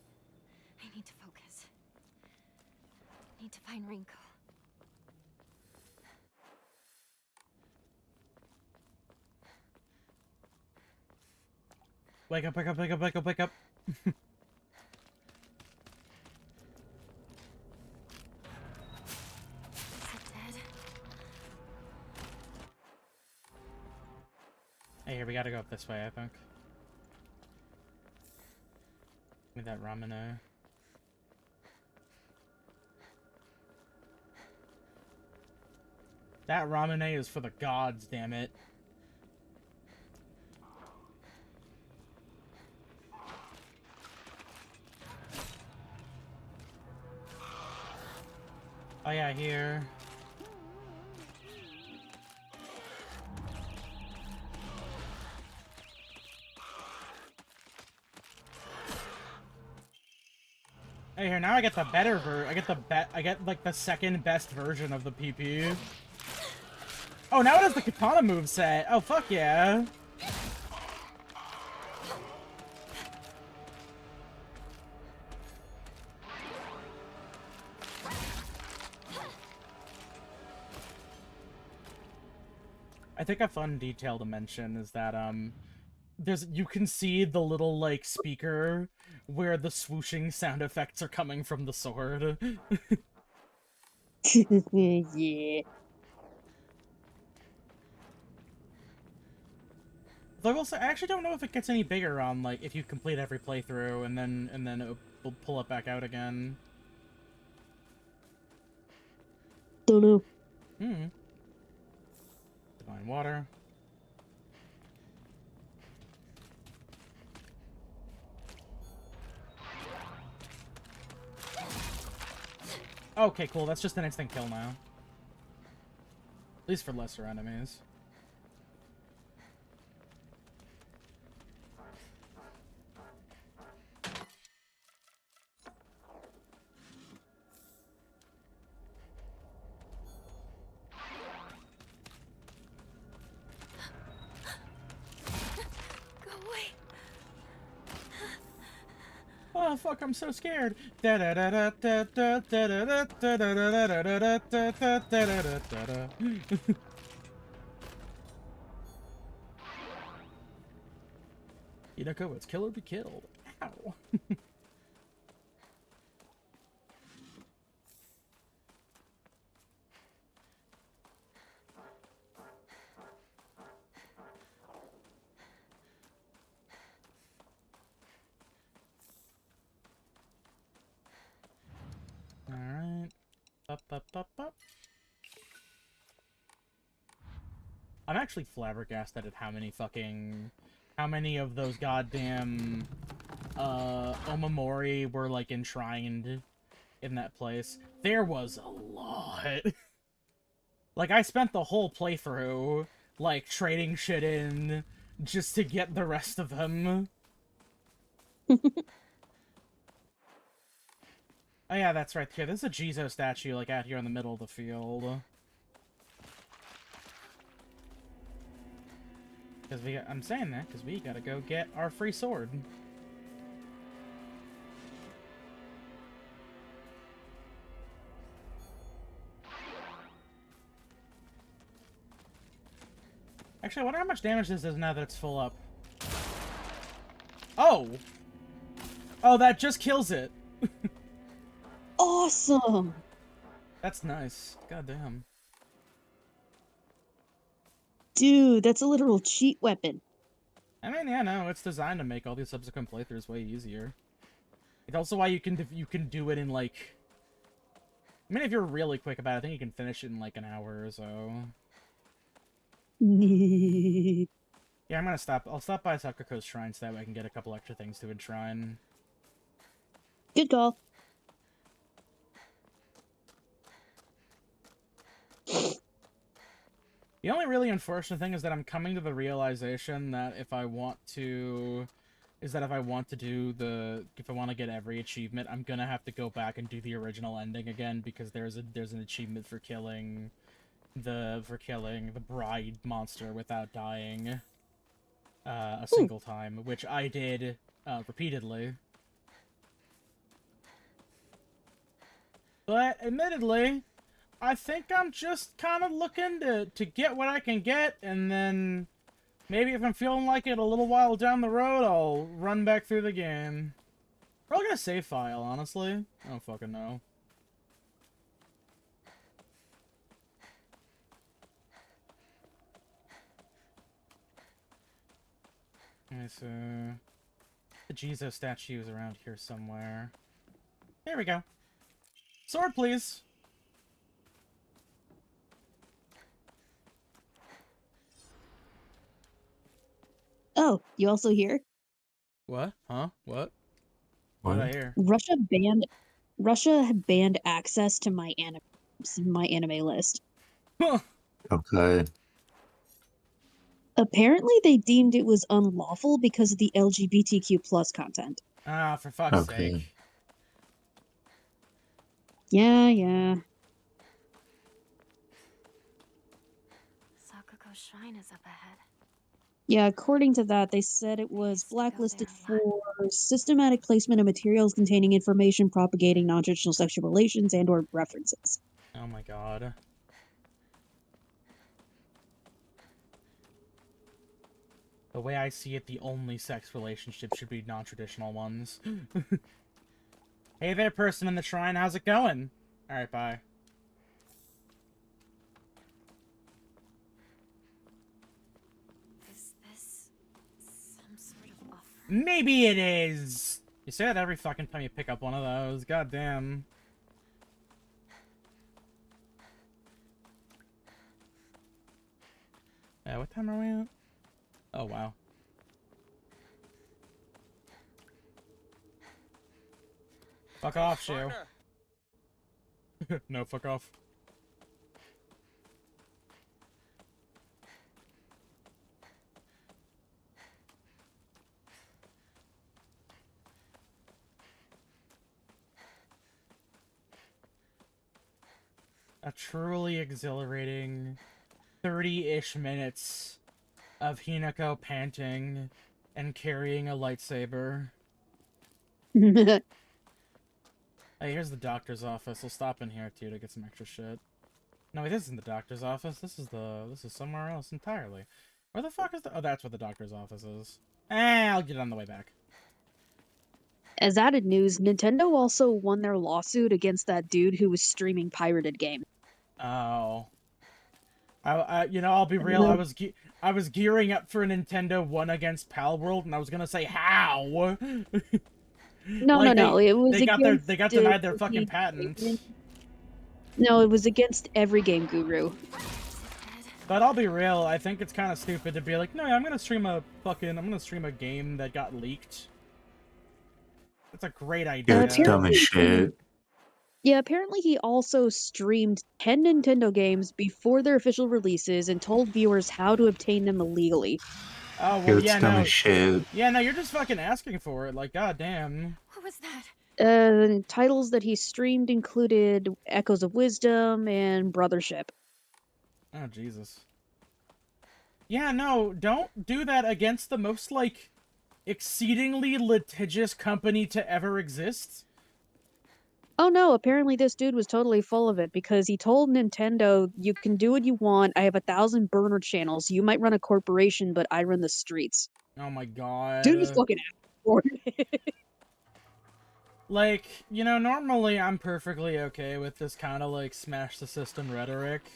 I need to focus. I need to find Rinko. Wake up, wake up, wake up, wake up, wake up. Hey, here, we gotta go up this way, I think. Give me that ramune. That ramune is for the gods, damn it. Oh yeah, here. Hey, here, now I get the better I get, like, the second best version of the PP. Oh, now it has the katana moveset. Oh, fuck yeah. I think a fun detail to mention is that, you can see the little, like, speaker where the swooshing sound effects are coming from the sword. Yeah. Though I will say, I actually don't know if it gets any bigger on, like, if you complete every playthrough and then it will pull it back out again. Don't know. Divine water. Okay, cool. That's just an instant kill now. At least for lesser enemies. Oh fuck, I'm so scared. Hinako, it's kill or be killed. Ow. Alright. Up. I'm actually flabbergasted at how many of those goddamn, Omamori were, like, enshrined in that place. There was a lot. Like, I spent the whole playthrough, like, trading shit in just to get the rest of them. Oh yeah, that's right here. There's a Jizo statue, like, out here in the middle of the field. I'm saying that because we gotta go get our free sword. Actually, I wonder how much damage this does now that it's full up. Oh! Oh, that just kills it! Awesome! That's nice. Goddamn. Dude, that's a literal cheat weapon. I mean, yeah, no, it's designed to make all these subsequent playthroughs way easier. It's also why you can do it in, like... I mean, if you're really quick about it, I think you can finish it in, like, an hour or so. Yeah, I'm gonna stop. I'll stop by Sakuko's shrine so that way I can get a couple extra things to enshrine. Good call. The only really unfortunate thing is that I'm coming to the realization that if I want to get every achievement, I'm gonna have to go back and do the original ending again, because there's an achievement for killing the bride monster without dying a single time, which I did repeatedly. But admittedly, I think I'm just kind of looking to get what I can get, and then maybe if I'm feeling like it a little while down the road, I'll run back through the game. Probably gonna save file, honestly. I don't fucking know. Okay, so the Jesus statue is around here somewhere. There we go. Sword, please. Oh, you also hear? What? Huh? What? What did I hear? Russia had banned access to my anime list. Okay. Apparently, they deemed it was unlawful because of the LGBTQ+ content. Ah, for fuck's sake. Yeah. Sakuko's shrine is up ahead. Yeah, according to that, they said it was blacklisted for systematic placement of materials containing information propagating non-traditional sexual relations and/or references. Oh my god. The way I see it, the only sex relationship should be non-traditional ones. Hey there, person in the shrine, how's it going? Alright, bye. Is this some sort of offer? Maybe it is! You say that every fucking time you pick up one of those, goddamn. Yeah, what time are we at? Oh, wow. Fuck off, Shu. No, fuck off. A truly exhilarating 30-ish minutes of Hinako panting and carrying a lightsaber. Hey, here's the doctor's office. We'll stop in here too to get some extra shit. No, wait, this isn't the doctor's office. This is somewhere else entirely. Where the fuck is the? Oh, that's where the doctor's office is. I'll get it on the way back. As added news, Nintendo also won their lawsuit against that dude who was streaming pirated game. Oh. I'll be real. I was gearing up for a Nintendo 1 against Palworld, and I was gonna say how. No. It was they got denied their fucking patent. No, it was against Every Game Guru. But I'll be real. I think it's kind of stupid to be like, no, I'm gonna stream a game that got leaked. That's a great idea. Yeah, it's dumb as shit. Yeah, apparently he also streamed 10 Nintendo games before their official releases and told viewers how to obtain them illegally. Oh, well, yeah, no. Shit. Yeah, no, you're just fucking asking for it. Like, goddamn. What was that? The titles that he streamed included Echoes of Wisdom and Brothership. Oh, Jesus. Yeah, no, don't do that against the most, like, exceedingly litigious company to ever exist. Oh no, apparently this dude was totally full of it because he told Nintendo, you can do what you want, I have 1,000 burner channels, you might run a corporation, but I run the streets. Oh my god. Dude was fucking out. Like, you know, normally I'm perfectly okay with this kind of, like, smash the system rhetoric.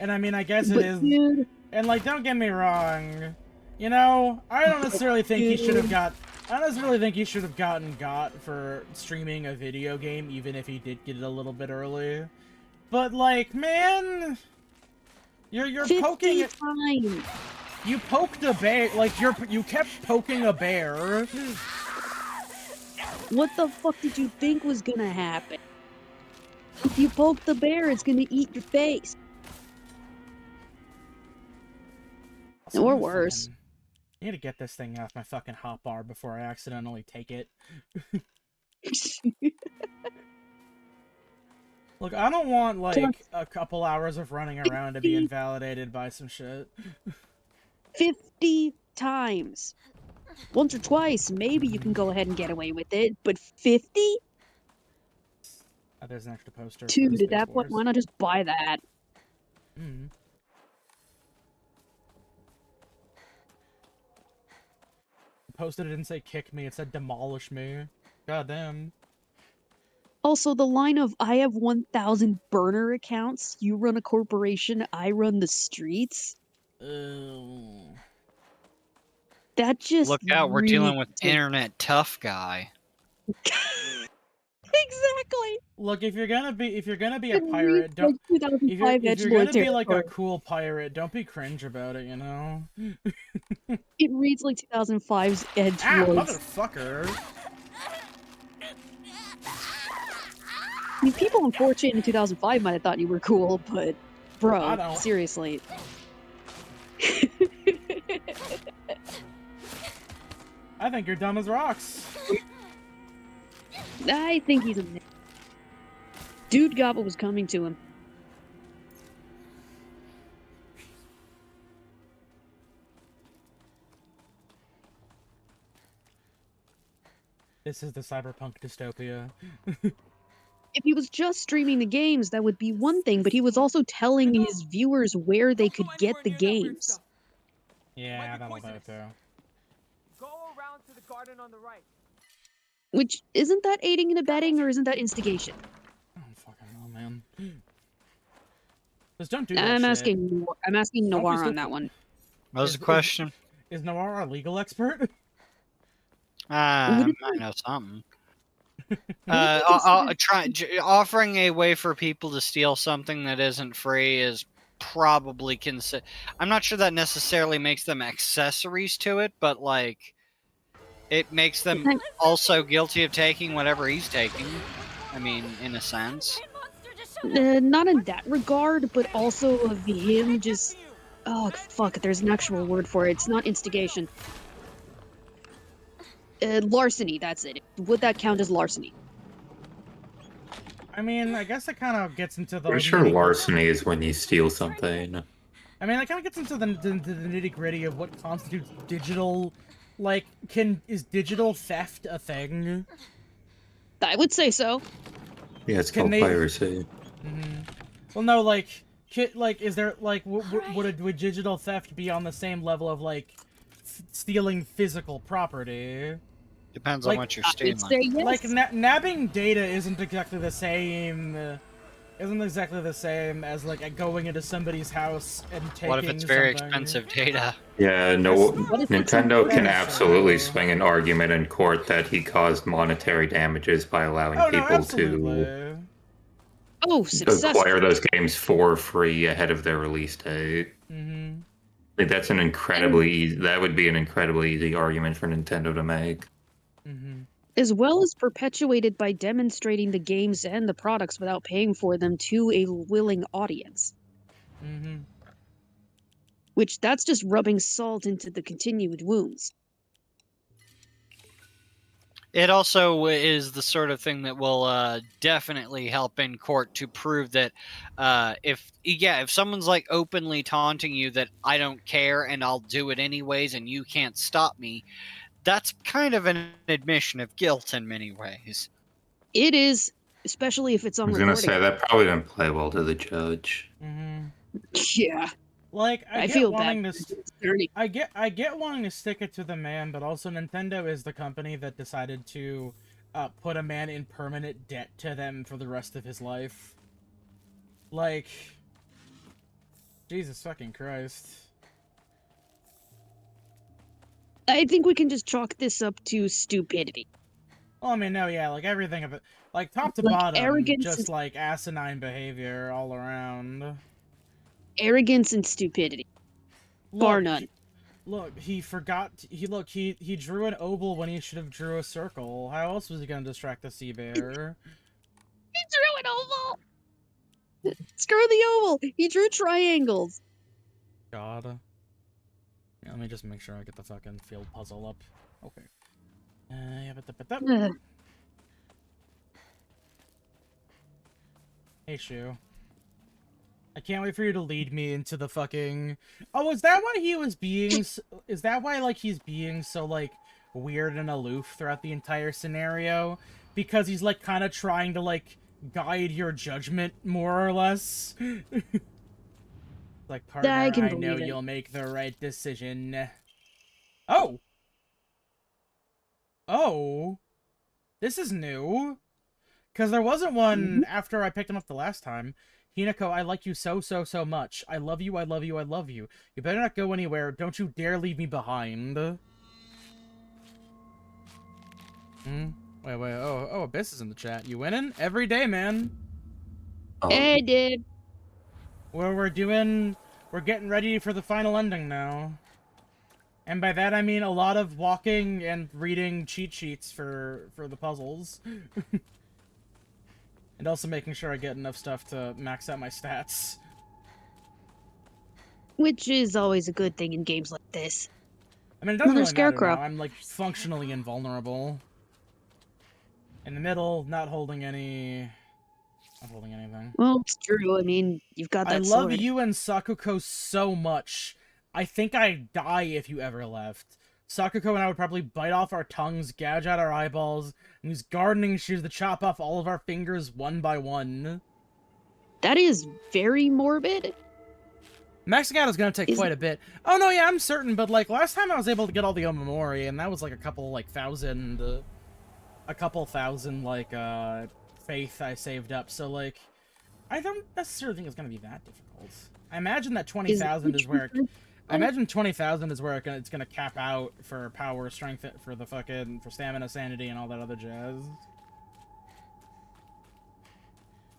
And I mean, I guess it is... Dude, and, like, don't get me wrong. You know, I don't necessarily think he should have got... I don't necessarily think he should have gotten got for streaming a video game, even if he did get it a little bit early. But, like, man... You're poking it... times. You poked a bear... Like, you kept poking a bear... What the fuck did you think was gonna happen? If you poke the bear, it's gonna eat your face. Or worse. I need to get this thing off my fucking hotbar before I accidentally take it. Look, I don't want, like, a couple hours of running around to be invalidated by some shit. 50 times. Once or twice, maybe you can go ahead and get away with it, but 50? Oh, there's an extra poster. Dude, at that point, why not just buy that? Mm. Posted it didn't say kick me, it said demolish me. God damn. Also, the line of, I have 1,000 burner accounts, you run a corporation, I run the streets. That just Look out, we're really dealing with internet tough guy. Exactly. Look, if you're gonna be a pirate, don't. If you're Edgelord gonna be like a territory. cool pirate, don't be cringe about it, you know. It reads like 2005's Edgelord. Ah, motherfucker! I mean, people on 4chan in 2005 might have thought you were cool, but I bro, don't. seriously. I think you're dumb as rocks. I think he's a dude got what was coming to him. This is the cyberpunk dystopia. If he was just streaming the games, that would be one thing, but he was also telling his viewers where they could get the games. Yeah, that'll do it too. Go around to the garden on the right. Which, isn't that aiding and abetting, or isn't that instigation? I don't fucking know, man. Just don't do that I'm shit. asking Don't be Noir on stupid. that one. What was the question? Is Noir a legal expert? I know something. Offering a way for people to steal something that isn't free is probably I'm not sure that necessarily makes them accessories to it, but like it makes them also guilty of taking whatever he's taking. I mean, in a sense. Not in that regard, but also of him just... Oh, fuck, there's an actual word for it. It's not instigation. Larceny, that's it. Would that count as larceny? I mean, I guess it kind of gets into the... I'm sure larceny is when you steal something. I mean, it kind of gets into the nitty-gritty of what constitutes digital... Like, is digital theft a thing? I would say so. Yeah, it's called piracy. Mm-hmm. Well, no, like, is there, like, would digital theft be on the same level of, like, stealing physical property? Depends like, on what you're stealing. Like, nabbing data isn't exactly the same... as, like, going into somebody's house and taking What if it's very expensive data? Yeah, no, Nintendo can absolutely swing an argument in court that he caused monetary damages by allowing people to acquire those games for free ahead of their release date. Mm-hmm. I think that's an incredibly easy, that would be an incredibly easy argument for Nintendo to make. Mm-hmm. As well as perpetuated by demonstrating the games and the products without paying for them to a willing audience. Mm-hmm. Which, that's just rubbing salt into the continued wounds. It also is the sort of thing that will definitely help in court to prove that if someone's like openly taunting you that I don't care and I'll do it anyways and you can't stop me, that's kind of an admission of guilt in many ways. It is, especially if it's on recording. I was gonna say, that probably didn't play well to the judge. Mm-hmm. Yeah. Like, I get feel wanting bad. I get wanting to stick it to the man, but also Nintendo is the company that decided to put a man in permanent debt to them for the rest of his life. Like, Jesus fucking Christ. I think we can just chalk this up to stupidity. Well, I mean, no, yeah, like everything of it, like top to Like, bottom, arrogance just is- like asinine behavior all around. Arrogance and stupidity. Bar none. Look, he forgot. He drew an oval when he should have drew a circle. How else was he gonna distract the sea bear? He drew an oval. Screw the oval. He drew triangles. God. Yeah, let me just make sure I get the fucking field puzzle up. Okay. Hey, Shu. I can't wait for you to lead me into the fucking... Oh, is that why he was being... Is that why, like, he's being so, like, weird and aloof throughout the entire scenario? Because he's, like, kind of trying to, like, guide your judgment, more or less? Like, partner, I know you'll make the right decision. Oh! Oh! This is new. Because there wasn't one after I picked him up the last time. Hinako, I like you so, so, so much. I love you, I love you, I love you. You better not go anywhere. Don't you dare leave me behind. Wait, oh, Abyss is in the chat. You winning? Every day, man. I did. Well, we're getting ready for the final ending now. And by that, I mean a lot of walking and reading cheat sheets for the puzzles. And also making sure I get enough stuff to max out my stats. Which is always a good thing in games like this. I mean, it doesn't really matter now. I'm, like, functionally invulnerable. In the middle, not holding anything. Well, it's true. I mean, you've got that sword. I love you and Sakuko so much. I think I'd die if you ever left. Sakuko and I would probably bite off our tongues, gouge out our eyeballs, and use gardening shears to chop off all of our fingers one by one. That is very morbid. Maxigato's gonna take quite a bit. Oh no, yeah, I'm certain, but like last time I was able to get all the Omamori, and that was like a couple thousand like faith I saved up. So like, I don't necessarily think it's gonna be that difficult. I imagine that 20,000 is where. I imagine 20,000 is where it's gonna cap out for power, strength, for stamina, sanity, and all that other jazz.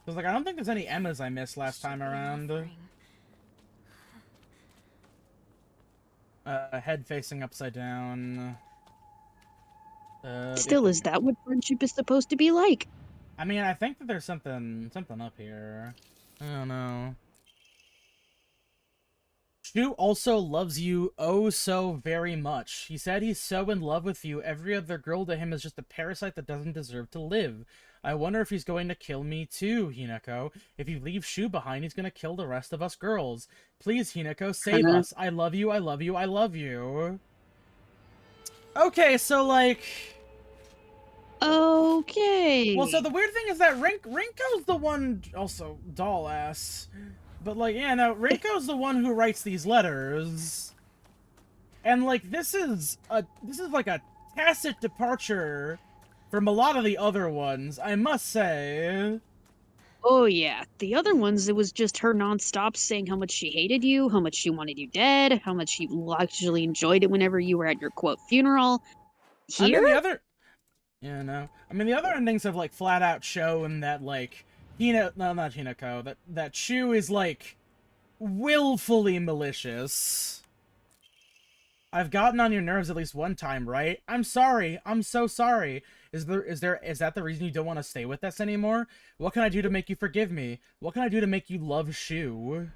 Cause like I don't think there's any Emmas I missed last time around. Head facing upside down. Still, is that what friendship is supposed to be like? I mean, I think that there's something up here. I don't know. Shu also loves you oh so very much. He said he's so in love with you, every other girl to him is just a parasite that doesn't deserve to live. I wonder if he's going to kill me too, Hinako. If you leave Shu behind, he's going to kill the rest of us girls. Please, Hinako, save us. I love you, I love you, I love you. Okay, so like... Okay. Well, so the weird thing is that Rinko's the one... Also, doll ass. But, like, yeah, no, Rinko's the one who writes these letters. And, like, this is like a tacit departure from a lot of the other ones, I must say. Oh, yeah. The other ones, it was just her nonstop saying how much she hated you, how much she wanted you dead, how much she actually enjoyed it whenever you were at your, quote, funeral. Here? I mean, the other... Yeah, no. I mean, the other endings have, like, flat out shown that, like... not Hinako. That Shu is, like, willfully malicious. I've gotten on your nerves at least one time, right? I'm sorry. I'm so sorry. Is that the reason you don't want to stay with us anymore? What can I do to make you forgive me? What can I do to make you love Shu?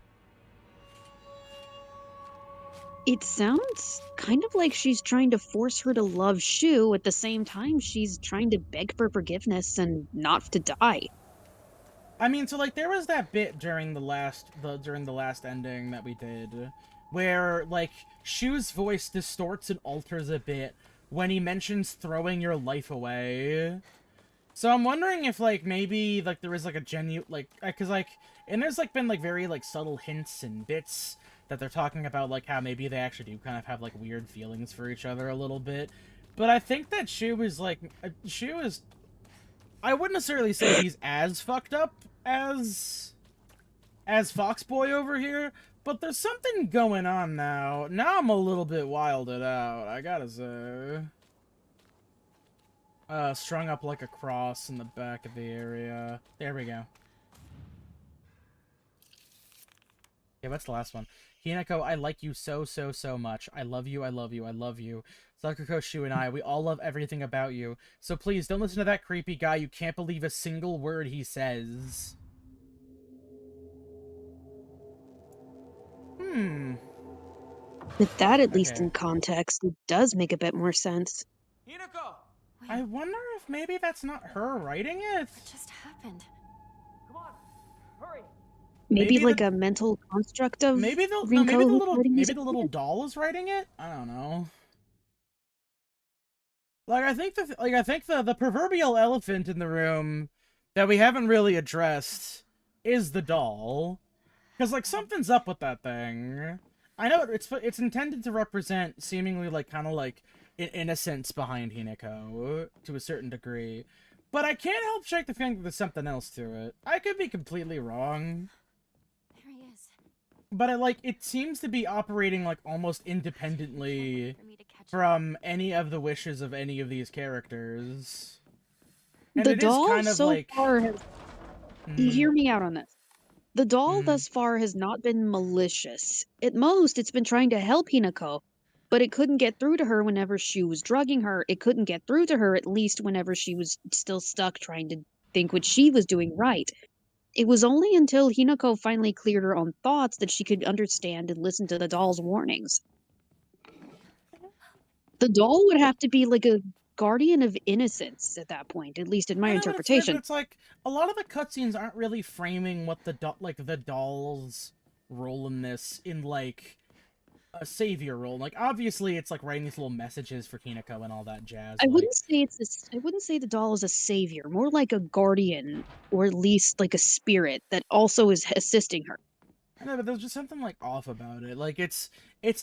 It sounds kind of like she's trying to force her to love Shu at the same time she's trying to beg for forgiveness and not to die. I mean, so, like, there was that bit during the last ending that we did, where, like, Shu's voice distorts and alters a bit when he mentions throwing your life away. So I'm wondering if, like, maybe, like, there is, like, a genuine, like, because, like, and there's, like, been, like, very, like, subtle hints and bits that they're talking about, like, how maybe they actually do kind of have, like, weird feelings for each other a little bit. But I think that Shu is, like, I wouldn't necessarily say he's as fucked up as Foxboy over here, but there's something going on now. Now I'm a little bit wilded out, I gotta say. Strung up like a cross in the back of the area. There we go. Okay, what's the last one? Hinako, I like you so, so, so much. I love you, I love you, I love you. Sakuko, Shu, and I, we all love everything about you. So please, don't listen to that creepy guy. You can't believe a single word he says. With that, at least Okay. in context, it does make a bit more sense. Hinako! I wonder if maybe that's not her writing it? What just happened? Come on, hurry! Maybe like a mental construct of Rinko who's writing maybe music. the little doll is writing it? I don't know. Like, I think the proverbial elephant in the room that we haven't really addressed is the doll. Because, like, something's up with that thing. I know it's intended to represent seemingly, like, kind of, like, innocence behind Hinako, to a certain degree. But I can't help shake the feeling that there's something else to it. I could be completely wrong. There he is. But, it seems to be operating, like, almost independently from any of the wishes of any of these characters. And The it doll is kind of so like... far has... Hear me out on this. The doll thus far has not been malicious. At most, it's been trying to help Hinako, but it couldn't get through to her whenever she was drugging her. It couldn't get through to her, at least whenever she was still stuck trying to think what she was doing right. It was only until Hinako finally cleared her own thoughts that she could understand and listen to the doll's warnings. The doll would have to be like a guardian of innocence at that point, at least in my interpretation. But it's like, a lot of the cutscenes aren't really framing what the doll's role in this in, like, a savior role. Like, obviously, it's like writing these little messages for Hinako and all that jazz. I wouldn't say the doll is a savior, more like a guardian, or at least like a spirit that also is assisting her. I know, but there's just something, like, off about it. Like, it's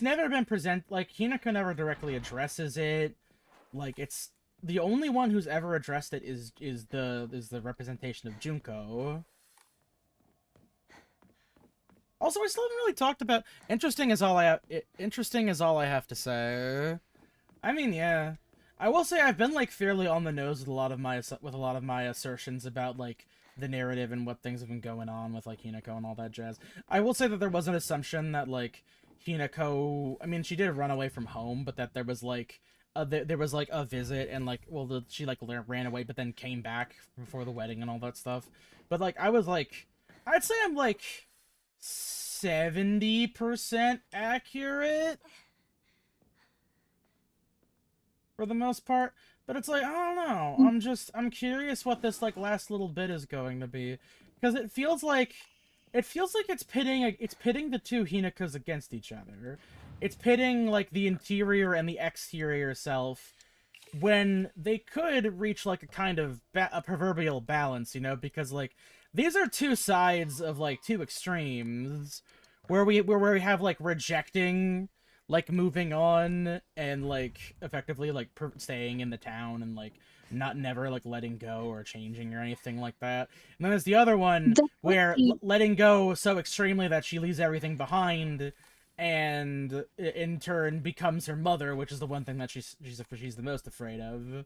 never been like, Hinako never directly addresses it. Like, it's the only one who's ever addressed it is the representation of Junko. Also, I still haven't really talked about... Interesting is all I have to say. I mean, yeah. I will say I've been, like, fairly on the nose with a lot of my assertions about, like, the narrative and what things have been going on with, like, Hinako and all that jazz. I will say that there was an assumption that, like, Hinako... I mean, she did run away from home, but that there was, like... there was, like, a visit, and, like, well, she, like, ran away, but then came back before the wedding and all that stuff. But, like, I was, like... I'd say I'm, like... 70% accurate for the most part, but it's like, I don't know, I'm curious what this, like, last little bit is going to be, because it feels like it's pitting the two Hinakos against each other. It's pitting, like, the interior and the exterior self, when they could reach, like, a kind of a proverbial balance, you know, because, like, these are two sides of, like, two extremes, where we have, like, rejecting, like, moving on, and, like, effectively, like, staying in the town, and, like, never, like, letting go or changing or anything like that. And then there's the other one, where letting go so extremely that she leaves everything behind, and in turn becomes her mother, which is the one thing that she's the most afraid of.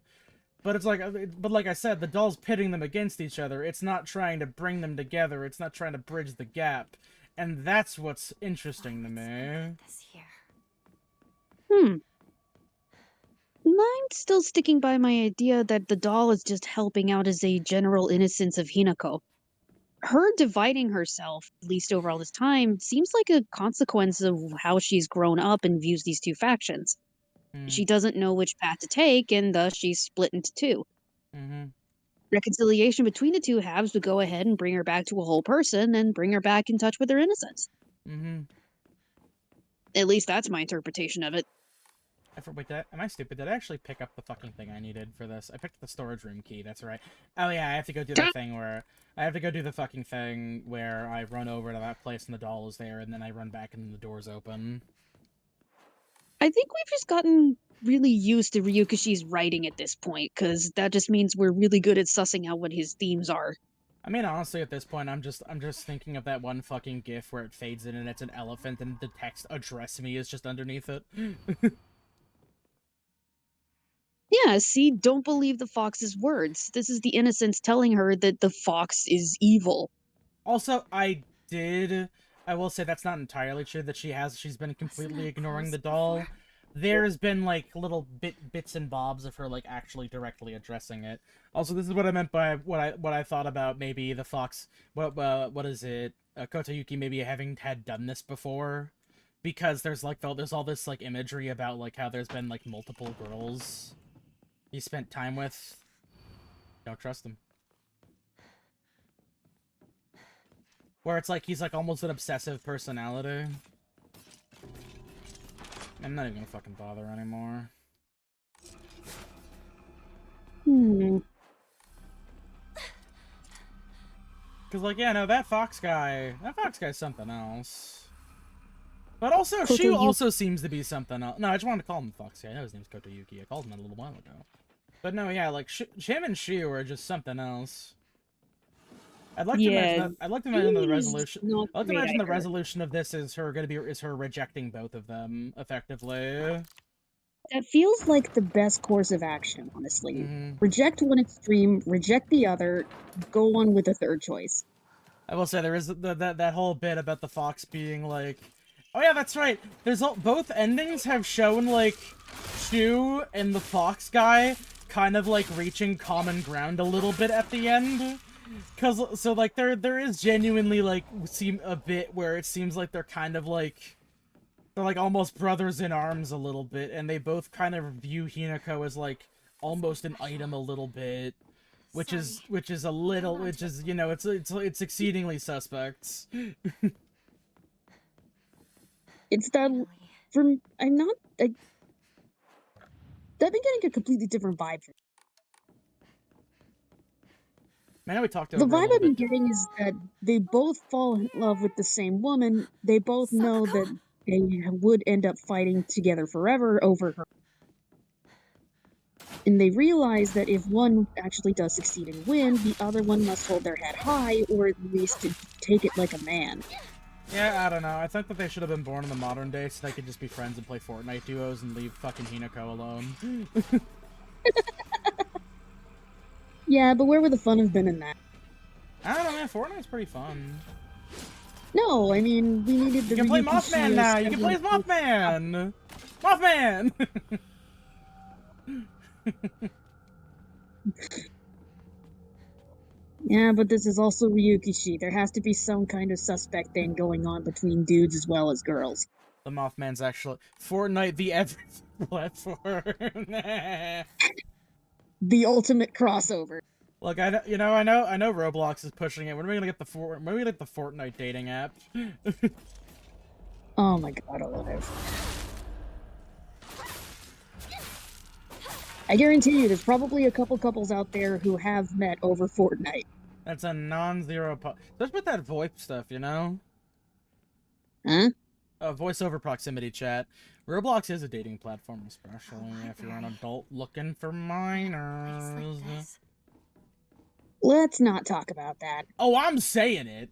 But it's like, but like I said, the doll's pitting them against each other. It's not trying to bring them together. It's not trying to bridge the gap. And that's what's interesting to me. I'm still sticking by my idea that the doll is just helping out as a general innocence of Hinako. Her dividing herself, at least over all this time, seems like a consequence of how she's grown up and views these two factions. She doesn't know which path to take, and thus she's split into two. Reconciliation between the two halves would go ahead and bring her back to a whole person and bring her back in touch with her innocence. At least that's my interpretation of it. Wait, am I stupid? Did I actually pick up the fucking thing I needed for this? I picked the storage room key, that's right. Oh yeah, I have to go do that thing where... I have to go do the fucking thing where I run over to that place and the doll is there, and then I run back and the door's open. I think we've just gotten really used to Ryukishi's writing at this point, because that just means we're really good at sussing out what his themes are. I mean, honestly, at this point, I'm just thinking of that one fucking gif where it fades in and it's an elephant and the text "address me" is just underneath it. Yeah, see, don't believe the fox's words. This is the innocence telling her that the fox is evil. Also, I will say that's not entirely true, that she's been completely ignoring the doll. There's been, like, little bits and bobs of her, like, actually directly addressing it. Also, this is what I meant by what I thought about maybe the fox, what is it, Kotoyuki maybe having done this before. because there's like there's all this like imagery about like how there's been like multiple girls he spent time with. Don't trust him. Where it's like he's like almost an obsessive personality. I'm not even gonna fucking bother anymore. Cause like, yeah, no, that Fox guy's something else. But also, Shu also seems to be something else. No, I just wanted to call him Fox guy. I know his name's Koto Yuki. I called him that a little while ago. But no, yeah, like him and Shu are just something else. I'd like to imagine that. I'd like to imagine the resolution. I'd like to imagine the resolution of this is her rejecting both of them effectively. That feels like the best course of action, honestly. Reject one extreme, reject the other, go on with a third choice. I will say there is that whole bit about the Fox being like, oh yeah, that's right. There's both endings have shown like Shu and the Fox guy kind of like reaching common ground a little bit at the end. So like there is genuinely like a bit where it seems like they're kind of like they're like almost brothers in arms a little bit, and they both kind of view Hinako as like almost an item a little bit, which is a little, which is, you know, it's exceedingly suspect. It's that from I've been getting a completely different vibe from. I know we talked over the vibe I've been getting is that they both fall in love with the same woman. They both know that they would end up fighting together forever over her. And they realize that if one actually does succeed and win, the other one must hold their head high, or at least take it like a man. Yeah, I don't know. I think that they should have been born in the modern day so they could just be friends and play Fortnite duos and leave fucking Hinako alone. Yeah, but where would the fun have been in that? I don't know, man. Fortnite's pretty fun. No, I mean, we needed the... You can play Mothman now! You can play as Mothman! Mothman! Yeah, but this is also Ryukishi. There has to be some kind of suspect thing going on between dudes as well as girls. The Mothman's actually... Fortnite, the everything platform. The ultimate crossover. Look, I know Roblox is pushing it. When are we gonna get the Fortnite dating app? Oh my god, Olive. I guarantee you, there's probably a couple couples out there who have met over Fortnite. That's a non-zero. Just with that VoIP stuff, you know. Huh? Voice over proximity chat. Roblox is a dating platform, especially if you're an adult looking for minors. Let's not talk about that. Oh, I'm saying it.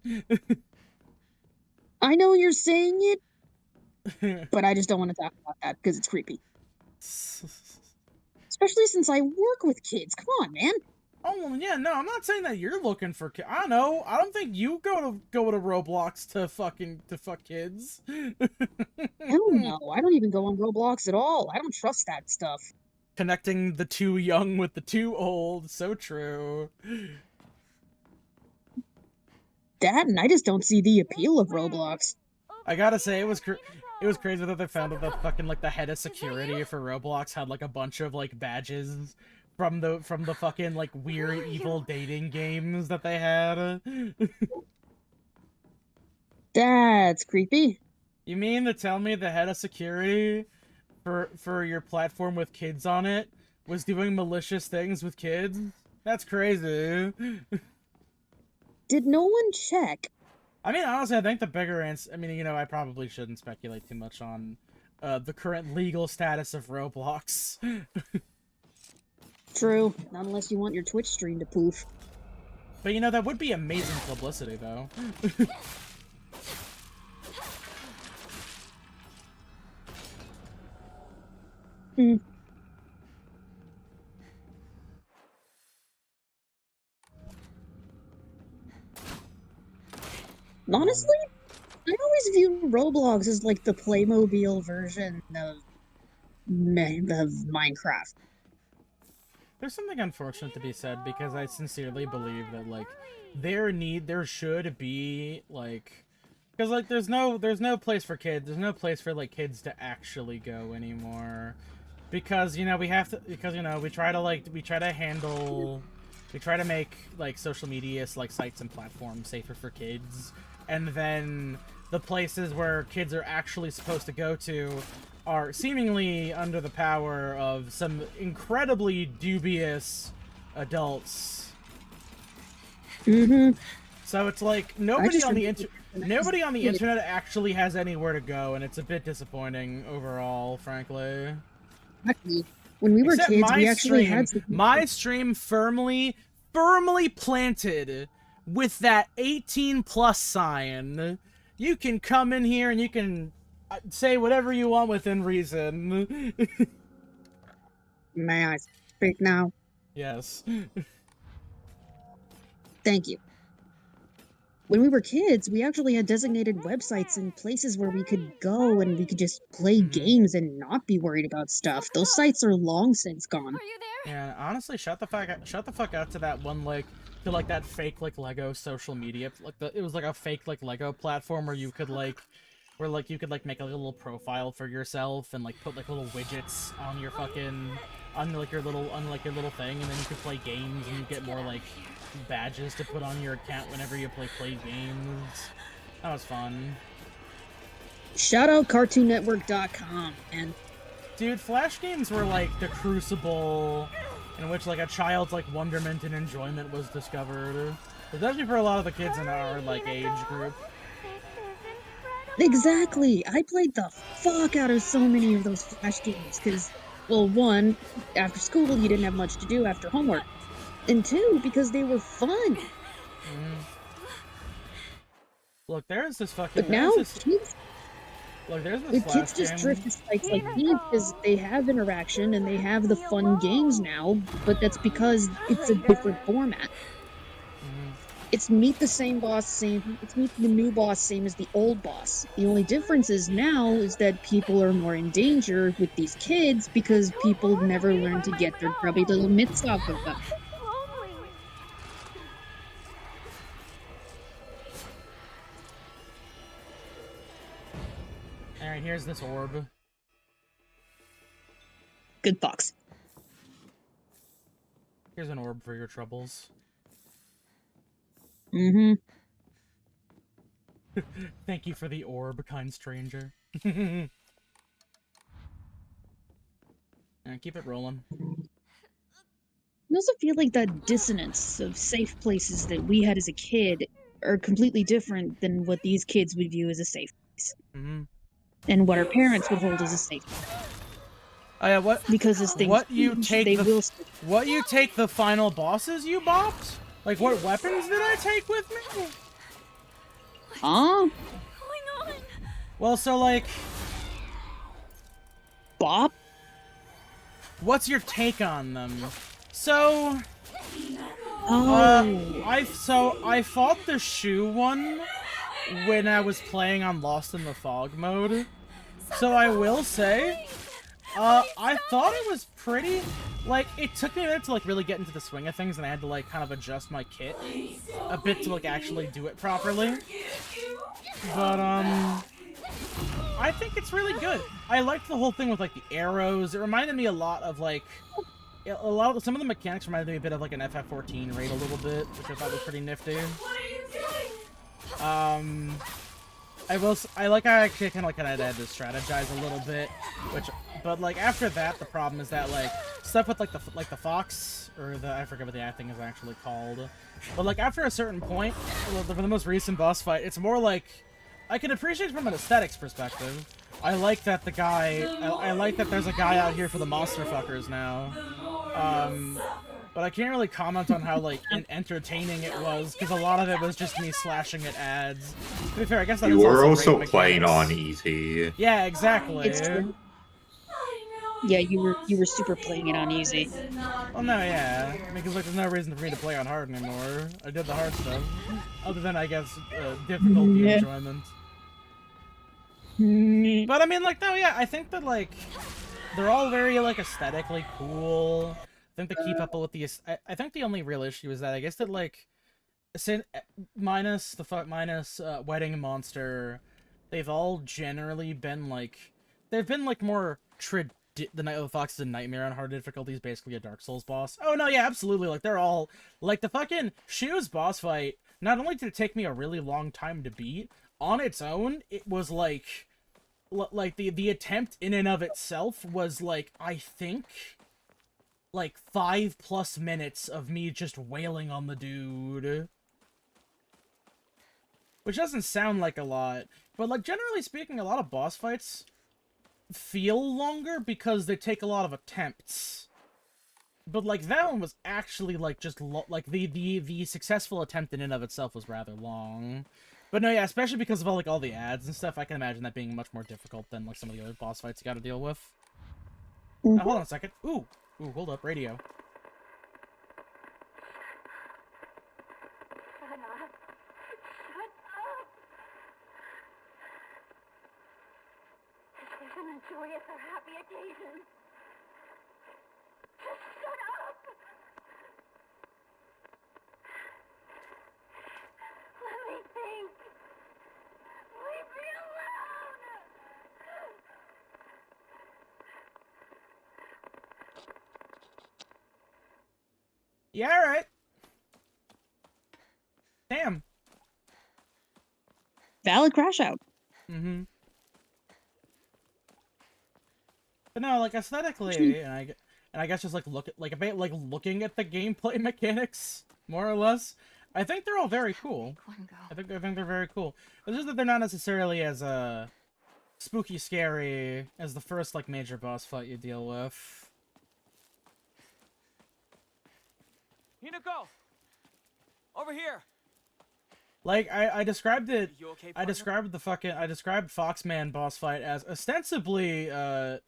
I know you're saying it, but I just don't want to talk about that because it's creepy. Especially since I work with kids. Come on, man. Oh, yeah, no, I'm not saying that you're looking for kids. I know. I don't think you go to Roblox to fuck kids. Hell no. I don't even go on Roblox at all. I don't trust that stuff. Connecting the too young with the too old. So true. That, and I just don't see the appeal of Roblox. I gotta say, it was crazy that they found out that fucking, like, the head of security for Roblox had, like, a bunch of, like, badges from the fucking, like, weird, evil dating games that they had. That's creepy. You mean to tell me the head of security for your platform with kids on it was doing malicious things with kids? That's crazy. Did no one check? I mean, honestly, I think the bigger answer... I mean, you know, I probably shouldn't speculate too much on the current legal status of Roblox. True. Not unless you want your Twitch stream to poof. But, you know, that would be amazing publicity, though. Honestly, I always view Roblox as like the Playmobil version of Minecraft. There's something unfortunate to be said, because I sincerely believe that, like, there should be, like, Because like there's no place for kids. There's no place for like kids to actually go anymore. Because, you know, we have to, because, you know, we try to make like social media like sites and platforms safer for kids, and then the places where kids are actually supposed to go to are seemingly under the power of some incredibly dubious adults. Mm-hmm. So it's like nobody on the internet actually has anywhere to go, and it's a bit disappointing overall, frankly. Exactly. When we were kids, we actually had my stream firmly planted with that 18+ sign. You can come in here and you can say whatever you want within reason. May I speak now? Yes. Thank you. When we were kids, we actually had designated websites and places where we could go and we could just play games and not be worried about stuff. Those sites are long since gone. Are you there? Yeah, honestly, shut the fuck up to that one that fake like Lego social media, it was like a fake like Lego platform where you could like make a little profile for yourself and like put like little widgets on your fucking on your little thing, and then you could play games and you get more like badges to put on your account whenever you play games. That was fun. Shout out CartoonNetwork.com, and dude, Flash games were like the crucible in which like a child's like wonderment and enjoyment was discovered, especially for a lot of the kids in our like age group. Exactly. I played the fuck out of so many of those Flash games because, well, one, after school you didn't have much to do after homework, and two, because they were fun. Look, there's this fucking. But now kids, look, there's this kids just drift to sites like these because they have interaction and they have the fun games now. But that's because it's a different format. It's meet the same boss, it's meet the new boss, same as the old boss. The only difference is now is that people are more in danger with these kids because people never learn to get their grubby little mitts off of them. Alright, here's this orb. Good fox. Here's an orb for your troubles. Mm-hmm. Thank you for the orb, kind stranger. Keep it rolling. I also feel like that dissonance of safe places that we had as a kid are completely different than what these kids would view as a safe place. And what our parents would hold as a safe place. Oh yeah, what? Because as things what you take the final bosses you bopped? Like, what weapons did I take with me? Huh? Well, so, like... Bop? What's your take on them? So... Oh. I fought the shoe one when I was playing on Lost in the Fog mode. So I will say... I thought it was pretty, like, it took me a minute to, like, really get into the swing of things, and I had to, like, kind of adjust my kit a bit to, like, actually do it properly. But, I think it's really good. I liked the whole thing with, like, the arrows. It reminded me a lot of, like, some of the mechanics reminded me a bit of, like, an FF14 raid a little bit, which I thought was pretty nifty. I like how I actually kind of had to strategize a little bit, but like after that, the problem is that like stuff with like the fox or I forget what the thing is actually called, but like after a certain point, for the most recent boss fight, it's more like I can appreciate it from an aesthetics perspective. I like that I like that there's a guy out here for the monster fuckers now. But I can't really comment on how, like, entertaining it was, because a lot of it was just me slashing at ads. To be fair, I guess that you were also great playing mechanics. on easy. Yeah, exactly. It's true. Yeah, you were super playing it on easy. Well, no, yeah. Because, like, there's no reason for me to play on hard anymore. I did the hard stuff. Other than, I guess, difficulty enjoyment. But, I mean, like, no, yeah, I think that, like, they're all very, like, aesthetically cool. I think to keep up with the... I think the only real issue is that I guess that, like, minus Wedding Monster, they've all generally been like they've been like more the Night of the Fox is a Nightmare on hard difficulties, basically a Dark Souls boss. Oh no, yeah, absolutely. Like they're all like the fucking Shoes boss fight. Not only did it take me a really long time to beat, on its own, it was like the attempt in and of itself was like I think like 5+ minutes of me just wailing on the dude. Which doesn't sound like a lot, but like generally speaking, a lot of boss fights feel longer because they take a lot of attempts. But like that one was actually like just like the successful attempt in and of itself was rather long. But no, yeah, especially because of all the ads and stuff, I can imagine that being much more difficult than like some of the other boss fights you got to deal with. Now, hold on a second. Ooh, hold up, radio. An joyous or happy occasion. Just shut up! Let me think. Leave me alone! Yeah, alright. Damn. Valid crash out. Mm-hmm. But no, like aesthetically, and I guess just like looking at the gameplay mechanics, more or less, I think they're all very cool. I think they're very cool. It's just that they're not necessarily as spooky scary as the first like major boss fight you deal with. Hinako! Over here! Like I described it. You okay, I described Foxman boss fight as ostensibly I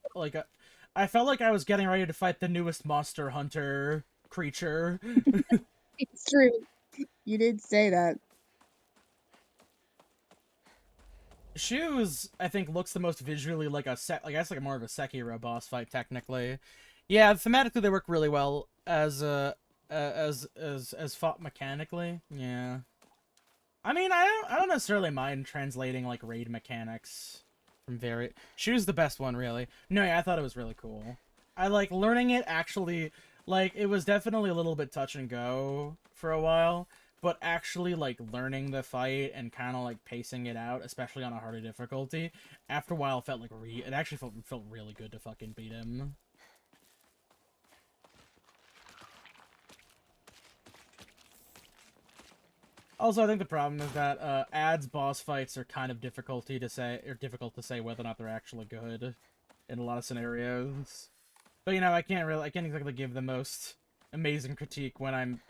felt like I was getting ready to fight the newest Monster Hunter creature. It's true. You did say that. Shoes, I think, looks the most visually like I guess like more of a Sekiro boss fight technically. Yeah, thematically they work really well as fought mechanically. Yeah. I mean, I don't necessarily mind translating like raid mechanics from Shoes the best one, really. No, yeah, I thought it was really cool. I like learning it actually. Like it was definitely a little bit touch and go for a while, but actually like learning the fight and kind of like pacing it out, especially on a harder difficulty, after a while felt like it actually felt really good to fucking beat him. Also, I think the problem is that ads boss fights are kind of difficult to say whether or not they're actually good in a lot of scenarios. But you know, I can't exactly give the most amazing critique when I'm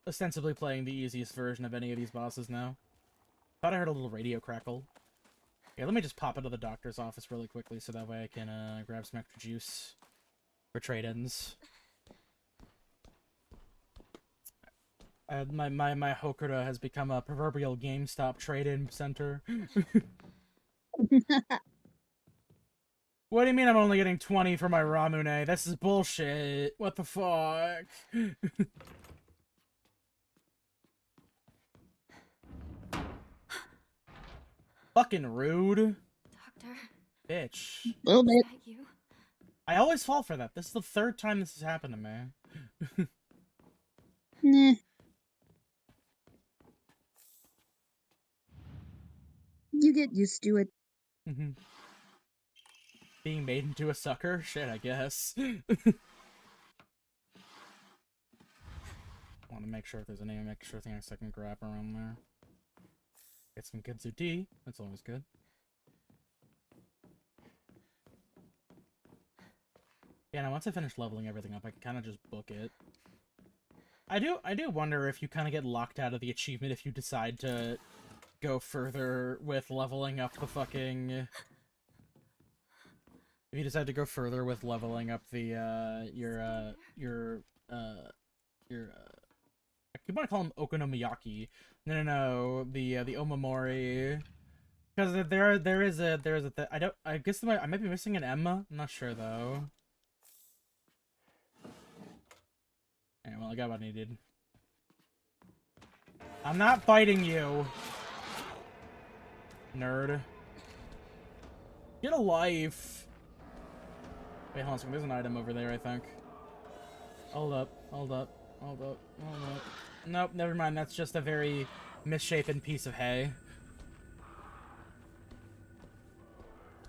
ostensibly playing the easiest version of any of these bosses now. Thought I heard a little radio crackle. Yeah, let me just pop into the doctor's office really quickly so that way I can grab some extra juice for trade-ins. My Hokuto has become a proverbial GameStop trade-in center. What do you mean I'm only getting 20 for my Ramune? This is bullshit. What the fuck? Fucking rude. Doctor. Bitch. A little bit. You? I always fall for that. This is the third time this has happened to me. Nah. You get used to it. Being made into a sucker? Shit, I guess. Want to make sure if there's any extra things I can grab around there. Get some Kidzu tea. That's always good. Yeah, now once I finish leveling everything up, I can kind of just book it. I do wonder if you kind of get locked out of the achievement if you decide to go further with leveling up the fucking... If you decide to go further with leveling up the, I keep on calling him Okonomiyaki. No, the Omamori. Because there is a, I guess I might be missing an Emma? I'm not sure, though. Yeah, well, I got what I needed. I'm not fighting you. Nerd. Get a life. Wait, hold on a second. There's an item over there, I think. Hold up. Hold up. Hold up. Hold up. Nope, never mind. That's just a very misshapen piece of hay.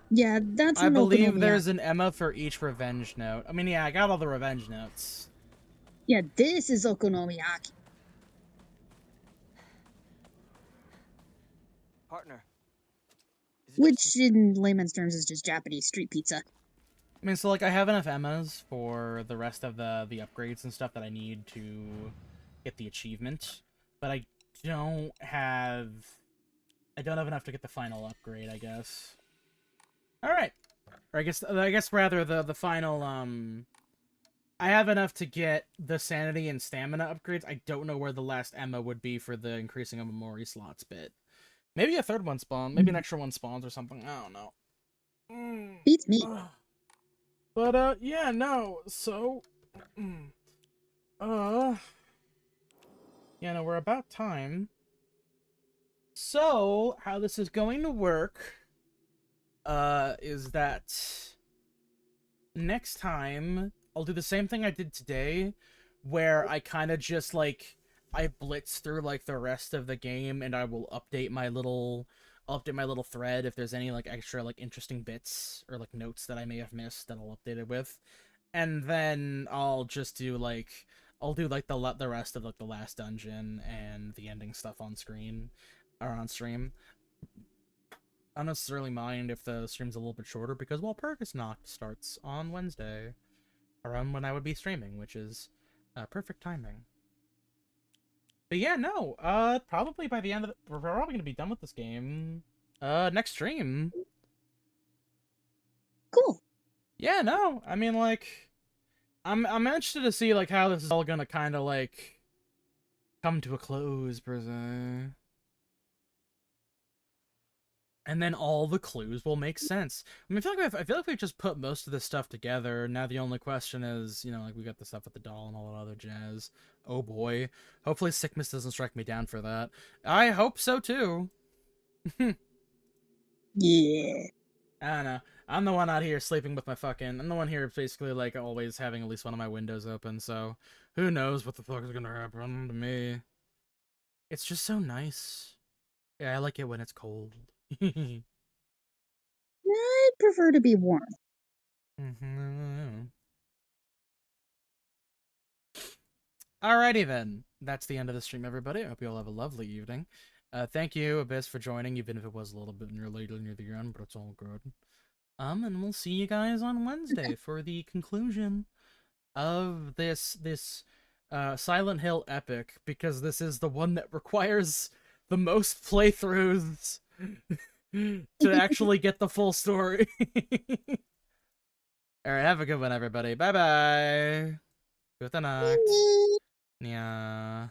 Yeah, that's I an believe okonomiyaki. there's an Emma for each revenge note. I mean, yeah, I got all the revenge notes. Yeah, this is okonomiyaki. Partner. Which, in layman's terms, is just Japanese street pizza. I mean, so, like, I have enough Emmas for the rest of the upgrades and stuff that I need to get the achievement, but I don't have enough to get the final upgrade, I guess. Alright. Or I guess rather the final, I have enough to get the sanity and stamina upgrades. I don't know where the last Emma would be for the increasing of memory slots bit. Maybe a third one spawn. Maybe an extra one spawns or something. I don't know. Beats me. But, yeah, no. So, yeah, no, we're about time. So, how this is going to work, is that next time I'll do the same thing I did today, where I kind of just, like, I blitz through, like, the rest of the game, and I will update my little thread if there's any, like, extra, like, interesting bits, or, like, notes that I may have missed that I'll update it with. And then I'll just do, like, the rest of, like, the last dungeon and the ending stuff on screen, or on stream. I don't necessarily mind if the stream's a little bit shorter, because, well, Perkusnock starts on Wednesday, around when I would be streaming, which is perfect timing. But yeah, no, probably by the end of we're probably gonna be done with this game next stream. Cool. Yeah, no, I mean, like, I'm interested to see, like, how this is all gonna kind of, like, come to a close, per se. And then all the clues will make sense. I mean, I feel like we've just put most of this stuff together. Now the only question is, you know, like, we got the stuff with the doll and all that other jazz. Oh boy. Hopefully sickness doesn't strike me down for that. I hope so too. Yeah. I don't know. I'm the one out here sleeping with my fucking... I'm the one here basically, like, always having at least one of my windows open, so... Who knows what the fuck is gonna happen to me. It's just so nice. Yeah, I like it when it's cold. I'd prefer to be warm. Alrighty then. That's the end of the stream, everybody. I hope you all have a lovely evening. Thank you, Abyss, for joining, even if it was a little bit near the end, but it's all good. And we'll see you guys on Wednesday for the conclusion of this Silent Hill epic, because this is the one that requires the most playthroughs to actually get the full story. Alright, have a good one, everybody. Bye-bye. Good night. Yeah.